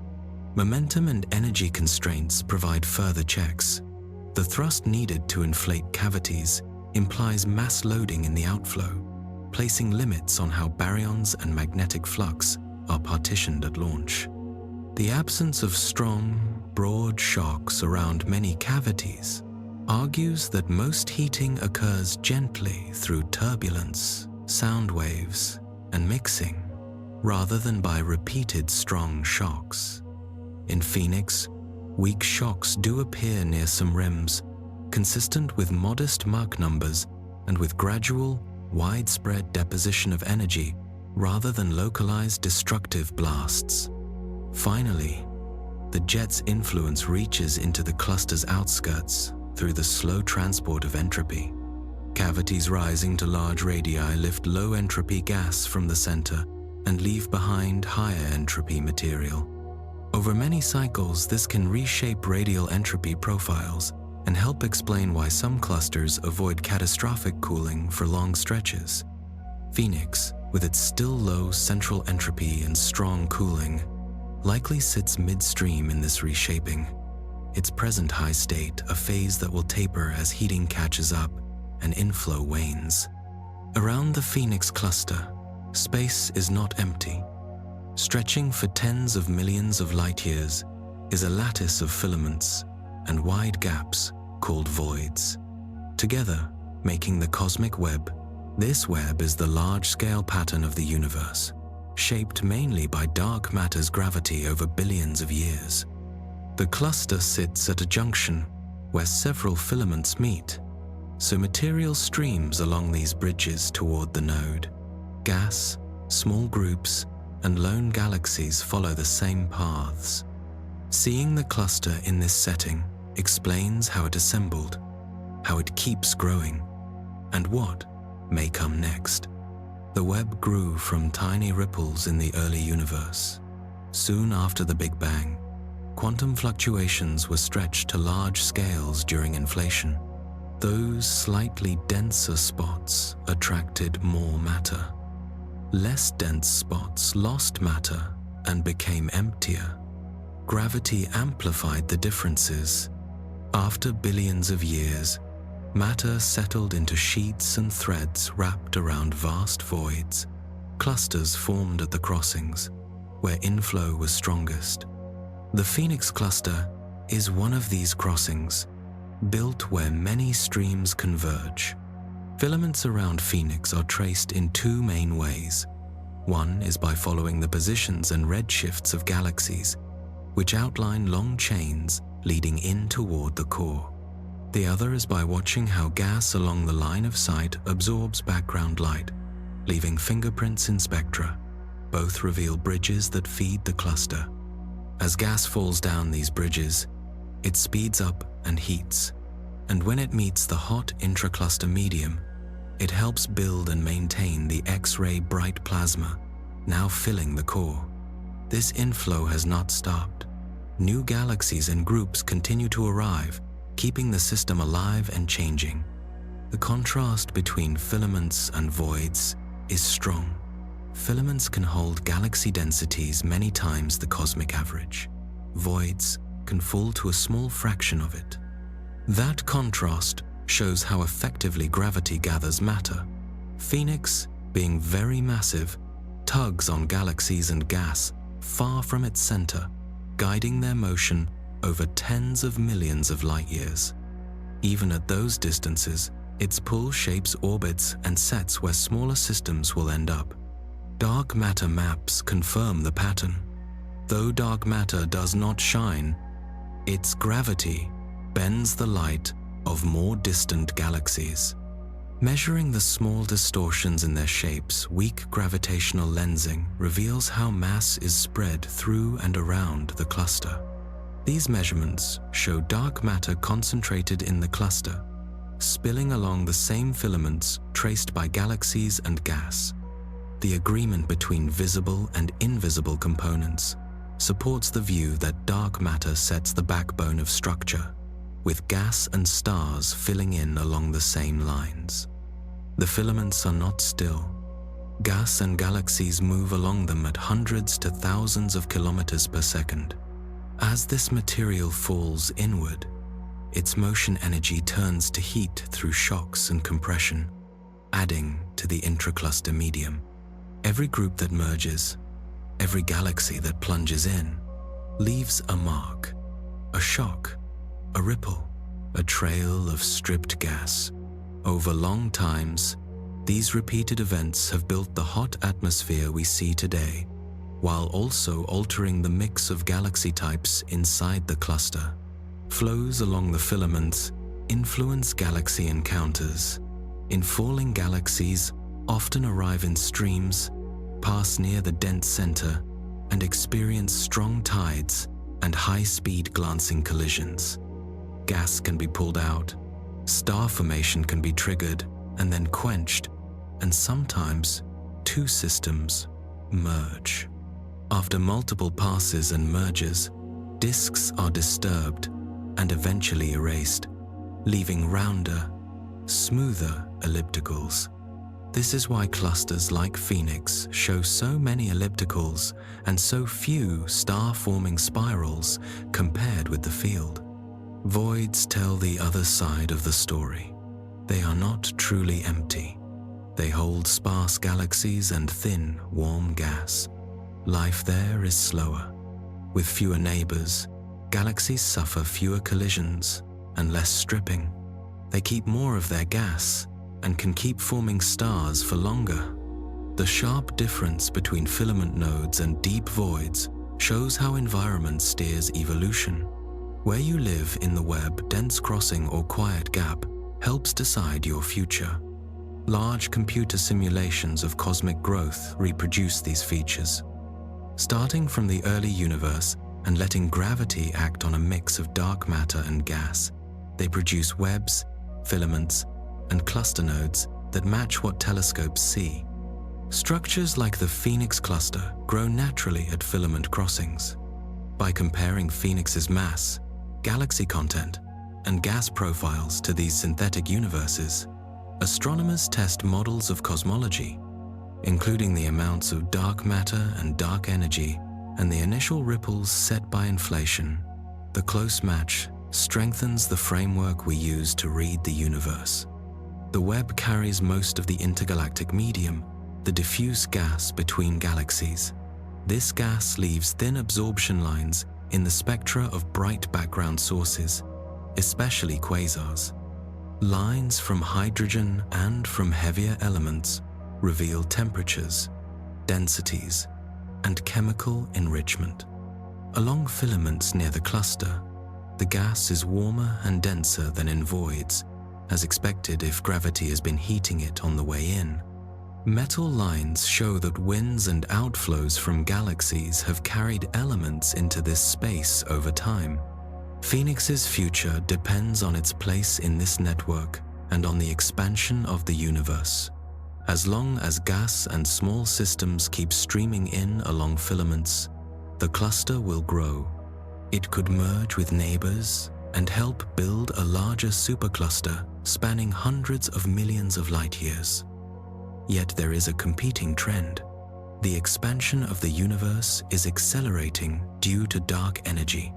Momentum and energy constraints provide further checks. The thrust needed to inflate cavities implies mass loading in the outflow, placing limits on how baryons and magnetic flux are partitioned at launch. The absence of strong, broad shocks around many cavities argues that most heating occurs gently through turbulence, sound waves, and mixing, rather than by repeated strong shocks. In Phoenix, weak shocks do appear near some rims, consistent with modest Mach numbers and with gradual, widespread deposition of energy rather than localized destructive blasts. Finally, the jet's influence reaches into the cluster's outskirts through the slow transport of entropy. Cavities rising to large radii lift low-entropy gas from the center and leave behind higher entropy material. Over many cycles, this can reshape radial entropy profiles and help explain why some clusters avoid catastrophic cooling for long stretches. Phoenix, with its still low central entropy and strong cooling, likely sits midstream in this reshaping. Its present high state, a phase that will taper as heating catches up and inflow wanes. Around the Phoenix cluster, space is not empty. Stretching for tens of millions of light years is a lattice of filaments and wide gaps called voids, together making the cosmic web. This web is the large-scale pattern of the universe, shaped mainly by dark matter's gravity over billions of years. The cluster sits at a junction where several filaments meet, so material streams along these bridges toward the node. Gas, small groups, and lone galaxies follow the same paths. Seeing the cluster in this setting explains how it assembled, how it keeps growing, and what may come next. The web grew from tiny ripples in the early universe. Soon after the Big Bang, quantum fluctuations were stretched to large scales during inflation. Those slightly denser spots attracted more matter. Less dense spots lost matter and became emptier. Gravity amplified the differences. After billions of years, matter settled into sheets and threads wrapped around vast voids. Clusters formed at the crossings, where inflow was strongest. The Phoenix cluster is one of these crossings, built where many streams converge. Filaments around Phoenix are traced in two main ways. One is by following the positions and redshifts of galaxies, which outline long chains leading in toward the core. The other is by watching how gas along the line of sight absorbs background light, leaving fingerprints in spectra. Both reveal bridges that feed the cluster. As gas falls down these bridges, it speeds up and heats, and when it meets the hot intracluster medium, it helps build and maintain the X-ray bright plasma, now filling the core. This inflow has not stopped. New galaxies and groups continue to arrive, keeping the system alive and changing. The contrast between filaments and voids is strong. Filaments can hold galaxy densities many times the cosmic average. Voids can fall to a small fraction of it. That contrast shows how effectively gravity gathers matter. Phoenix, being very massive, tugs on galaxies and gas far from its center, guiding their motion over tens of millions of light years. Even at those distances, its pull shapes orbits and sets where smaller systems will end up. Dark matter maps confirm the pattern. Though dark matter does not shine, its gravity bends the light of more distant galaxies. Measuring the small distortions in their shapes, weak gravitational lensing reveals how mass is spread through and around the cluster. These measurements show dark matter concentrated in the cluster, spilling along the same filaments traced by galaxies and gas. The agreement between visible and invisible components supports the view that dark matter sets the backbone of structure, with gas and stars filling in along the same lines. The filaments are not still. Gas and galaxies move along them at hundreds to thousands of kilometers per second. As this material falls inward, its motion energy turns to heat through shocks and compression, adding to the intracluster medium. Every group that merges, every galaxy that plunges in, leaves a mark, a shock, a ripple, a trail of stripped gas. Over long times, these repeated events have built the hot atmosphere we see today, while also altering the mix of galaxy types inside the cluster. Flows along the filaments influence galaxy encounters. In falling galaxies often arrive in streams, pass near the dense center, and experience strong tides and high-speed glancing collisions. Gas can be pulled out, star formation can be triggered and then quenched, and sometimes two systems merge. After multiple passes and mergers, disks are disturbed and eventually erased, leaving rounder, smoother ellipticals. This is why clusters like Phoenix show so many ellipticals and so few star-forming spirals compared with the field. Voids tell the other side of the story. They are not truly empty. They hold sparse galaxies and thin, warm gas. Life there is slower. With fewer neighbors, galaxies suffer fewer collisions and less stripping. They keep more of their gas and can keep forming stars for longer. The sharp difference between filament nodes and deep voids shows how environment steers evolution. Where you live in the web, dense crossing or quiet gap helps decide your future. Large computer simulations of cosmic growth reproduce these features. Starting from the early universe and letting gravity act on a mix of dark matter and gas, they produce webs, filaments, and cluster nodes that match what telescopes see. Structures like the Phoenix cluster grow naturally at filament crossings. By comparing Phoenix's mass, galaxy content, and gas profiles to these synthetic universes, astronomers test models of cosmology, including the amounts of dark matter and dark energy and the initial ripples set by inflation. The close match strengthens the framework we use to read the universe. The web carries most of the intergalactic medium, the diffuse gas between galaxies. This gas leaves thin absorption lines in the spectra of bright background sources, especially quasars. Lines from hydrogen and from heavier elements reveal temperatures, densities, and chemical enrichment. Along filaments near the cluster, the gas is warmer and denser than in voids, as expected if gravity has been heating it on the way in. Metal lines show that winds and outflows from galaxies have carried elements into this space over time. Phoenix's future depends on its place in this network and on the expansion of the universe. As long as gas and small systems keep streaming in along filaments, the cluster will grow. It could merge with neighbors and help build a larger supercluster spanning hundreds of millions of light years. Yet there is a competing trend. The expansion of the universe is accelerating due to dark energy.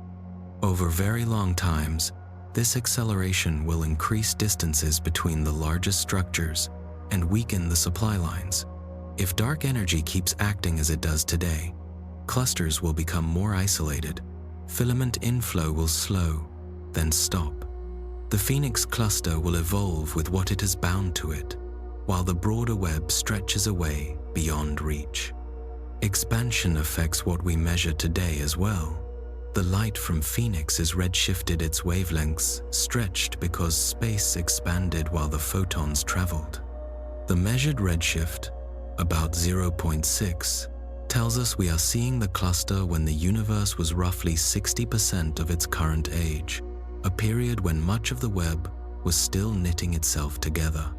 Over very long times, this acceleration will increase distances between the largest structures and weaken the supply lines. If dark energy keeps acting as it does today, clusters will become more isolated. Filament inflow will slow, then stop. The Phoenix cluster will evolve with what it has bound to it, while the broader web stretches away beyond reach. Expansion affects what we measure today as well. The light from Phoenix has redshifted its wavelengths, stretched because space expanded while the photons traveled. The measured redshift, about 0.6, tells us we are seeing the cluster when the universe was roughly 60% of its current age, a period when much of the web was still knitting itself together.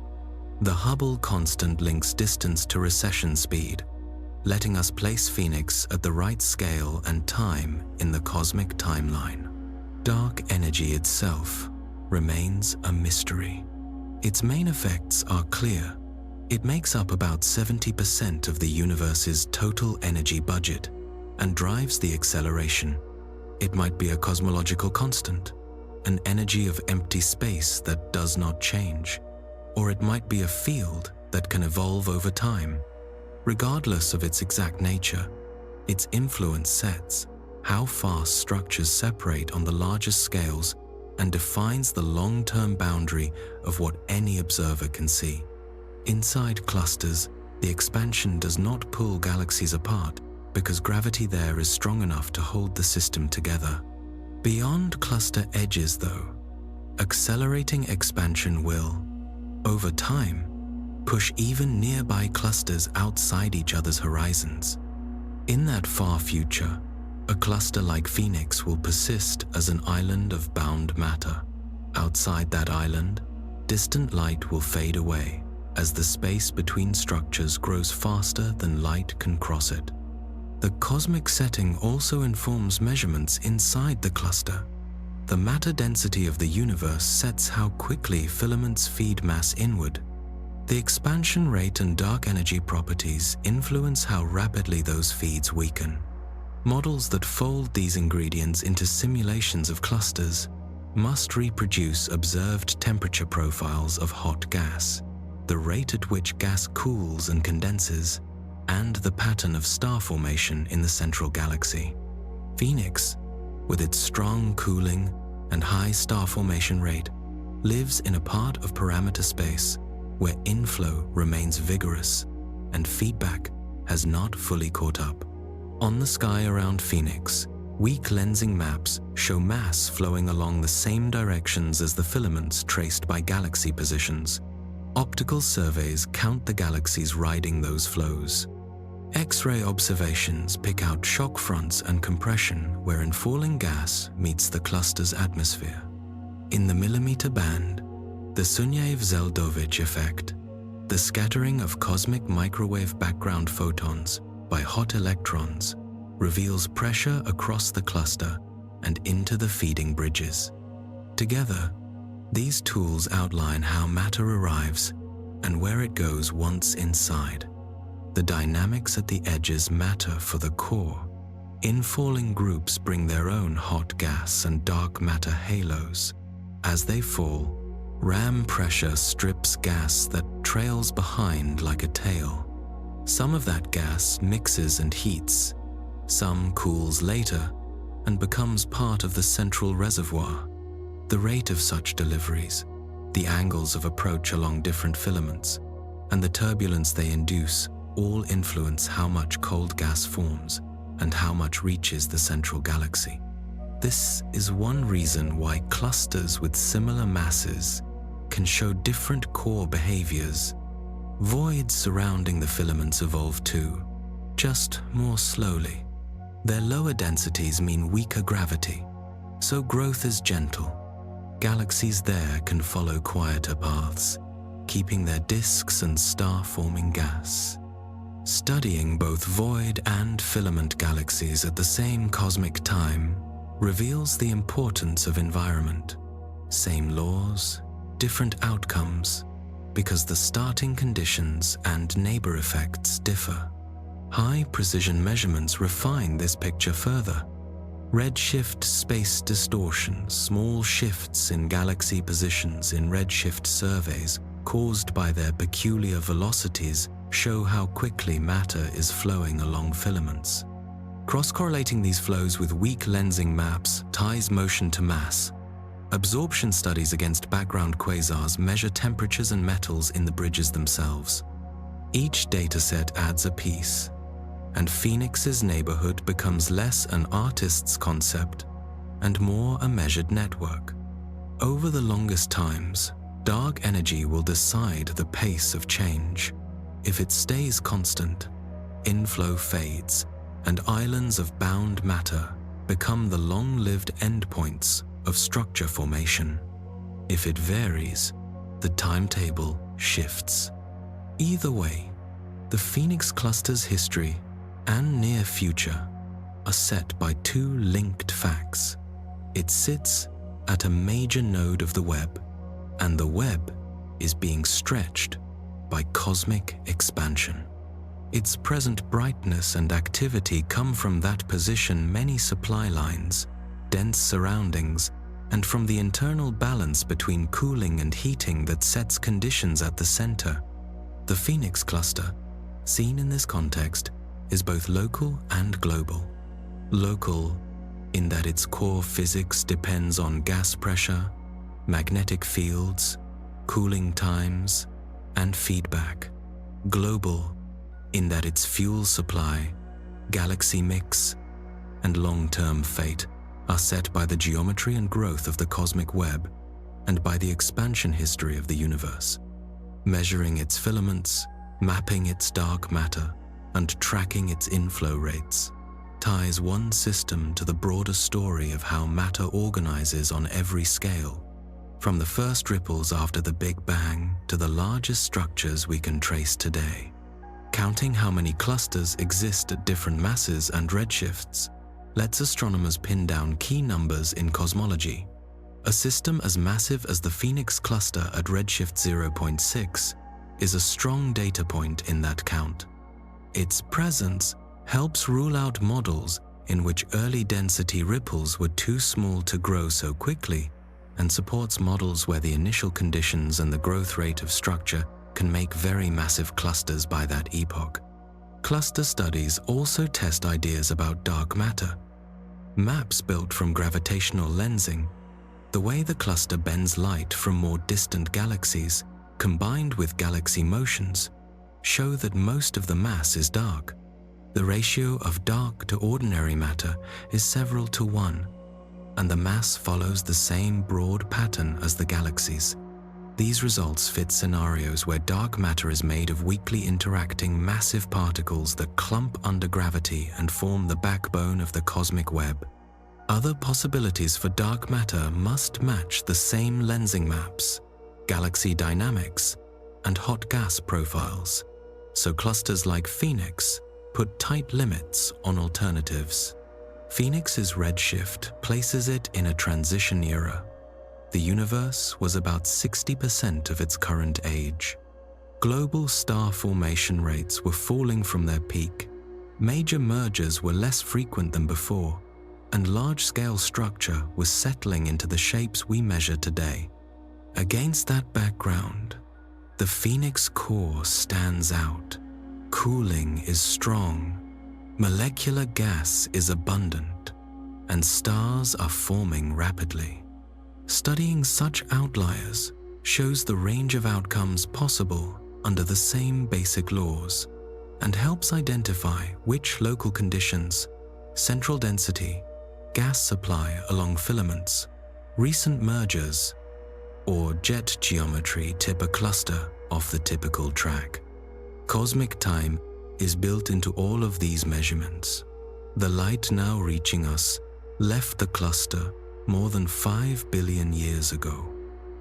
The Hubble constant links distance to recession speed, letting us place Phoenix at the right scale and time in the cosmic timeline. Dark energy itself remains a mystery. Its main effects are clear. It makes up about 70% of the universe's total energy budget and drives the acceleration. It might be a cosmological constant, an energy of empty space that does not change, or it might be a field that can evolve over time. Regardless of its exact nature, its influence sets how fast structures separate on the largest scales and defines the long-term boundary of what any observer can see. Inside clusters, the expansion does not pull galaxies apart because gravity there is strong enough to hold the system together. Beyond cluster edges, though, accelerating expansion will, over time, push even nearby clusters outside each other's horizons. In that far future, a cluster like Phoenix will persist as an island of bound matter. Outside that island, distant light will fade away as the space between structures grows faster than light can cross it. The cosmic setting also informs measurements inside the cluster. The matter density of the universe sets how quickly filaments feed mass inward. The expansion rate and dark energy properties influence how rapidly those feeds weaken. Models that fold these ingredients into simulations of clusters must reproduce observed temperature profiles of hot gas, the rate at which gas cools and condenses, and the pattern of star formation in the central galaxy. Phoenix, with its strong cooling and high star formation rate, lives in a part of parameter space where inflow remains vigorous and feedback has not fully caught up. On the sky around Phoenix, weak lensing maps show mass flowing along the same directions as the filaments traced by galaxy positions. Optical surveys count the galaxies riding those flows. X-ray observations pick out shock fronts and compression wherein falling gas meets the cluster's atmosphere. In the millimeter band, the Sunyaev-Zeldovich effect, the scattering of cosmic microwave background photons by hot electrons, reveals pressure across the cluster and into the feeding bridges. Together, these tools outline how matter arrives and where it goes once inside. The dynamics at the edges matter for the core. Infalling groups bring their own hot gas and dark matter halos. As they fall, ram pressure strips gas that trails behind like a tail. Some of that gas mixes and heats. Some cools later and becomes part of the central reservoir. The rate of such deliveries, the angles of approach along different filaments, and the turbulence they induce all influence how much cold gas forms and how much reaches the central galaxy. This is one reason why clusters with similar masses can show different core behaviors. Voids surrounding the filaments evolve too, just more slowly. Their lower densities mean weaker gravity, so growth is gentle. Galaxies there can follow quieter paths, keeping their disks and star-forming gas. Studying both void and filament galaxies at the same cosmic time reveals the importance of environment. Same laws, different outcomes, because the starting conditions and neighbor effects differ. High-precision measurements refine this picture further. Redshift space distortion, small shifts in galaxy positions in redshift surveys caused by their peculiar velocities show how quickly matter is flowing along filaments. Cross-correlating these flows with weak lensing maps ties motion to mass. Absorption studies against background quasars measure temperatures and metals in the bridges themselves. Each dataset adds a piece, and Phoenix's neighborhood becomes less an artist's concept and more a measured network. Over the longest times, dark energy will decide the pace of change. If it stays constant, inflow fades, and islands of bound matter become the long-lived endpoints of structure formation. If it varies, the timetable shifts. Either way, the Phoenix cluster's history and near future are set by two linked facts. It sits at a major node of the web, and the web is being stretched by cosmic expansion. Its present brightness and activity come from that position many supply lines, dense surroundings, and from the internal balance between cooling and heating that sets conditions at the center. The Phoenix cluster, seen in this context, is both local and global. Local, in that its core physics depends on gas pressure, magnetic fields, cooling times, and feedback. Global, in that its fuel supply, galaxy mix, and long-term fate are set by the geometry and growth of the cosmic web and by the expansion history of the universe. Measuring its filaments, mapping its dark matter, and tracking its inflow rates ties one system to the broader story of how matter organizes on every scale, from the first ripples after the Big Bang to the largest structures we can trace today. Counting how many clusters exist at different masses and redshifts lets astronomers pin down key numbers in cosmology. A system as massive as the Phoenix cluster at redshift 0.6 is a strong data point in that count. Its presence helps rule out models in which early density ripples were too small to grow so quickly, and supports models where the initial conditions and the growth rate of structure can make very massive clusters by that epoch. Cluster studies also test ideas about dark matter. Maps built from gravitational lensing, the way the cluster bends light from more distant galaxies, combined with galaxy motions, show that most of the mass is dark. The ratio of dark to ordinary matter is several to 1, and the mass follows the same broad pattern as the galaxies. These results fit scenarios where dark matter is made of weakly interacting massive particles that clump under gravity and form the backbone of the cosmic web. Other possibilities for dark matter must match the same lensing maps, galaxy dynamics, and hot gas profiles, so clusters like Phoenix put tight limits on alternatives. Phoenix's redshift places it in a transition era. The universe was about 60% of its current age. Global star formation rates were falling from their peak. Major mergers were less frequent than before, and large-scale structure was settling into the shapes we measure today. Against that background, the Phoenix core stands out. Cooling is strong, molecular gas is abundant, and stars are forming rapidly. Studying such outliers shows the range of outcomes possible under the same basic laws and helps identify which local conditions, central density, gas supply along filaments, recent mergers, or jet geometry tip a cluster off the typical track. Cosmic time is built into all of these measurements. The light now reaching us left the cluster more than 5 billion years ago.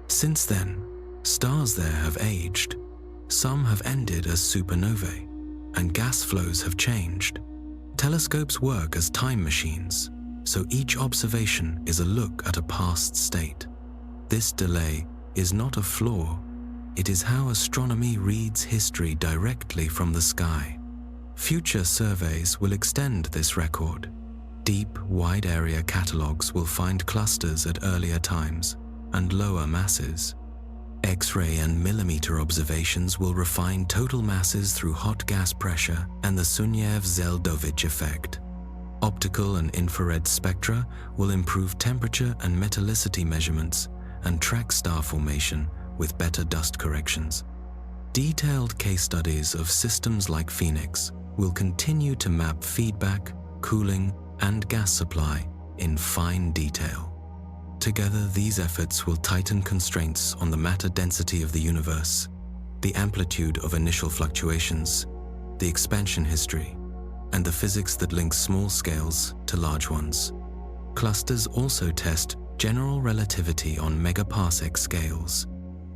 Since then, stars there have aged. Some have ended as supernovae, and gas flows have changed. Telescopes work as time machines, so each observation is a look at a past state. This delay is not a flaw, it is how astronomy reads history directly from the sky. Future surveys will extend this record. Deep, wide-area catalogues will find clusters at earlier times and lower masses. X-ray and millimeter observations will refine total masses through hot gas pressure and the Sunyaev-Zeldovich effect. Optical and infrared spectra will improve temperature and metallicity measurements and track star formation with better dust corrections. Detailed case studies of systems like Phoenix will continue to map feedback, cooling, and gas supply in fine detail. Together, these efforts will tighten constraints on the matter density of the universe, the amplitude of initial fluctuations, the expansion history, and the physics that links small scales to large ones. Clusters also test general relativity on megaparsec scales.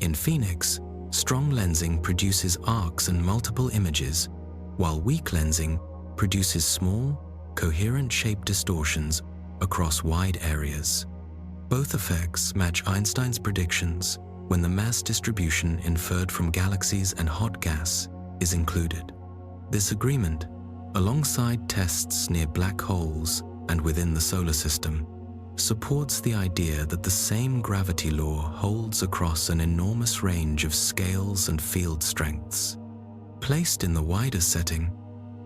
In Phoenix, strong lensing produces arcs and multiple images, while weak lensing produces small, coherent shape distortions across wide areas. Both effects match Einstein's predictions when the mass distribution inferred from galaxies and hot gas is included. This agreement, alongside tests near black holes and within the solar system, supports the idea that the same gravity law holds across an enormous range of scales and field strengths. Placed in the wider setting,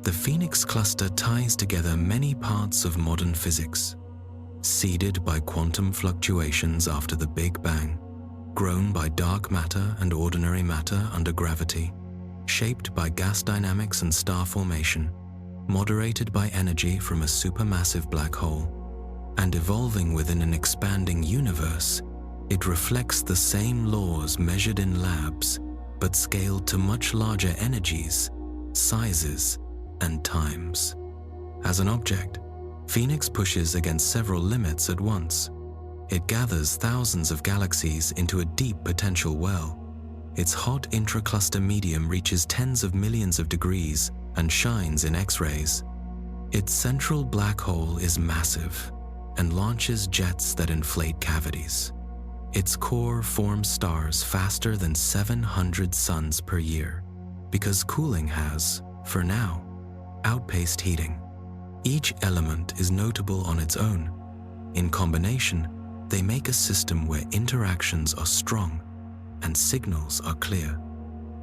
the Phoenix cluster ties together many parts of modern physics, seeded by quantum fluctuations after the Big Bang, grown by dark matter and ordinary matter under gravity, shaped by gas dynamics and star formation, moderated by energy from a supermassive black hole, and evolving within an expanding universe. It reflects the same laws measured in labs, but scaled to much larger energies, sizes, and times. As an object, Phoenix pushes against several limits at once. It gathers thousands of galaxies into a deep potential well. Its hot intracluster medium reaches tens of millions of degrees and shines in X-rays. Its central black hole is massive and launches jets that inflate cavities. Its core forms stars faster than 700 suns per year, because cooling has, for now, outpaced heating. Each element is notable on its own. In combination, they make a system where interactions are strong and signals are clear.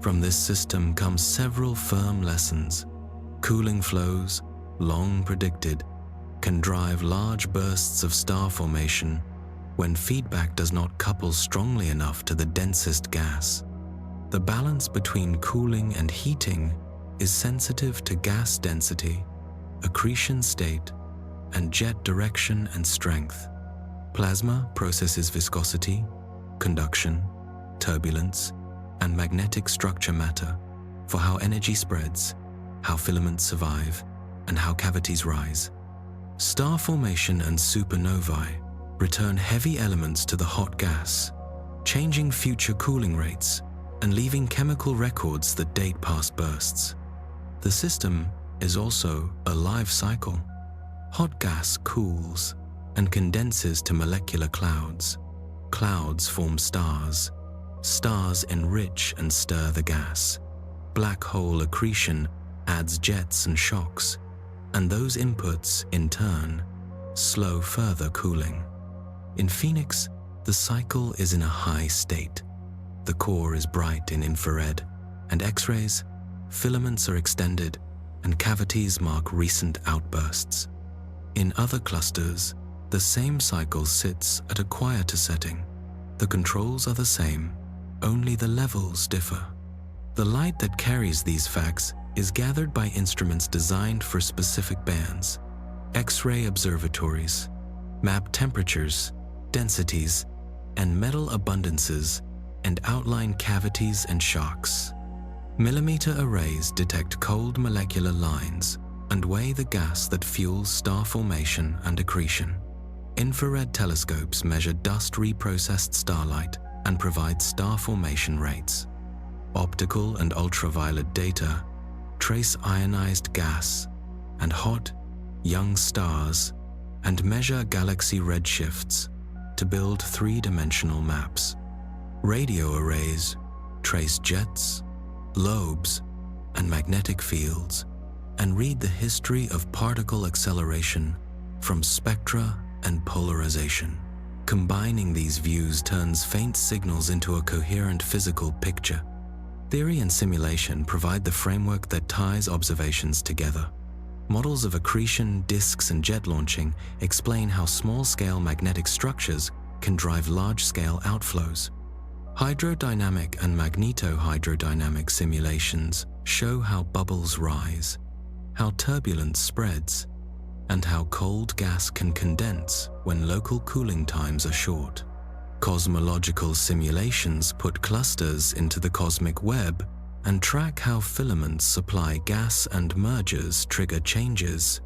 From this system come several firm lessons. Cooling flows, long predicted, can drive large bursts of star formation when feedback does not couple strongly enough to the densest gas. The balance between cooling and heating is sensitive to gas density, accretion state, and jet direction and strength. Plasma processes viscosity, conduction, turbulence, and magnetic structure matter for how energy spreads, how filaments survive, and how cavities rise. Star formation and supernovae return heavy elements to the hot gas, changing future cooling rates and leaving chemical records that date past bursts. The system is also a life cycle. Hot gas cools and condenses to molecular clouds. Clouds form stars. Stars enrich and stir the gas. Black hole accretion adds jets and shocks, and those inputs, in turn, slow further cooling. In Phoenix, the cycle is in a high state. The core is bright in infrared and X-rays, filaments are extended, and cavities mark recent outbursts. In other clusters, The same cycle sits at a quieter setting. The controls are the same, only the levels differ. The light that carries these facts is gathered by instruments designed for specific bands, X-ray observatories, map temperatures, densities, and metal abundances, and outline cavities and shocks. Millimeter arrays detect cold molecular lines and weigh the gas that fuels star formation and accretion. Infrared telescopes measure dust reprocessed starlight and provide star formation rates. Optical and ultraviolet data trace ionized gas and hot, young stars and measure galaxy redshifts to build three-dimensional maps. Radio arrays trace jets, lobes, and magnetic fields and read the history of particle acceleration from spectra and polarization. Combining these views turns faint signals into a coherent physical picture. Theory and simulation provide the framework that ties observations together. Models of accretion, disks, and jet launching explain how small-scale magnetic structures can drive large-scale outflows. Hydrodynamic and magnetohydrodynamic simulations show how bubbles rise, how turbulence spreads, and how cold gas can condense when local cooling times are short. Cosmological simulations put clusters into the cosmic web and track how filaments supply gas and mergers trigger changes.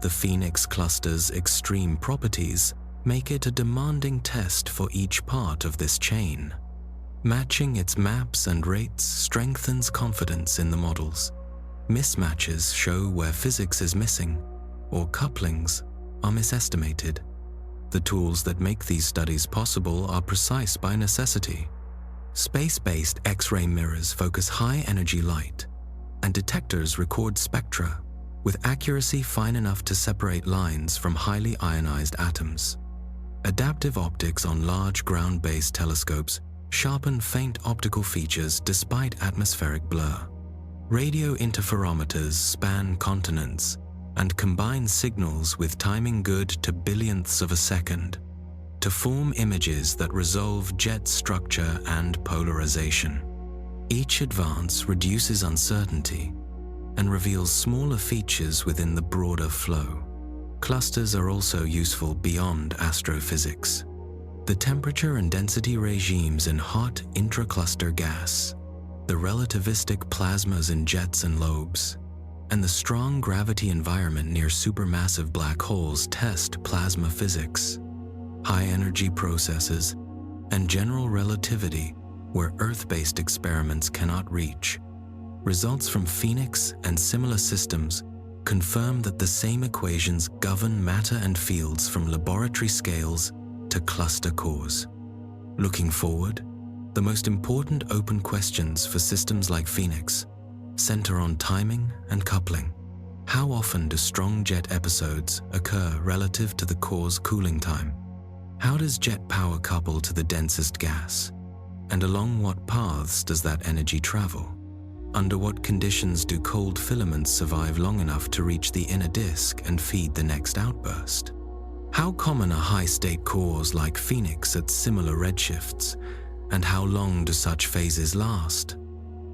The Phoenix cluster's extreme properties make it a demanding test for each part of this chain. Matching its maps and rates strengthens confidence in the models. Mismatches show where physics is missing, or couplings are misestimated. The tools that make these studies possible are precise by necessity. Space-based X-ray mirrors focus high-energy light, and detectors record spectra with accuracy fine enough to separate lines from highly ionized atoms. Adaptive optics on large ground-based telescopes sharpen faint optical features despite atmospheric blur. Radio interferometers span continents and combine signals with timing good to billionths of a second to form images that resolve jet structure and polarization. Each advance reduces uncertainty and reveals smaller features within the broader flow. Clusters are also useful beyond astrophysics. The temperature and density regimes in hot intracluster gas, the relativistic plasmas in jets and lobes, and the strong gravity environment near supermassive black holes test plasma physics. High-energy processes and general relativity, where Earth-based experiments cannot reach. Results from Phoenix and similar systems confirm that the same equations govern matter and fields from laboratory scales to cluster cores. Looking forward, the most important open questions for systems like Phoenix center on timing and coupling. How often do strong jet episodes occur relative to the core's cooling time? How does jet power couple to the densest gas? And along what paths does that energy travel? Under what conditions do cold filaments survive long enough to reach the inner disk and feed the next outburst? How common are high-state cores like Phoenix at similar redshifts? And how long do such phases last?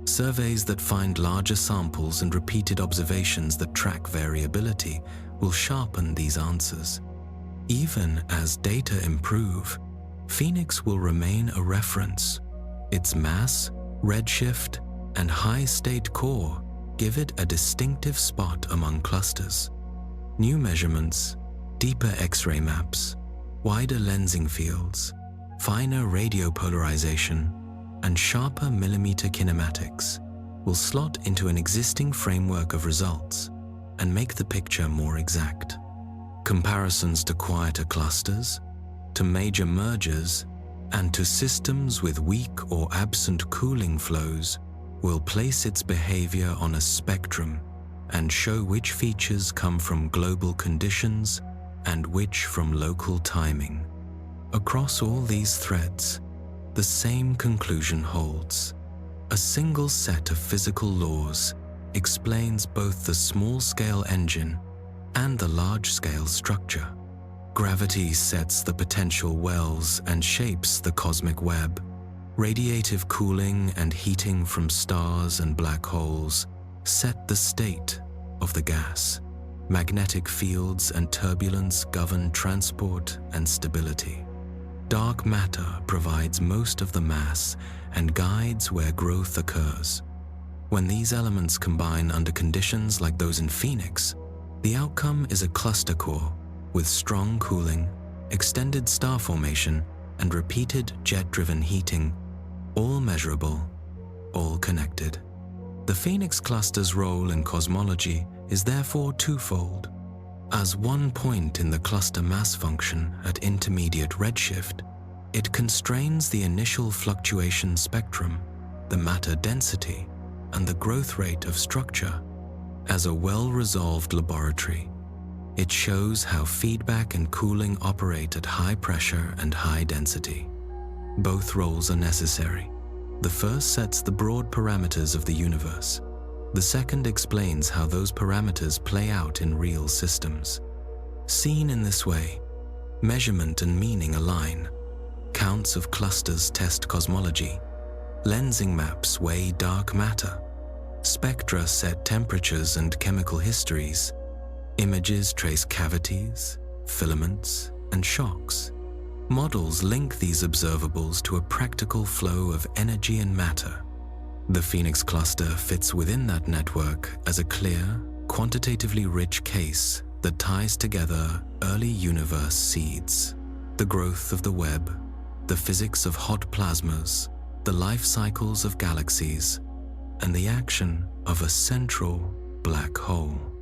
Surveys that find larger samples and repeated observations that track variability will sharpen these answers. Even as data improve, Phoenix will remain a reference. Its mass, redshift, and high-state core give it a distinctive spot among clusters. New measurements, deeper X-ray maps, wider lensing fields, finer radio polarization, and sharper millimeter kinematics will slot into an existing framework of results and make the picture more exact. Comparisons to quieter clusters, to major mergers, and to systems with weak or absent cooling flows will place its behavior on a spectrum and show which features come from global conditions and which from local timing. Across all these threads, the same conclusion holds. A single set of physical laws explains both the small-scale engine and the large-scale structure. Gravity sets the potential wells and shapes the cosmic web. Radiative cooling and heating from stars and black holes set the state of the gas. Magnetic fields and turbulence govern transport and stability. Dark matter provides most of the mass and guides where growth occurs. When these elements combine under conditions like those in Phoenix, the outcome is a cluster core with strong cooling, extended star formation, and repeated jet-driven heating, all measurable, all connected. The Phoenix cluster's role in cosmology is therefore twofold. As one point in the cluster mass function at intermediate redshift, it constrains the initial fluctuation spectrum, the matter density, and the growth rate of structure. As a well-resolved laboratory, it shows how feedback and cooling operate at high pressure and high density. Both roles are necessary. The first sets the broad parameters of the universe. The second explains how those parameters play out in real systems. Seen in this way, measurement and meaning align. Counts of clusters test cosmology. Lensing maps weigh dark matter. Spectra set temperatures and chemical histories. Images trace cavities, filaments, and shocks. Models link these observables to a practical flow of energy and matter. The Phoenix cluster fits within that network as a clear, quantitatively rich case that ties together early universe seeds, the growth of the web, the physics of hot plasmas, the life cycles of galaxies, and the action of a central black hole.